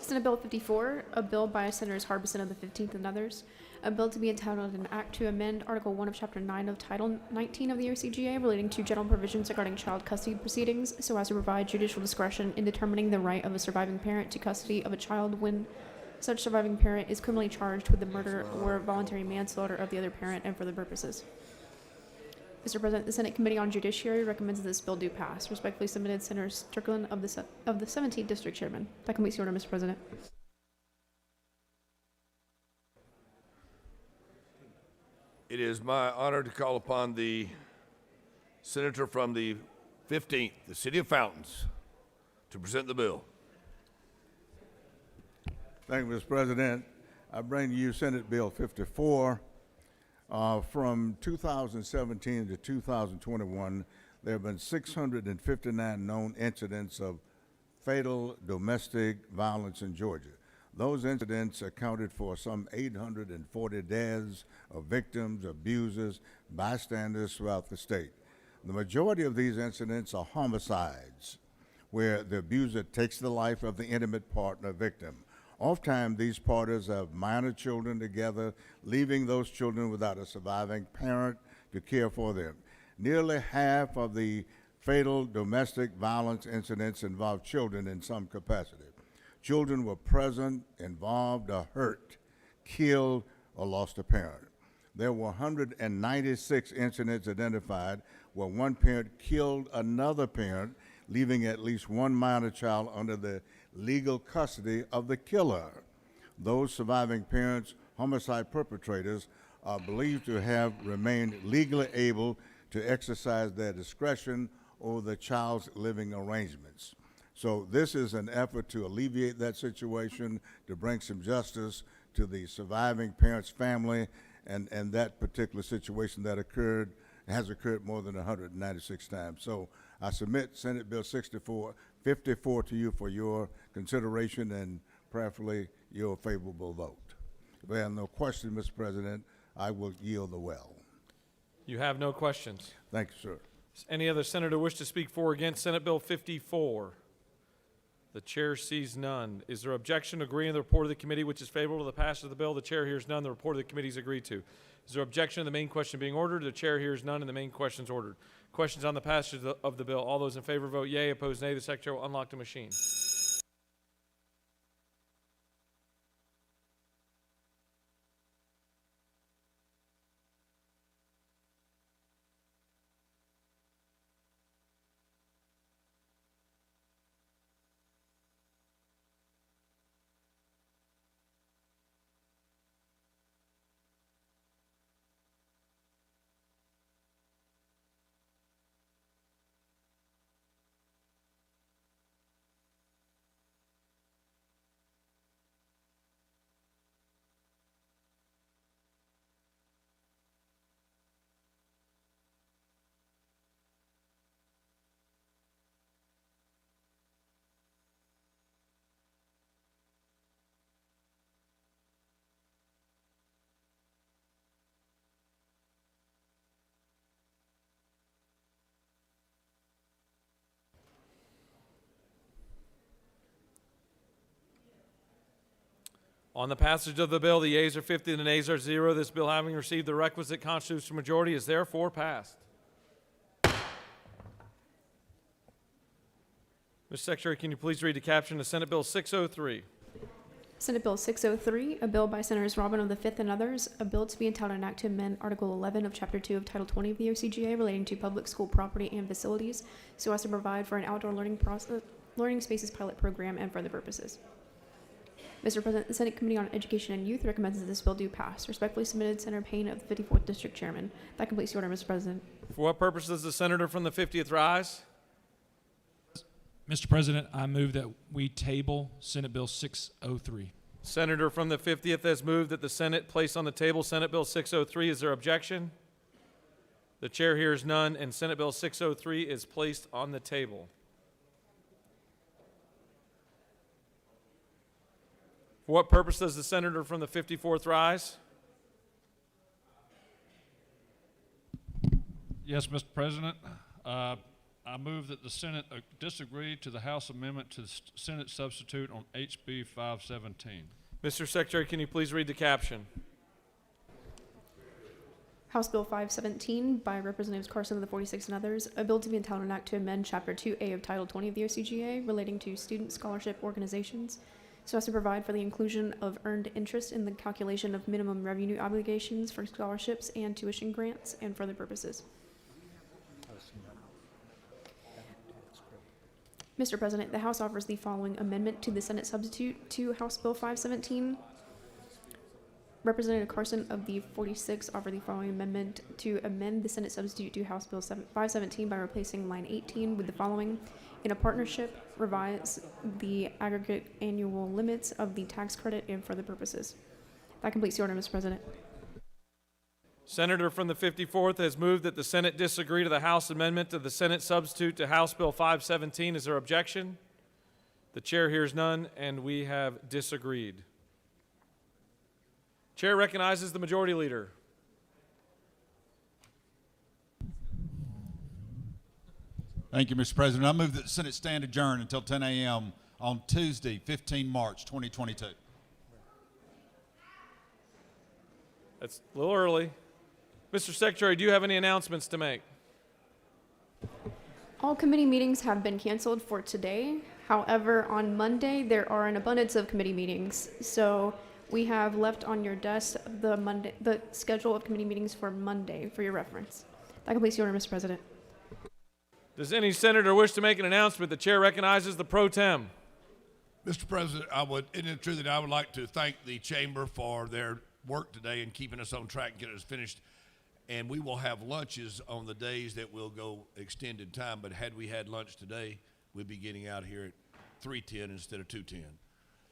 Senate Bill 54, a bill by Senators Harbison of the 15th and others, a bill to be entitled an act to amend Article 1 of Chapter 9 of Title 19 of the OCGA relating to general provisions regarding child custody proceedings so as to provide judicial discretion in determining the right of a surviving parent to custody of a child when such surviving parent is criminally charged with the murder or voluntary manslaughter of the other parent and for the purposes. Mr. President, the Senate Committee on Judiciary recommends that this bill do pass. Respectfully submitted, Senator Strickland of the 17th District Chairman. That completes the order, Mr. President. It is my honor to call upon the senator from the 15th, the City of Fountains, to present the bill. Thank you, Mr. President. I bring to you Senate Bill 54. From 2017 to 2021, there have been 659 known incidents of fatal domestic violence in Georgia. Those incidents accounted for some 840 deaths of victims, abusers, bystanders throughout the state. The majority of these incidents are homicides, where the abuser takes the life of the intimate partner victim. Oftentimes, these parties have minor children together, leaving those children without a surviving parent to care for them. Nearly half of the fatal domestic violence incidents involve children in some capacity. Children were present, involved, or hurt, killed, or lost a parent. There were 196 incidents identified where one parent killed another parent, leaving at least one minor child under the legal custody of the killer. Those surviving parents, homicide perpetrators, are believed to have remained legally able to exercise their discretion over the child's living arrangements. So this is an effort to alleviate that situation, to bring some justice to the surviving parent's family, and that particular situation that has occurred more than 196 times. So I submit Senate Bill 54 to you for your consideration and prayerfully your favorable vote. If there are no questions, Mr. President, I will yield the well. You have no questions. Thank you, sir. Does any other senator wish to speak for or against Senate Bill 54? The chair sees none. Is there objection to agreeing to the report of the committee which is favorable to the passage of the bill? The chair hears none. The report of the committee is agreed to. Is there objection to the main question being ordered? The chair hears none and the main question is ordered. Questions on the passage of the bill? All those in favor vote yea. Opposed, nay. The Secretary will unlock the machine. On the passage of the bill, the yeas are 50 and the nays are 0. This bill, having received the requisite constitutional majority, is therefore passed. Mr. Secretary, can you please read the caption of Senate Bill 603? Senate Bill 603, a bill by Senators Robin of the 5th and others, a bill to be entitled an act to amend Article 11 of Chapter 2 of Title 20 of the OCGA relating to public school property and facilities so as to provide for an outdoor learning spaces pilot program and for other purposes. Mr. President, the Senate Committee on Education and Youth recommends that this bill do pass. Respectfully submitted, Senator Payne of the 54th District Chairman. That completes the order, Mr. President. For what purpose does the senator from the 50th rise? Mr. President, I move that we table Senate Bill 603. Senator from the 50th has moved that the Senate place on the table Senate Bill 603. Is there objection? The chair hears none, and Senate Bill 603 is placed on the table. For what purpose does the senator from the 54th rise? Yes, Mr. President. I move that the Senate disagree to the House amendment to the Senate substitute on HB 517. Mr. Secretary, can you please read the caption? House Bill 517 by Representatives Carson of the 46th and others, a bill to be entitled an act to amend Chapter 2A of Title 20 of the OCGA relating to student scholarship organizations so as to provide for the inclusion of earned interest in the calculation of minimum revenue obligations for scholarships and tuition grants and for other purposes. Mr. President, the House offers the following amendment to the Senate substitute to House Bill 517. Representative Carson of the 46 offered the following amendment to amend the Senate substitute to House Bill 517 by replacing line 18 with the following: in a partnership, revise the aggregate annual limits of the tax credit and for other purposes. That completes the order, Mr. President. Senator from the 54th has moved that the Senate disagree to the House amendment to the Senate substitute to House Bill 517. Is there objection? The chair hears none, and we have disagreed. Chair recognizes the majority leader. Thank you, Mr. President. I move that the Senate stand adjourned until 10 a.m. on Tuesday, 15 March 2022. That's a little early. Mr. Secretary, do you have any announcements to make? All committee meetings have been canceled for today. However, on Monday, there are an abundance of committee meetings. So we have left on your desk the schedule of committee meetings for Monday for your reference. That completes the order, Mr. President. Does any senator wish to make an announcement? The chair recognizes the pro tem. Mr. President, isn't it true that I would like to thank the chamber for their work today and keeping us on track and getting us finished. And we will have lunches on the days that we'll go extended time. But had we had lunch today, we'd be getting out here at 3:10 instead of 2:10.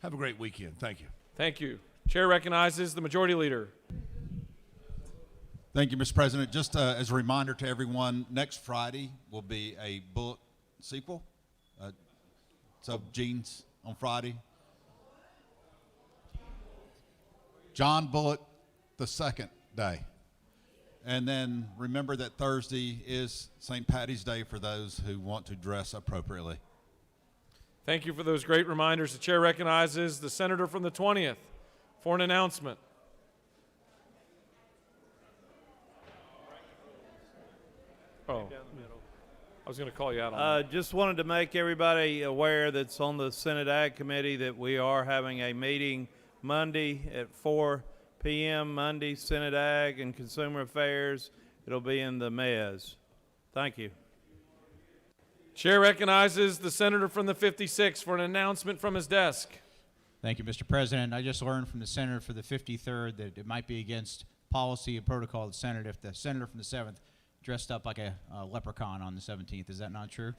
Have a great weekend. Thank you. Thank you. Chair recognizes the majority leader. Thank you, Mr. President. Just as a reminder to everyone, next Friday will be a book sequel. So Gene's on Friday. John Bullock, the second day. And then remember that Thursday is St. Patty's Day for those who want to dress appropriately. Thank you for those great reminders. The chair recognizes the senator from the 20th for an announcement. Oh, I was going to call you out on that. Just wanted to make everybody aware that's on the Senate Ag Committee that we are having a meeting Monday at 4 p.m. Monday, Senate Ag and Consumer Affairs. It'll be in the mez. Thank you. Chair recognizes the senator from the 56th for an announcement from his desk. Thank you, Mr. President. I just learned from the senator for the 53rd that it might be against policy and protocol of the Senate if the senator from the 7th dressed up like a leprechaun on the 17th. Is that not true?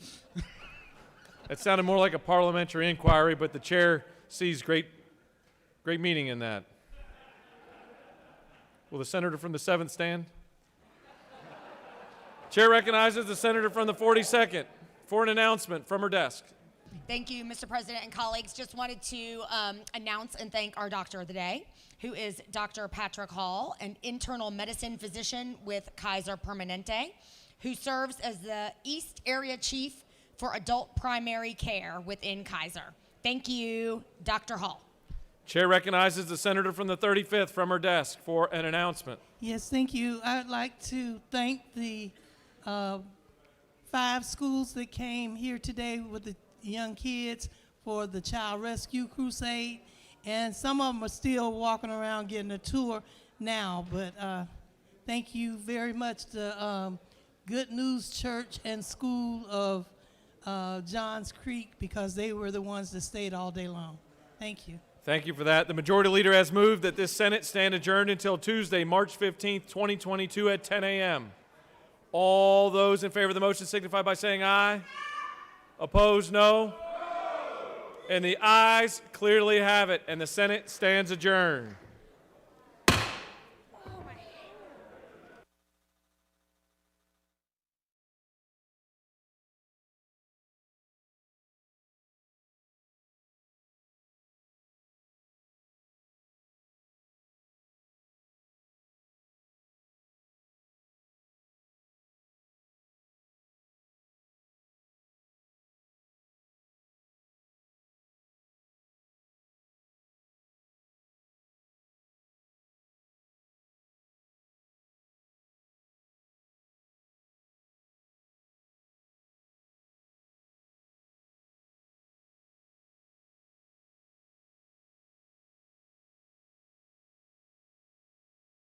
It sounded more like a parliamentary inquiry, but the chair sees great meaning in that. Will the senator from the 7th stand? Chair recognizes the senator from the 42nd for an announcement from her desk. Thank you, Mr. President and colleagues. Just wanted to announce and thank our doctor of the day, who is Dr. Patrick Hall, an internal medicine physician with Kaiser Permanente, who serves as the East Area Chief for Adult Primary Care within Kaiser. Thank you, Dr. Hall. Chair recognizes the senator from the 35th from her desk for an announcement. Yes, thank you. I'd like to thank the 5 schools that came here today with the young kids for the Child Rescue Crusade. And some of them are still walking around getting a tour now. But thank you very much to Good News Church and School of Johns Creek, because they were the ones that stayed all day long. Thank you. Thank you for that. The majority leader has moved that this Senate stand adjourned until Tuesday, March 15th, 2022 at 10 a.m. All those in favor of the motion signify by saying aye. Opposed, no. And the ayes clearly have it, and the Senate stands adjourned.